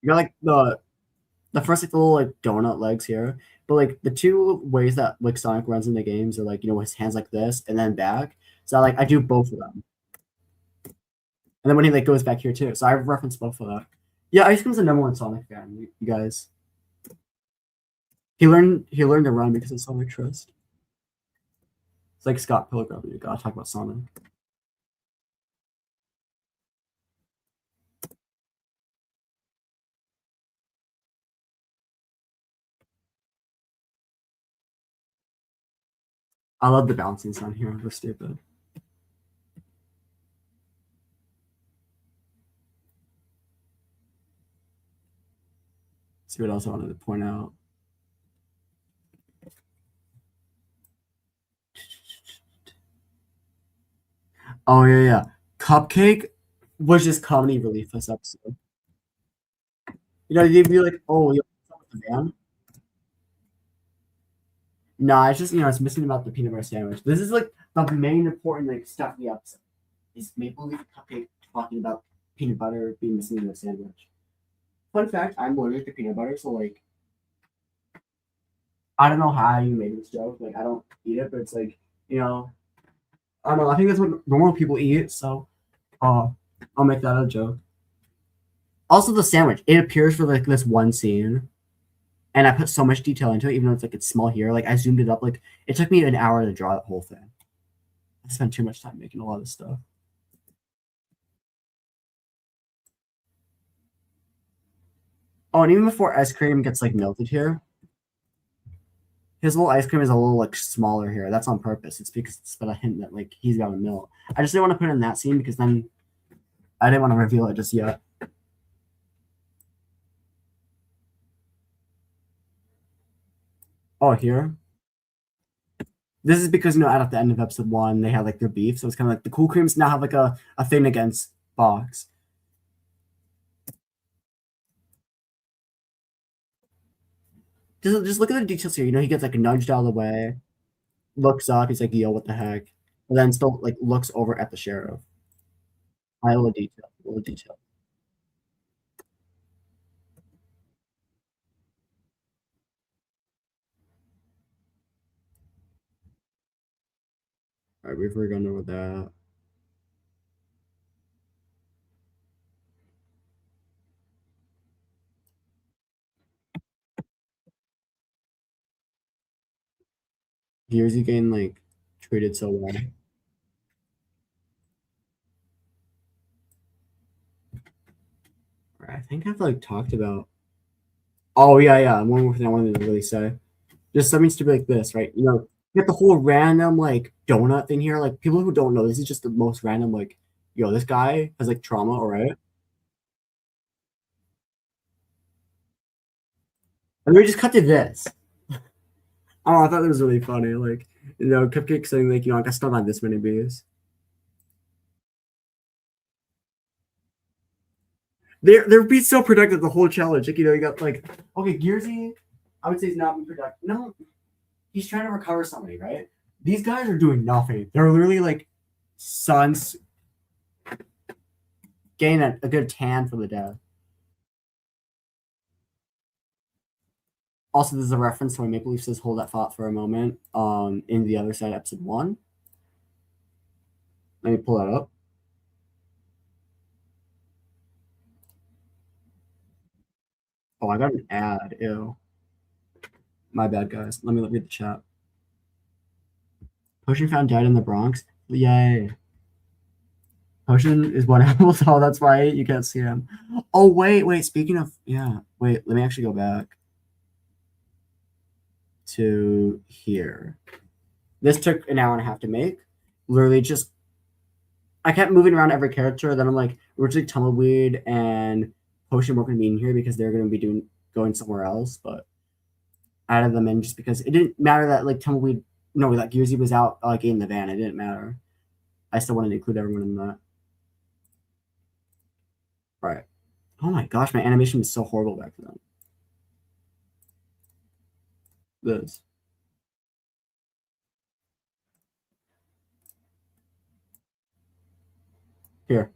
you got like the first like the little like donut legs here, but like the two ways that like Sonic runs in the games are like his hands like this and then back. So like I do both of them. And then when he like goes back here too. So I've referenced both of that. Yeah, Ice Cream's the number one Sonic fan, you guys. He learned to run because of Sonic Trust. It's like Scott Pilgrim. You gotta talk about Sonic. I love the bouncing sound here. We're stupid. See what else I wanted to point out. Oh yeah. Cupcake was just comedy relief this episode. They'd be like, "Oh, you the van?" Nah, it's just it's missing about the peanut butter sandwich. This is like the main important like stuff in the episode. Is Maple Leaf Cupcake talking about peanut butter being missing in the sandwich? Fun fact: I'm allergic to peanut butter, so like, I don't know how you made this joke. Like, I don't eat it, but it's like I don't know. I think that's what normal people eat, so I'll make that a joke. Also, the sandwich. It appears for like this one scene. And I put so much detail into it, even though it's small here. Like I zoomed it up. Like it took me an hour to draw that whole thing. I spent too much time making a lot of stuff. Oh, and even before ice cream gets like melted here, his little ice cream is a little like smaller here. That's on purpose. It's because it's but a hint that like he's got a melt. I just didn't want to put it in that scene because then I didn't want to reveal it just yet. Oh, here. This is because at the end of episode 1 they had like their beef, so it's kind of like the Cool Creams now have like a thing against Fox. Just look at the details here. He gets like nudged out of the way, looks up, he's like, "Yo, what the heck?" And then still like looks over at the sheriff. A little detail. All right, we've already gone over that. Here's he getting like treated so well. All right, I think I've like talked about. Oh yeah. One more thing I wanted to really say. Just something stupid like this, right? You get the whole random like donut thing here. Like people who don't know, this is just the most random. Like, yo, this guy has like trauma, all right? And we just cut to this. Oh, I thought that was really funny. Like, Cupcake saying like, I got stung on this many bees. They're being so productive the whole challenge. Like, you got like, okay, Gearsy, I would say he's not being productive. No, he's trying to recover somebody, right? These guys are doing nothing. They're literally like suns getting a good tan for the death. Also, there's a reference to when Maple Leaf says hold that thought for a moment in the other side, episode 1. Let me pull that up. Oh, I got an ad. Ew. My bad, guys. Let me read the chat. Potion found dead in the Bronx. Yay. Potion is one apple, so that's why you can't see him. Oh, wait. Speaking of, yeah. Wait, let me actually go back to here. This took an hour and a half to make. Literally just, I kept moving around every character. Then I'm like, originally Tumbleweed and Potion weren't going to be in here because they're going to be going somewhere else. But I added them in just because it didn't matter that like Tumbleweed, no, like Gearsy was out like in the van. It didn't matter. I still wanted to include everyone in that. All right. Oh my gosh, my animation was so horrible back then. This. Here.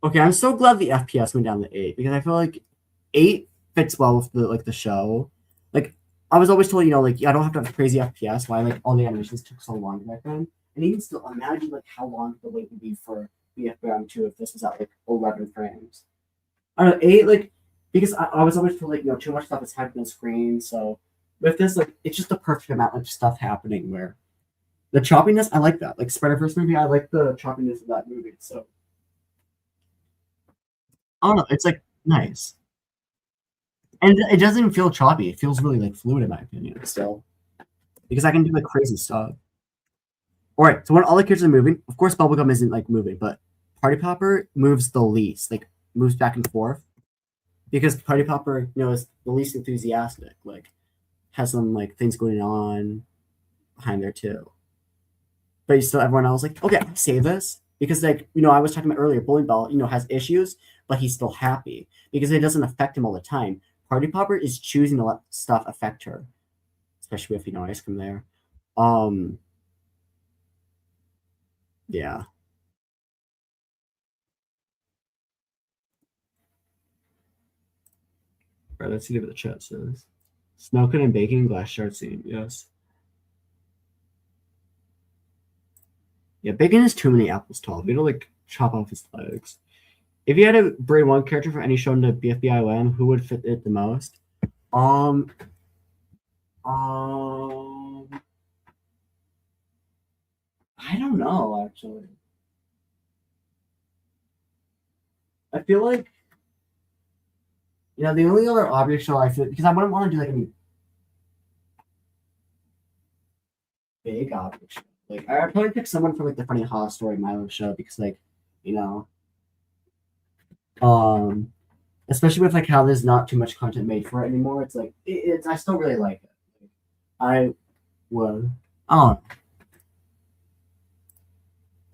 Okay, I'm so glad the FPS went down to 8 because I feel like 8 fits well with the show. Like I was always told, like I don't have to have crazy FPS. Why like all the animations took so long back then? And even still, imagine like how long the wait would be for BFBIOM 2 if this was at like 11 frames. I don't know, 8 like because I was always told like too much stuff is happening on screen. So with this like it's just the perfect amount of stuff happening where the choppiness I like that. Like Spider-Verse movie, I like the choppiness of that movie. So I don't know. It's like nice, and it doesn't even feel choppy. It feels really like fluid in my opinion. Still, because I can do like crazy stuff. All right. So when all the characters are moving, of course, Bubblegum isn't like moving, but Party Popper moves the least. Like moves back and forth, because Party Popper, is the least enthusiastic. Like has some like things going on behind there too. But you still everyone else like, okay, I can save this. Because like, I was talking about earlier, Bowling Ball, has issues, but he's still happy because it doesn't affect him all the time. Party Popper is choosing to let stuff affect her, especially with ice cream there. Yeah. All right, let's see what the chat says. Snow cone and baking glass shard scene. Yes. Yeah, bacon is too many apples tall. We don't like chop off his legs. If you had to bring one character from any show into BFBIOM, who would fit it the most? I don't know actually. I feel like the only other object show I feel because I wouldn't want to do like any big object show. Like I'd probably pick someone from like the Funny Hollow Story Milo show because like especially with like how there's not too much content made for it anymore. It's like it's I still really like it. I would. Oh,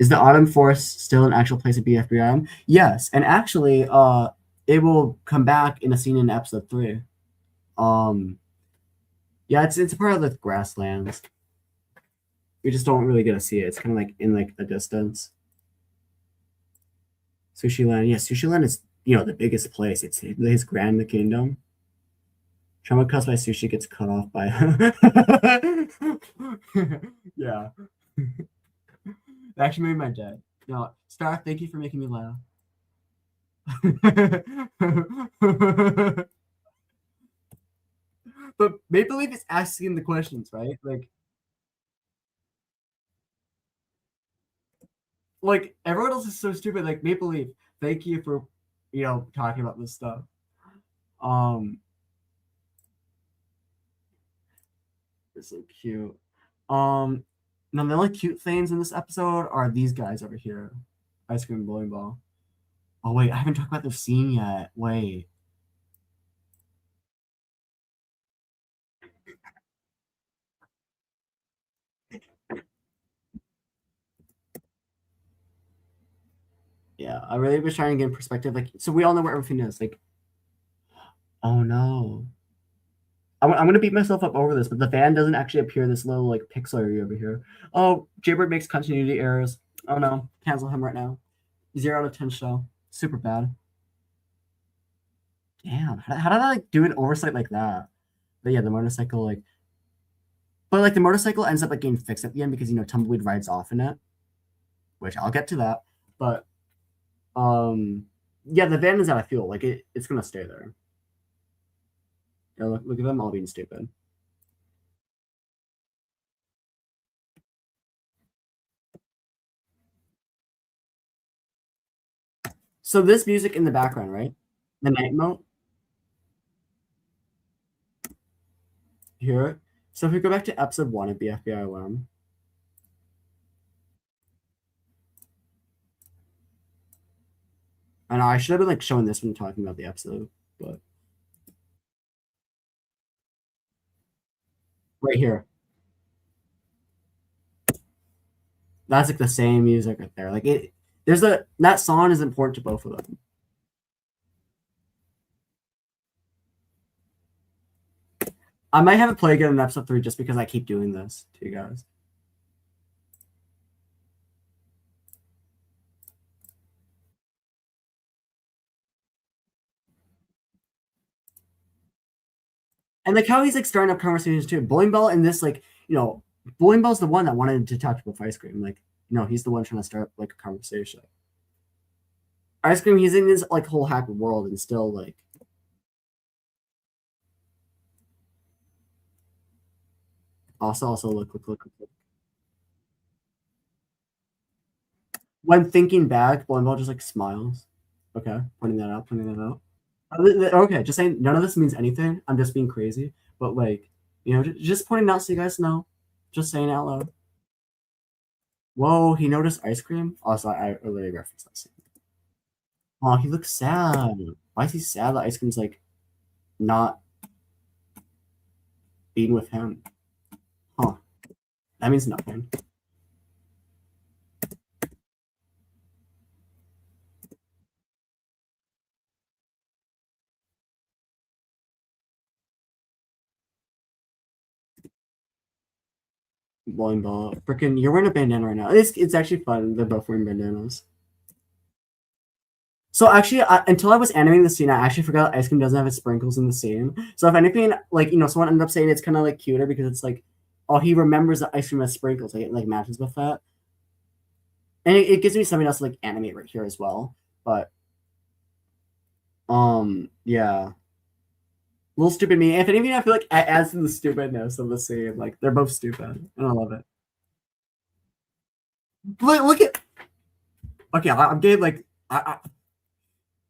is the Autumn Forest still an actual place at BFBIOM? Yes, and actually, it will come back in a scene in episode 3. Yeah, it's a part of the grasslands. We just don't really get to see it. It's kind of like in like a distance. Sushi Land, yeah, Sushi Land is the biggest place. It's grand in the kingdom. Trauma caused by sushi gets cut off by. Yeah. That actually made my day. No, Star, thank you for making me laugh. But Maple Leaf is asking the questions, right? Like everyone else is so stupid. Like Maple Leaf, thank you for talking about this stuff. It's so cute. Now the only cute things in this episode are these guys over here. Ice cream bowling ball. Oh wait, I haven't talked about their scene yet. Wait. Yeah, I really was trying to get in perspective. Like, so we all know where everything is. Like, oh no. I'm gonna beat myself up over this, but the van doesn't actually appear in this little like pixel area over here. Oh, jBird makes continuity errors. Oh no, cancel him right now. 0 out of 10 show. Super bad. Damn, how did I like do an oversight like that? But yeah, the motorcycle but like the motorcycle ends up like getting fixed at the end because Tumbleweed rides off in it. which I'll get to that. But yeah, the van is out of fuel. Like it's gonna stay there. Yeah, look at them all being stupid. So this music in the background, right? The night mode. Hear it? So if we go back to episode 1 of BFBIOM, I know I should have been like showing this when talking about the episode, but right here. That's like the same music right there. Like that song is important to both of them. I might have it play again in episode 3 just because I keep doing this to you guys. And like how he's like starting up conversations too. Bowling Ball and this like, Bowling Ball's the one that wanted to talk about ice cream. Like, he's the one trying to start like a conversation. Ice cream, he's in this like whole happy world and still like also look. When thinking back, Bowling Ball just like smiles. Okay, pointing that out. Okay, just saying none of this means anything. I'm just being crazy. But like, just pointing out so you guys know. Just saying it out loud. Whoa, he noticed ice cream? Oh, so I already referenced that scene. Oh, he looks sad. Why is he sad that ice cream's like not being with him? Huh. That means nothing. Bowling Ball. Freaking, you're wearing a bandana right now. It's actually fun. They're both wearing bandanas. So actually, until I was animating the scene, I actually forgot ice cream doesn't have its sprinkles in the scene. So if anything, like someone ended up saying it's kind of like cuter because it's like, oh, he remembers that ice cream has sprinkles. Like it like matches with that, and it gives me something else to like animate right here as well. But yeah, little stupid me. If anything, I feel like it adds to the stupidness of the scene. Like they're both stupid, and I love it. Look at. Okay, I'm getting like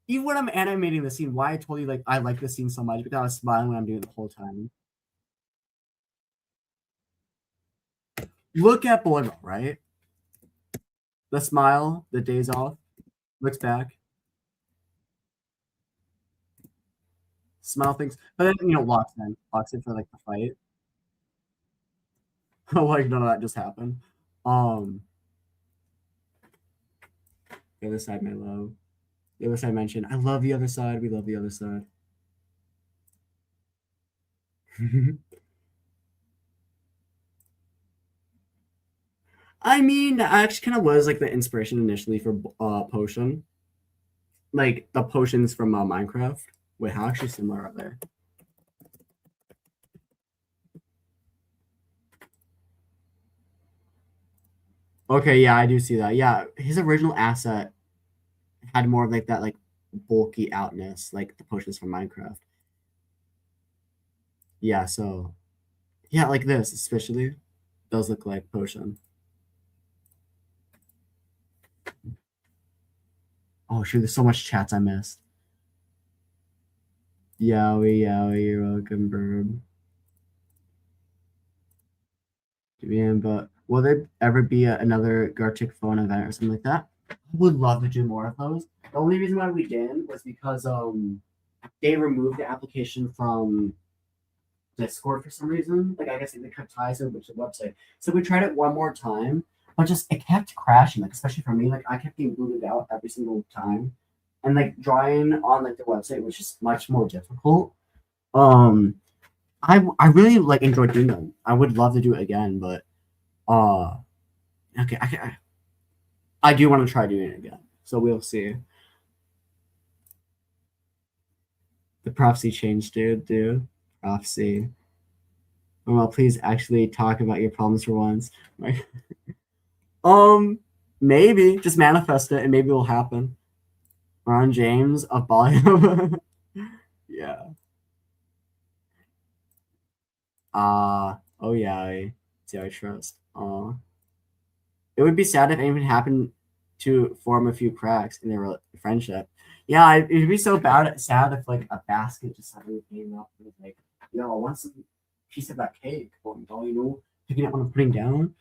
even when I'm animating the scene, why I told you like I like this scene so much because I was smiling when I'm doing it the whole time. Look at Bowling Ball, right? The smile, the days off, looks back, smile things, but then locks in for like the fight. Like none of that just happened. The other side, my love. The other side mentioned. I love the other side. We love the other side. I mean, that actually kind of was like the inspiration initially for Potion. Like the potions from Minecraft. Wait, how actually similar are they? Okay, yeah, I do see that. Yeah, his original asset had more of like that like bulky outness, like the potions from Minecraft. Yeah, so yeah, like this especially does look like Potion. Oh shoot, there's so much chats I missed. Yowie, you're welcome, Burb. Man, but will there ever be another Gartic phone event or something like that? I would love to do more of those. The only reason why we didn't was because they removed the application from Discord for some reason. Like I guess they cut ties over to the website. So we tried it one more time, but just it kept crashing. Like especially for me, like I kept getting booted out every single time, and like drawing on like the website was just much more difficult. I really like enjoyed doing them. I would love to do it again, but okay, I do want to try doing it again. So we'll see. The prophecy changed, dude. Prophecy. Well, please actually talk about your problems for once. Right? Maybe just manifest it and maybe it'll happen. Ron James of BFBIOM. Yeah. Oh yeah, I trust. It would be sad if anything happened to form a few cracks in their friendship. Yeah, it'd be so sad if like a basket just suddenly came up and was like, yo, I want some piece of that cake. Or, you know, picking up what I'm putting down.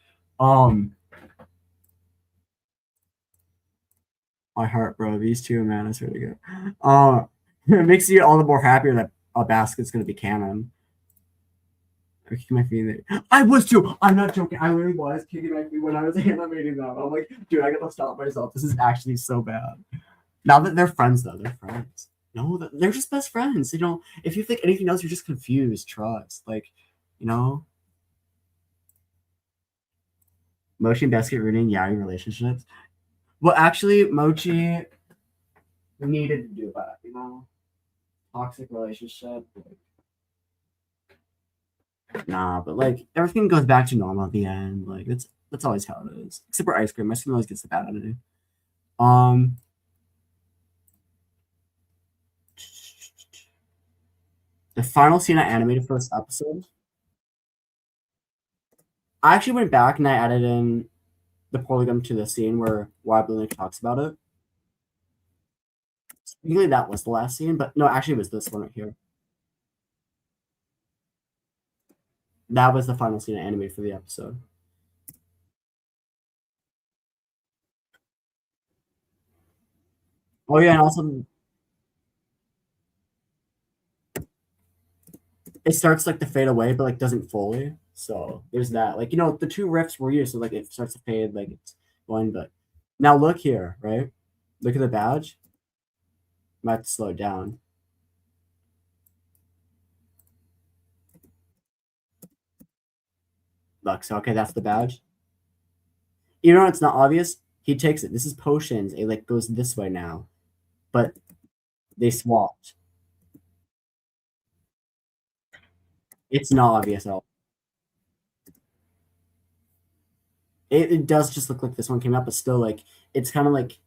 My heart, bro. These two, man, I swear to God. It makes you all the more happier that a basket's gonna be canon. I kicked my feet in there. I was too. I'm not joking. I literally was kicking my feet when I was animating them. I'm like, dude, I gotta stop myself. This is actually so bad. Now that they're friends, though, they're friends. No, they're just best friends. You know, if you think anything else, you're just confused. Trust, like, you know. Mochi and Basket ruining Yari relationships. Well, actually, Mochi needed to do that. You know, toxic relationship. Nah, but like everything goes back to normal at the end. Like that's always how it is. Except for ice cream. Ice cream always gets the bad attitude. The final scene I animated for this episode. I actually went back and I added in the polygon to the scene where Wobbly talks about it. Usually that was the last scene, but no, actually it was this one right here. That was the final scene I animated for the episode. Oh yeah, and also it starts like to fade away, but like doesn't fully. So there's that. Like, you know, the two riffs were used, so like it starts to fade, like it's going, but now look here, right? Look at the badge. I might have to slow it down. Look, so okay, that's the badge. Even though it's not obvious, he takes it. This is potions. It like goes this way now. But they swapped. It's not obvious at all. It does just look like this one came out, but still like it's kind of like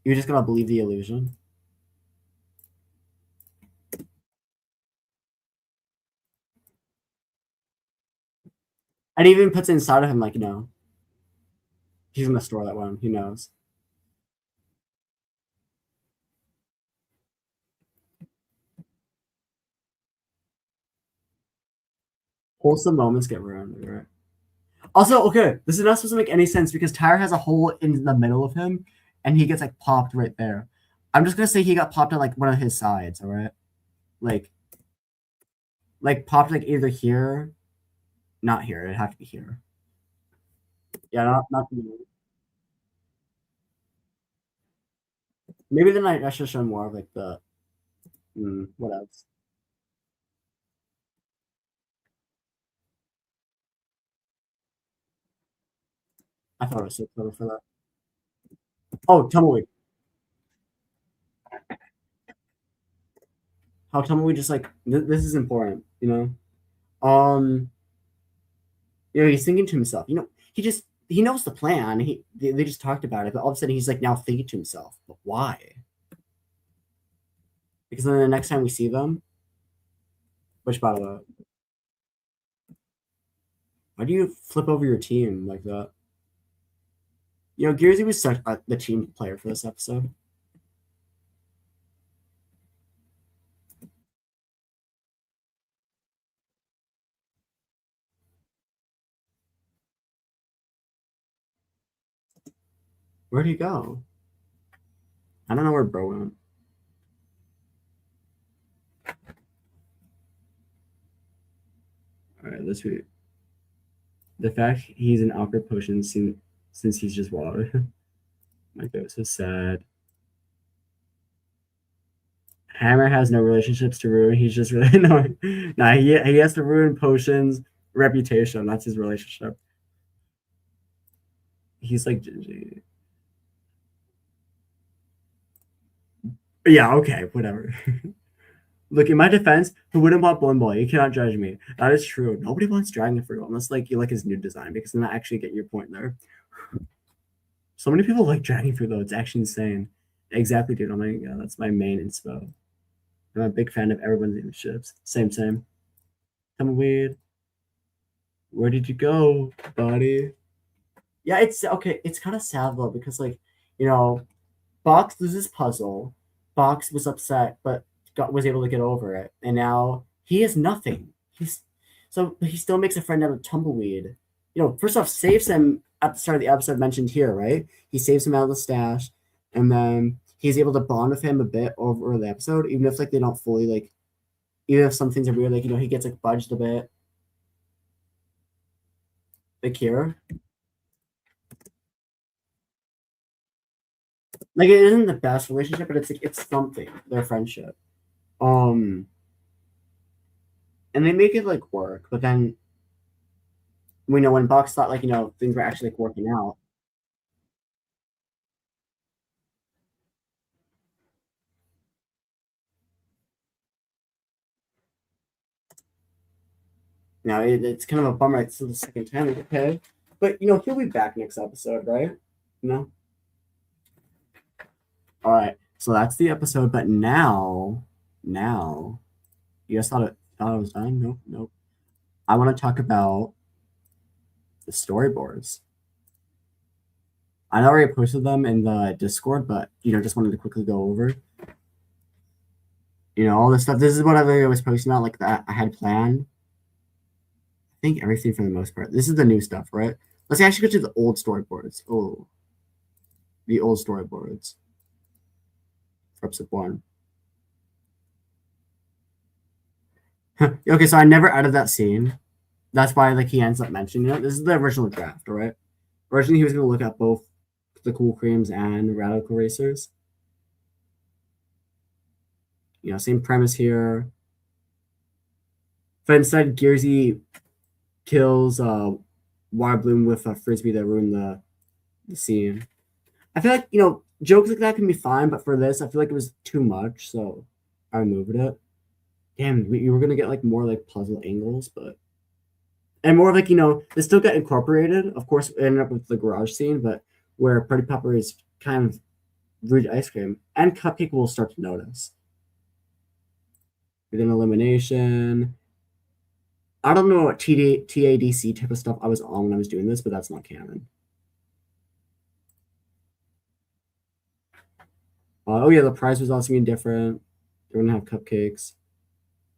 you're just gonna believe the illusion. And he even puts it inside of him like, no. He's gonna store that one. He knows. Wholesome moments get ruined, right? Also, okay, this is not supposed to make any sense because Tyre has a hole in the middle of him, and he gets like popped right there. I'm just gonna say he got popped on like one of his sides. All right, like popped like either here, not here. It'd have to be here. Yeah, not maybe then I should show more of like the what else? I thought it was so clever for that. Oh, tumbleweed. How tumbleweed just like this is important, you know. You know, he's thinking to himself. You know, he knows the plan. They just talked about it, but all of a sudden he's like now thinking to himself, but why? Because then the next time we see them, which by the way, why do you flip over your team like that? You know, Gearsy was such the team player for this episode. Where'd he go? I don't know where Bro went. All right, let's read. The fact he's an awkward potion since he's just water. My God, so sad. Hammer has no relationships to ruin. He's just really annoying. Nah, he has to ruin Potion's reputation. That's his relationship. He's like Gingy. Yeah, okay, whatever. Look, in my defense, who wouldn't want Blim Boy? You cannot judge me. That is true. Nobody wants Dragon Fruit unless like you like his new design because then I actually get your point there. So many people like dragging through though. It's actually insane. Exactly, dude. Oh my god, that's my main inspo. I'm a big fan of everyone's ships. Same. Tumbleweed. Where did you go, buddy? Yeah, it's okay. It's kind of sad though because like, Box loses puzzle. Box was upset, but was able to get over it, and now he has nothing. He still makes a friend out of Tumbleweed. First off, saves him at the start of the episode mentioned here, right? He saves him out of the stash, and then he's able to bond with him a bit over the episode, even if like they don't fully like, even if some things are weird, like he gets like budged a bit. Like here. Like it isn't the best relationship, but it's something, their friendship. And they make it like work, but then we know when Box thought like things were actually like working out. Now it's kind of a bummer. It's the second time, okay, but he'll be back next episode, right? No. All right, so that's the episode. But now, you guys thought it was done? Nope. I want to talk about the storyboards. I already posted them in the Discord, but just wanted to quickly go over. All this stuff. This is what I was posting about, like that I had planned. I think everything for the most part. This is the new stuff, right? Let's actually go to the old storyboards. Oh, the old storyboards for episode 1. Okay, so I never added that scene. That's why like he ends up mentioning it. This is the original draft, right? Originally, he was going to look at both the Cool Creams and Radical Racers. Same premise here. But instead, Gearsy kills Wildbloom with a frisbee that ruined the scene. I feel like jokes like that can be fine, but for this, I feel like it was too much, so I removed it. Damn, you were gonna get like more like puzzle angles, and more of like they still got incorporated. Of course, it ended up with the garage scene, but where Party Pepper is kind of rude ice cream, and Cupcake will start to notice. Within elimination. I don't know what TADC type of stuff I was on when I was doing this, but that's not canon. Oh yeah, the prize was also being different. They're gonna have cupcakes.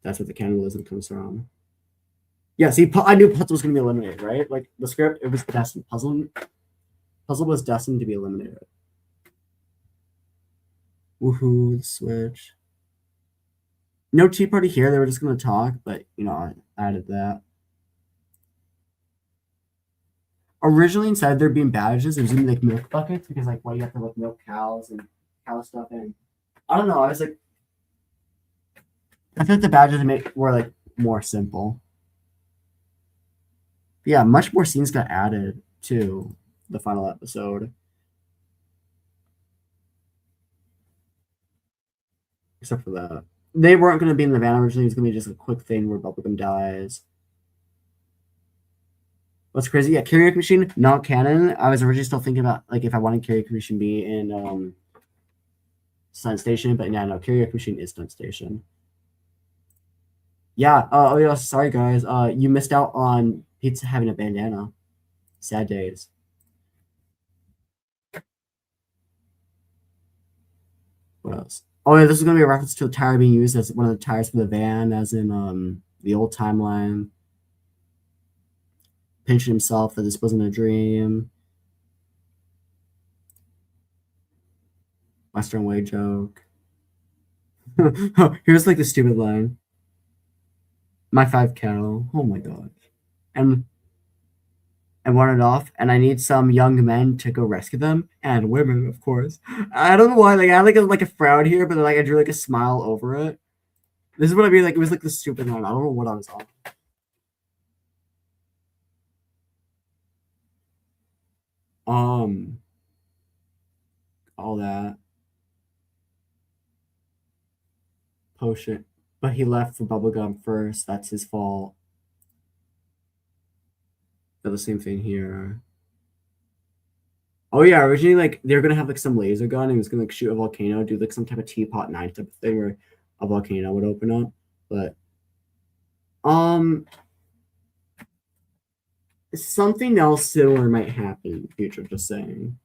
That's where the cannibalism comes from. Yeah, see, I knew Puzzle was gonna be eliminated, right? Like the script, it was destined. Puzzle was destined to be eliminated. Woohoo! Switch. No tea party here. They were just gonna talk, but I added that. Originally, inside there being badges, there was gonna be like milk buckets because like you have to like milk cows and cow stuff, and I don't know. I was like, I thought the badges were like more simple. But yeah, much more scenes got added to the final episode. Except for that. They weren't going to be in the van originally. It was going to be just a quick thing where Bubblegum dies. What's crazy? Yeah, Karaoke Machine, not canon. I was originally still thinking about like if I wanted Karaoke Machine be in Stunt Station, but yeah, no, Karaoke Machine is Stunt Station. Yeah. Oh yeah. Sorry guys. You missed out on Pizza having a bandana. Sad days. What else? Oh yeah, this is gonna be a reference to a tire being used as one of the tires for the van, as in the old timeline. Pinching himself that this wasn't a dream. Western Way joke. Here's like the stupid line. My 5 cattle. Oh my god. And wanted off, and I need some young men to go rescue them, and women, of course. I don't know why. Like I had like a frown here, but like I drew like a smile over it. This is what I mean. Like it was like the stupid line. I don't know what I was on. All that potion, but he left for bubblegum first. That's his fault. The same thing here. Oh Oh yeah, originally like they were gonna have like some laser gun and it was gonna like shoot a volcano, do like some type of teapot knife type of thing where a volcano would open up. But something else similar might happen in the future, just saying.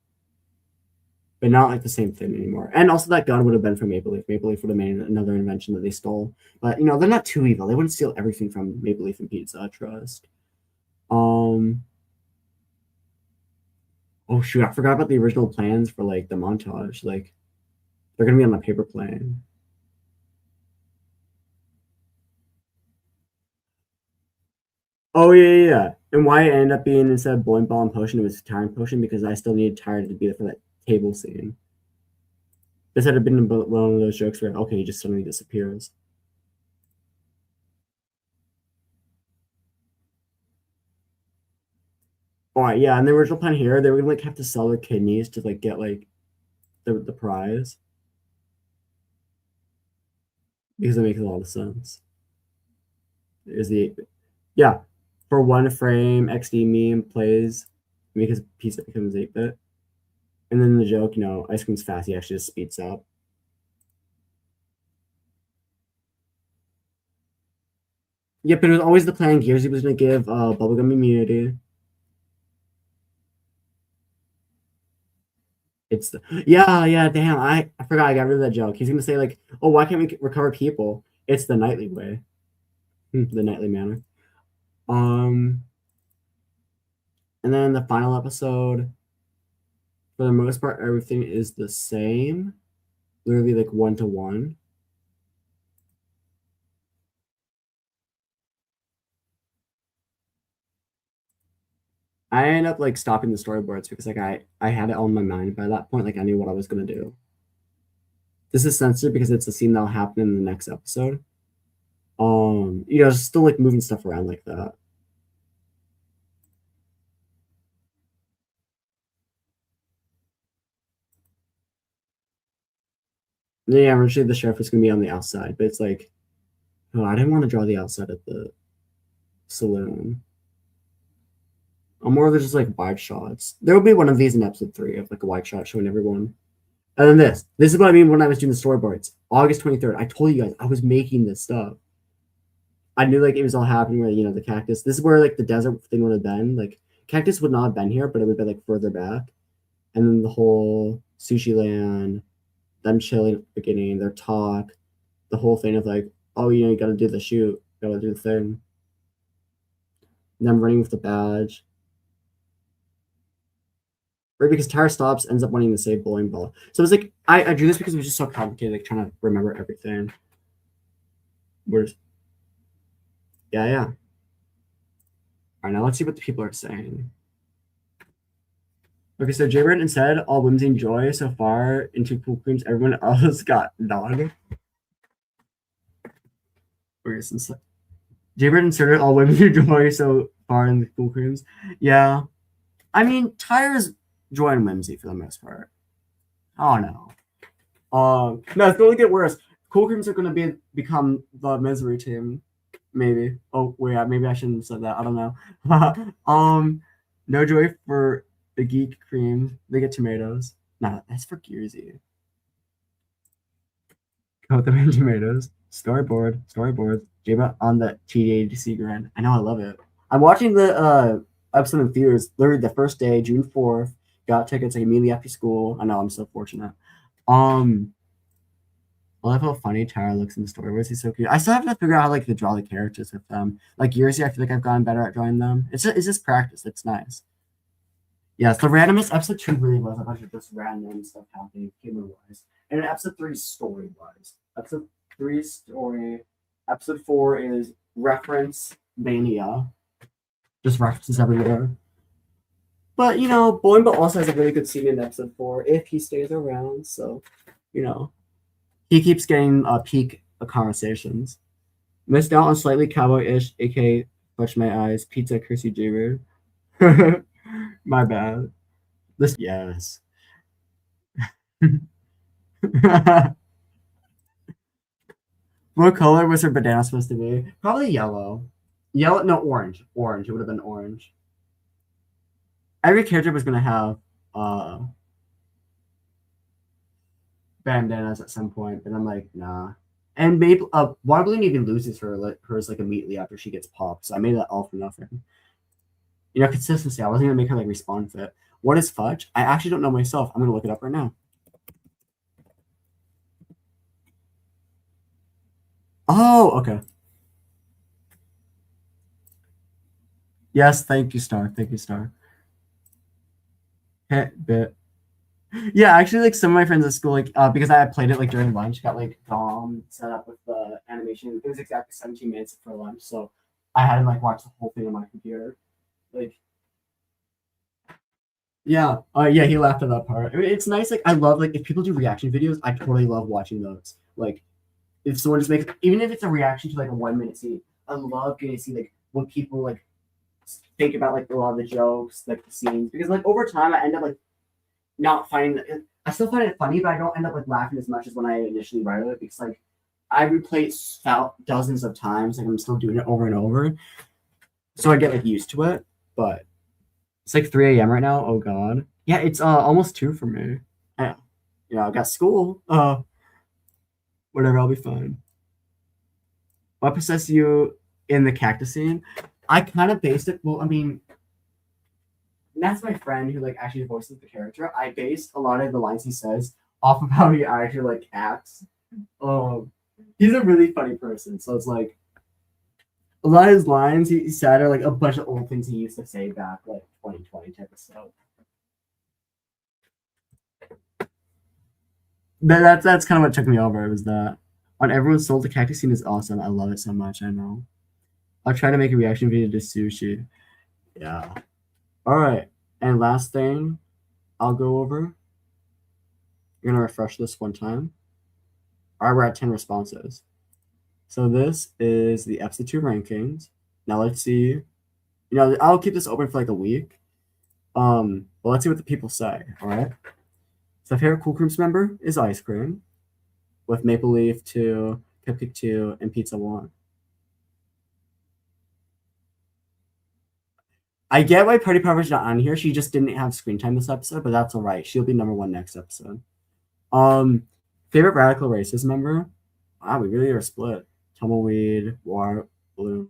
But not like the same thing anymore. And also that gun would have been from Maple Leaf. Maple Leaf would have made another invention that they stole. But you know, they're not too evil. They wouldn't steal everything from Maple Leaf and Pizza, I trust. Oh shoot, I forgot about the original plans for like the montage. Like they're gonna be on the paper plane. Oh yeah. And why it ended up being instead of bowling ball and potion, it was time potion because I still needed Tyra to be there for that table scene. This had been one of those jokes where okay, he just suddenly disappears. Alright, yeah, and the original plan here, they were gonna like have to sell their kidneys to like get like the prize. Because it makes a lot of sense. Is the yeah. For one frame, XD meme plays because pizza becomes 8-bit. And then the joke, you know, ice cream's fast, he actually just speeds up. Yep, it was always the plan. Gearsy was gonna give bubblegum immunity. It's the yeah, damn. I forgot I got rid of that joke. He's gonna say like, oh, why can't we recover people? It's the nightly way. The nightly manner. And then the final episode, for the most part, everything is the same. Literally like 1-to-1. I ended up like stopping the storyboards because like I had it on my mind by that point. Like I knew what I was gonna do. This is censored because it's a scene that'll happen in the next episode. You know, still like moving stuff around like that. Yeah, eventually the sheriff is gonna be on the outside, but it's like, oh, I didn't want to draw the outside of the saloon. More of just like wide shots. There will be one of these in episode 3 of like a wide shot showing everyone. And then this is what I mean when I was doing the storyboards. August 23rd. I told you guys I was making this stuff. I knew like it was all happening where, you know, the cactus. This is where like the desert thing would have been. Like cactus would not have been here, but it would have been like further back. And then the whole sushi land, them chilling at the beginning, their talk, the whole thing of like, oh, you know, you gotta do the shoot, gotta do the thing. And them running with the badge. Right, because Tara stops, ends up wanting to save bowling ball. So it was like I drew this because it was just so complicated, like trying to remember everything. Where's yeah. All right, now let's see what the people are saying. Okay, so jBird instead, all whimsy and joy so far into Cool Creams. Everyone else got dog. Okay, since jBird inserted all whimsy and joy so far in the Cool Creams. Yeah, I mean Tyra's joy and whimsy for the most part. Oh no. No, it's gonna get worse. Cool Creams are gonna become the misery team. Maybe. Oh wait, maybe I shouldn't have said that. I don't know. No joy for the geek cream. They get tomatoes. Nah, that's for Gearsy. Coat them in tomatoes. Storyboards. Jaba on the TDADC grand. I know, I love it. I'm watching the episode in theaters literally the first day, June 4th. Got tickets like immediately after school. I know, I'm so fortunate. I love how funny Tara looks in the storyboards. He's so cute. I still have to figure out how like to draw the characters with them. Like Gearsy, I feel like I've gotten better at drawing them. It's just practice. It's nice. Yes, the randomness episode 2 really was a bunch of just random stuff happening humor wise. And episode 3 story wise. Episode 3 story. Episode 4 is reference mania. Just references everywhere. But you know, Boing also has a really good scene in episode 4 if he stays around. So, you know. He keeps getting peak conversations. Missed out on slightly cowboy-ish, aka Flush My Eyes, Pizza, Cursey Junior. My bad. This yes. What color was her banana supposed to be? Probably yellow. Yellow, no, orange. Orange. It would have been orange. Every character was gonna have bandanas at some point, but I'm like, nah. And maybe Water Balloon even loses hers like immediately after she gets popped. So I made that all for nothing. You know, consistency. I wasn't gonna make her like respawn fit. What is fudge? I actually don't know myself. I'm gonna look it up right now. Oh, okay. Yes, thank you, Star. Thank you, Star. Bit. Yeah, actually, like some of my friends at school, like because I had played it like during lunch, got like DOM set up with the animation. It was exactly 17 minutes for lunch, so I had to like watch the whole thing on my computer. Like, yeah, yeah, he laughed at that part. I mean, it's nice. Like, I love like if people do reaction videos, I totally love watching those. Like, if someone just makes, even if it's a reaction to like a 1 minute scene, I love getting to see like what people like think about like a lot of the jokes, like the scenes, because like over time I end up like not finding it. I still find it funny, but I don't end up like laughing as much as when I initially write it because like I replay it dozens of times, like I'm still doing it over and over, so I get like used to it. But it's like 3 a.m. right now. Oh god, yeah, it's almost 2 for me. Yeah, I got school. Whatever, I'll be fine. What possessed you in the cactus scene? I kind of based it. Well, I mean, that's my friend who like actually voices the character. I based a lot of the lines he says off of how he actually like acts. He's a really funny person, so it's like a lot of his lines he said are like a bunch of old things he used to say back like 2020 type of stuff. That's kind of what took me over. It was that on everyone's soul, the cactus scene is awesome. I love it so much. I know. I'll try to make a reaction video to sushi. Yeah. All right. And last thing I'll go over. You're gonna refresh this one time. All right, we're at 10 responses. So this is the episode 2 rankings. Now let's see. You know, I'll keep this open for like a week. But let's see what the people say. All right. So favorite Cool Creams member is ice cream, with Maple Leaf 2, Cupcake 2, and Pizza 1. I get why Party Popper's not on here. She just didn't have screen time this episode, but that's all right. She'll be number 1 next episode. Favorite Radical Racist member? Wow, we really are split. Tumbleweed, War, Blue.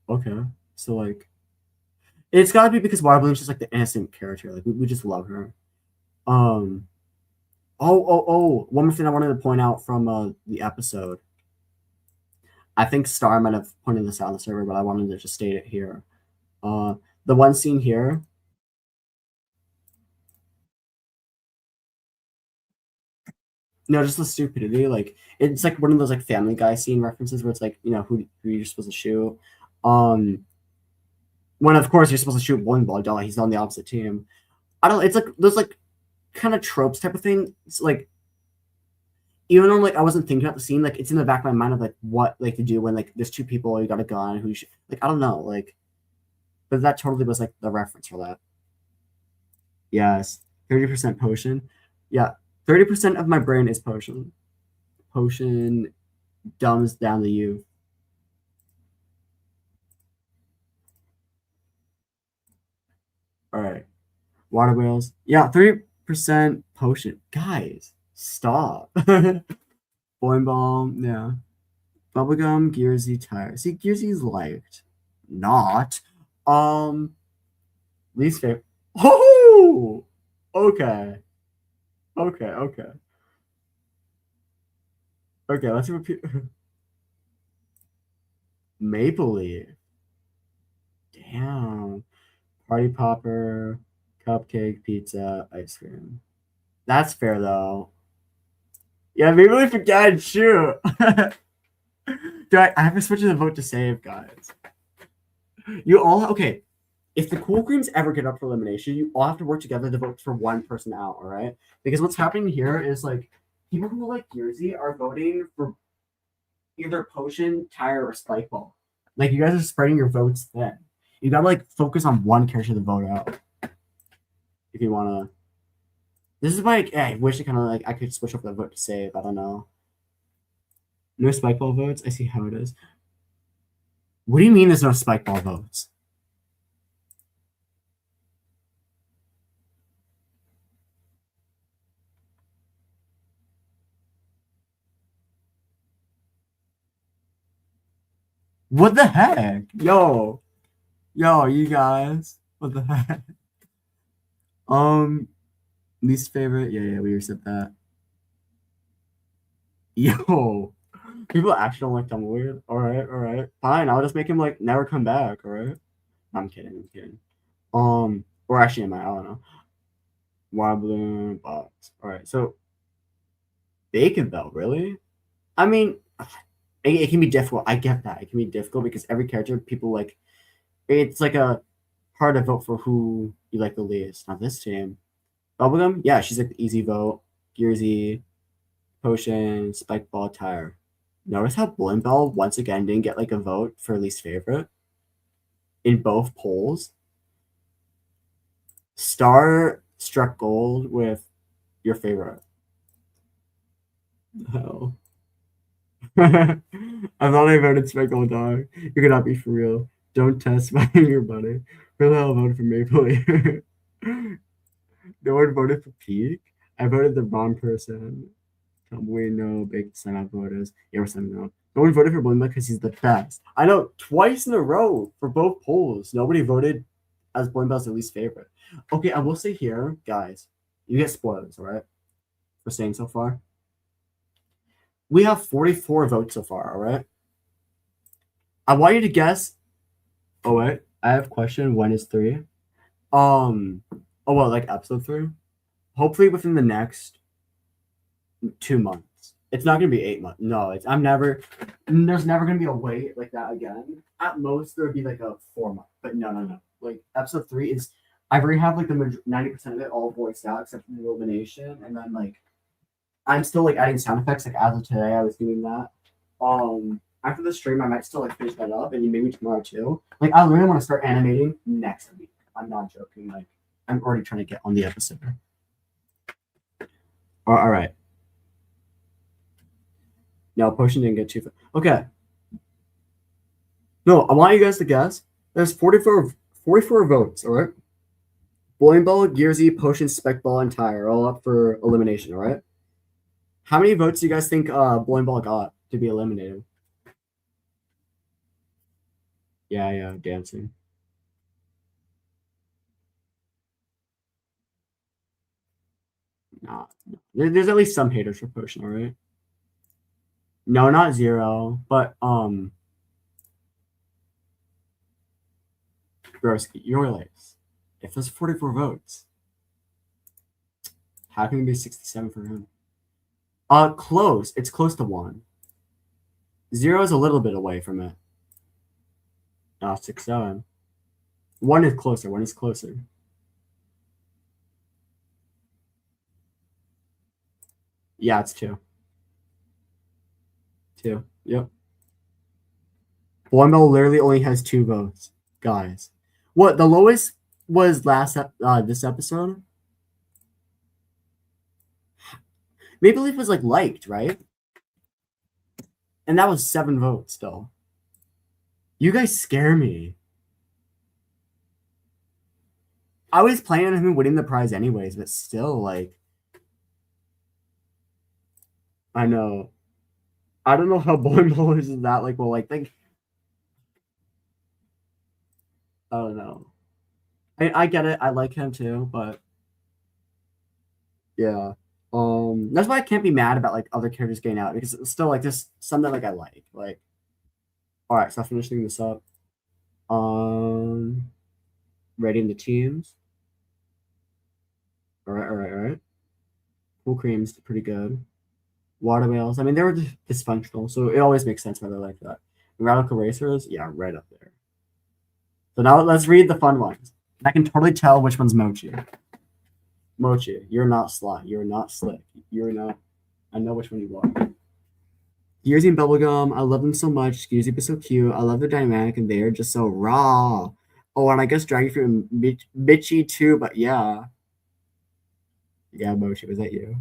Okay, so like, it's gotta be because Water Balloon's just like the innocent character. Like we just love her. One more thing I wanted to point out from the episode. I think Star might have pointed this out on the server, but I wanted to just state it here. The one scene here. No, just the stupidity. Like it's like one of those like Family Guy scene references where it's like, you know, who you're supposed to shoot. When of course you're supposed to shoot bowling ball, duh, he's on the opposite team. I don't. It's like those like kind of tropes type of thing. It's like even though like I wasn't thinking about the scene, like it's in the back of my mind of like what like to do when like there's 2 people, you got a gun, who you should, like I don't know, like, but that totally was like the reference for that. Yes, 30% potion. Yeah, 30% of my brain is potion. Potion dumbs down the youth. All right, water whales. Yeah, 30% potion. Guys, stop. Boing bomb. Yeah. Bubblegum, Gearsy, Tire. See, Gearsy's liked. Not. Least favorite. Oh! Okay. Okay, let's repeat. Maple Leaf. Damn. Party Popper, Cupcake, Pizza, Ice Cream. That's fair, though. Yeah, Maple Leaf again, shoot. I have to switch to the vote to save, guys. You all okay? If the Cool Creams ever get up for elimination, you all have to work together to vote for one person out. All right? Because what's happening here is like people who like Gearsy are voting for either Potion, Tire, or Spike Ball. Like you guys are spreading your votes thin. You gotta like focus on one character to vote out. If you wanna. This is why I wish I kind of like I could switch up the vote to save. I don't know. No spike ball votes. I see how it is. What do you mean there's no spike ball votes? What the heck? Yo, you guys. What the heck? Least favorite. Yeah, we already said that. Yo, people actually don't like Tumbleweed. All right. Fine, I'll just make him like never come back. All right. I'm kidding. Or actually, I don't know. Wobbling box. All right. So Bacon though, really? I mean, it can be difficult. I get that. It can be difficult because every character people like. It's like a hard to vote for who you like the least. Not this team. Bubblegum, yeah, she's like the easy vote. Gearsy, Potion, Spike Ball, Tire. Notice how Bowling Ball once again didn't get like a vote for least favorite in both polls. Star struck gold with your favorite. Hell. I thought I voted Spike Gold Dog. You could not be for real. Don't test my your butter. Who the hell voted for Maple? No one voted for Peak. I voted the wrong person. Tumbleweed, no. Big sign up voters. Yeah, we're signing out. No one voted for Blimba because he's the best. I know, twice in a row for both polls. Nobody voted as Blimba as their least favorite. Okay, I will say here, guys, you get spoilers, all right? For saying so far. We have 44 votes so far, all right? I want you to guess. Oh, wait. I have a question. When is 3? Oh, well, like episode 3? Hopefully within the next 2 months. It's not gonna be 8 months. No, there's never gonna be a wait like that again. At most there would be like a 4 month, but no. Like episode 3 is I already have like the 90% of it all voiced out except for the elimination, and then like I'm still like adding sound effects. Like as of today, I was doing that. After the stream, I might still like finish that up, and maybe tomorrow too. Like I really want to start animating next week. I'm not joking. Like I'm already trying to get on the episode. All right. No, Potion didn't get 2. Okay. No, I want you guys to guess. There's 44 votes, all right? Bowling Ball, Gearsy, Potion, Spec Ball, and Tire all up for elimination, all right? How many votes do you guys think Bowling Ball got to be eliminated? Yeah, dancing. Nah. There's at least some haters for Potion, all right? No, not 0, but Broski, your legs. If there's 44 votes, how can it be 67 for him? Close. It's close to 1. 0 is a little bit away from it. 6, 7. 1 is closer. 1 is closer. Yeah, it's 2. 2. Yep. Bowling literally only has 2 votes, guys. What the lowest was this episode? Maple Leaf was like liked, right? And that was 7 votes still. You guys scare me. I was planning on him winning the prize anyways, but still, like, I know. I don't know how Bowling Ball is that like. Well, like, think. I don't know. I get it. I like him too, but yeah. That's why I can't be mad about like other characters getting out because it's still like there's something like I like. Like, all right, so finishing this up. Rating the teams. All right. Cool Cream's pretty good. Water Whales, I mean, they were dysfunctional, so it always makes sense why they're like that. Radical Racers, yeah, right up there. So now let's read the fun ones. I can totally tell which one's Mochi. Mochi, you're not sly. You're not slick. You're not. I know which one you are. Gearsy and Bubblegum, I love them so much. Gearsy is so cute. I love their dynamic, and they're just so raw. Oh, and I guess Dragon Fruit and Bitchy too, but yeah. Yeah, Mochi, was that you?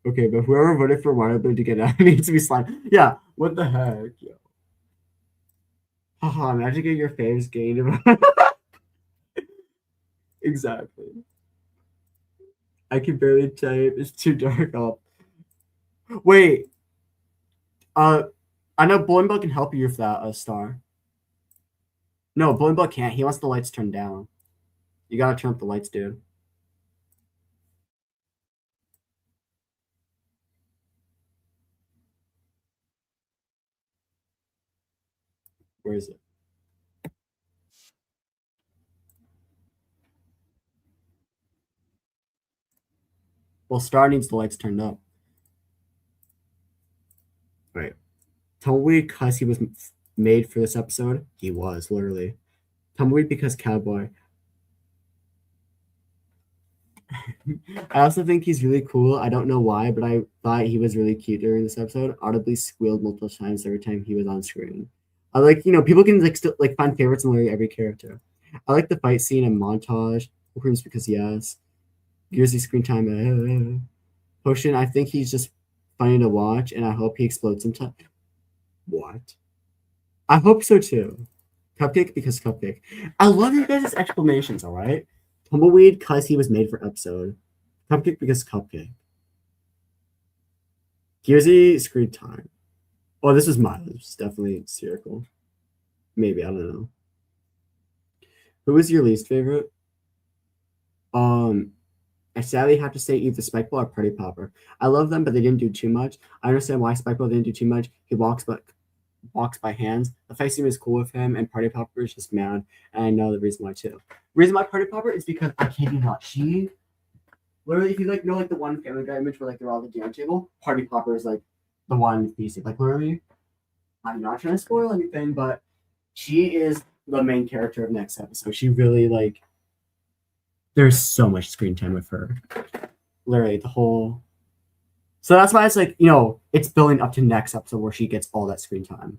Okay, but whoever voted for Waterblue to get out needs to be slime. Yeah, what the heck? Yo. Haha, imagine getting your faves gained. Exactly. I can barely type. It's too dark up. Wait. I know Bowling Ball can help you with that, Star. No, Bowling Ball can't. He wants the lights turned down. You gotta turn up the lights, dude. Where is it? Well, Star needs the lights turned up. Right. Tumbleweed because he was made for this episode. He was, literally. Tumbleweed because cowboy. I also think he's really cool. I don't know why, but I thought he was really cute during this episode. Audibly squealed multiple times every time he was on screen. I like, people can like still like find favorites in literally every character. I like the fight scene and montage. Creams because yes. Gearsy screen time. Potion, I think he's just funny to watch, and I hope he explodes sometime. What? I hope so too. Cupcake because Cupcake. I love you guys' explanations, alright? Tumbleweed because he was made for episode. Cupcake because Cupcake. Gearsy screen time. Oh, this is mine. It's definitely spherical. Maybe, I don't know. Who is your least favorite? I sadly have to say either Spikeball or Party Popper. I love them, but they didn't do too much. I understand why Spikeball didn't do too much. He walks by hands. The fight scene is cool with him, and Party Popper is just mad. And I know the reason why too. The reason why Party Popper is because I kid you not, she literally, if you like know like the one Family Guy image where like they're all at the dinner table, Party Popper is like the one piece. Like literally, I'm not trying to spoil anything, but she is the main character of next episode. She really like. There's so much screen time with her. Literally, the whole. So that's why it's like, it's building up to next episode where she gets all that screen time.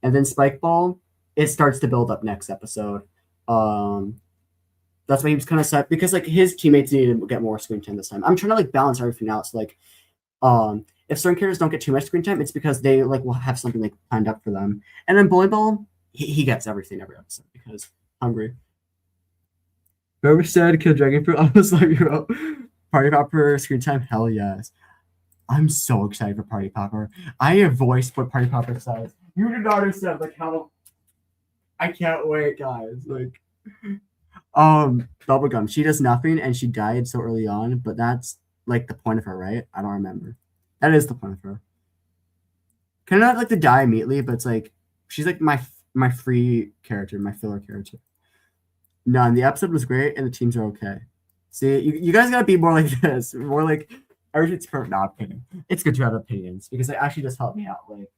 And then Spikeball, it starts to build up next episode. That's why he was kind of sad because like his teammates needed to get more screen time this time. I'm trying to like balance everything out. So like, if certain characters don't get too much screen time, it's because they like will have something like planned up for them. And then Bully Ball, he gets everything every episode because hungry. Whoever said kill Dragon Fruit, I was like, Party Popper screen time, hell yes. I'm so excited for Party Popper. I have voiced what Party Popper says. You did not understand like how I can't wait, guys. Like Bubblegum. She does nothing and she died so early on, but that's like the point of her, right? I don't remember. That is the point of her. Kind of not like to die immediately, but it's like she's like my free character, my filler character. None. The episode was great and the teams are okay. See, you guys gotta be more like this. More like everything's perfect. Not opinion. It's good to have opinions because it actually just helped me out. Like,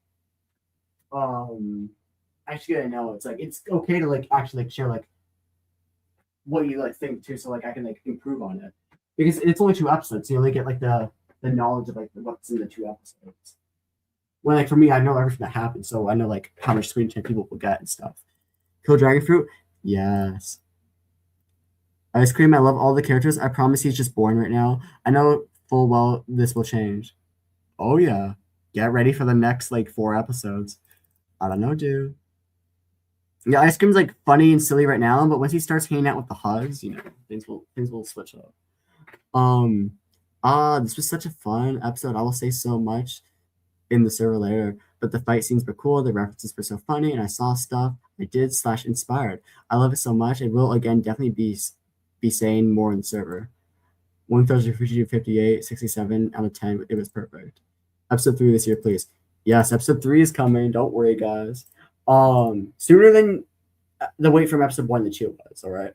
actually, I know it's like it's okay to like actually like share like what you like think too, so like I can like improve on it because it's only 2 episodes, so you only get like the knowledge of like what's in the 2 episodes. When like for me, I know everything that happened, so I know like how much screen time people will get and stuff. Kill Dragon Fruit, yes. Ice Cream, I love all the characters. I promise he's just boring right now. I know full well this will change. Oh yeah. Get ready for the next like 4 episodes. I don't know, dude. Yeah, Ice Cream's like funny and silly right now, but once he starts hanging out with the hugs, things will switch up. This was such a fun episode. I will say so much in the server later, but the fight scenes were cool, the references were so funny, and I saw stuff I did / inspired. I love it so much. It will again definitely be saying more in the server. 1,058, 67 out of 10. It was perfect. Episode 3 this year, please. Yes, episode 3 is coming. Don't worry, guys. Sooner than the wait from episode 1 that you was. All right.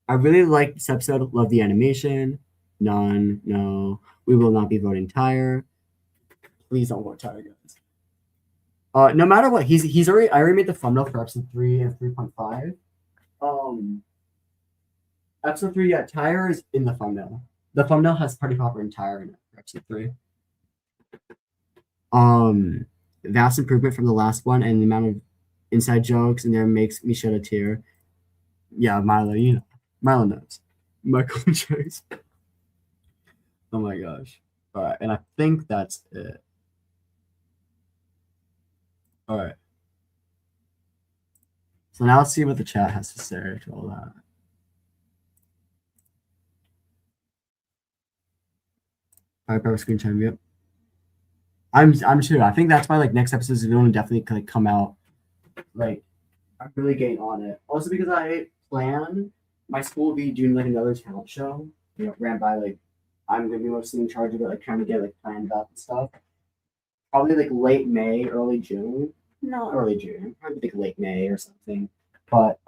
I really liked this episode. Love the animation. None. No. We will not be voting Tyre. Please don't vote Tyre, guys. No matter what, he's already. I already made the thumbnail for episode 3 and 3.5. Episode 3, yeah, Tyre is in the thumbnail. The thumbnail has Party Popper and Tyre in it for episode 3. Vast improvement from the last one, and the amount of inside jokes in there makes me shed a tear. Yeah, Milo, Milo knows. Michael and Chase. Oh my gosh. All right, and I think that's it. All right. So now let's see what the chat has to say to all that. High power screen time, yep. I'm too. I think that's why like next episodes are going to definitely like come out. Like I'm really getting on it. Also because I plan my school will be doing like another talent show. You know, ran by like I'm gonna be mostly in charge of it, like trying to get like planned up and stuff. Probably like late May, early June. No, early June. Probably like late May or something. But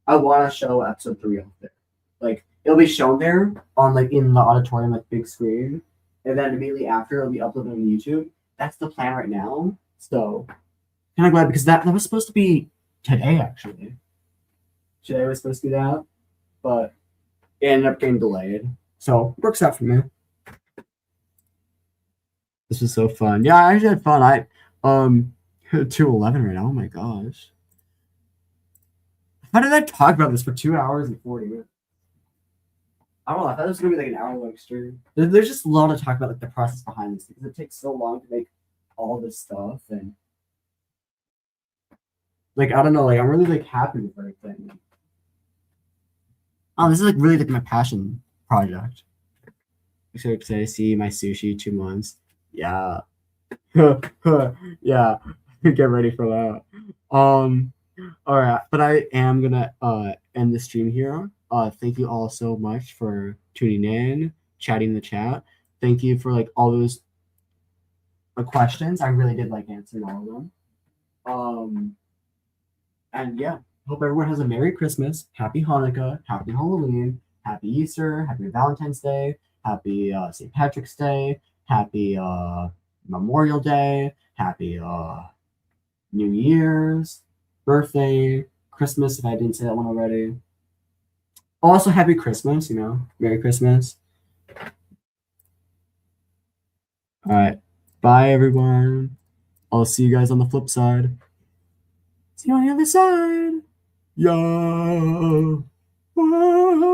I want to show episode 3 up there. Like it'll be shown there on like in the auditorium, like big screen, and then immediately after it'll be uploaded on YouTube. That's the plan right now. So kind of glad because that was supposed to be today actually. Today was supposed to be that, but it ended up getting delayed. So works out for me. This was so fun. Yeah, I actually had fun. I 2:11 right now. Oh my gosh. How did I talk about this for 2 hours and 40 minutes? I don't know. I thought it was gonna be like an hour long stream. There's just a lot to talk about, like the process behind this because it takes so long to make all this stuff and like I don't know. Like I'm really like happy with everything. Oh, this is like really like my passion project. So excited to see my sushi 2 months. Yeah. Yeah. Get ready for that. All right, but I am gonna end the stream here. Thank you all so much for tuning in, chatting in the chat. Thank you for like all those questions. I really did like answering all of them. And yeah, hope everyone has a Merry Christmas, Happy Hanukkah, Happy Halloween, Happy Easter, Happy Valentine's Day, Happy St. Patrick's Day, Happy Memorial Day, Happy New Year's, birthday, Christmas, if I didn't say that one already. Also, Happy Christmas, you know, Merry Christmas. All right, bye everyone. I'll see you guys on the flip side. See you on the other side. Yo. Whoa.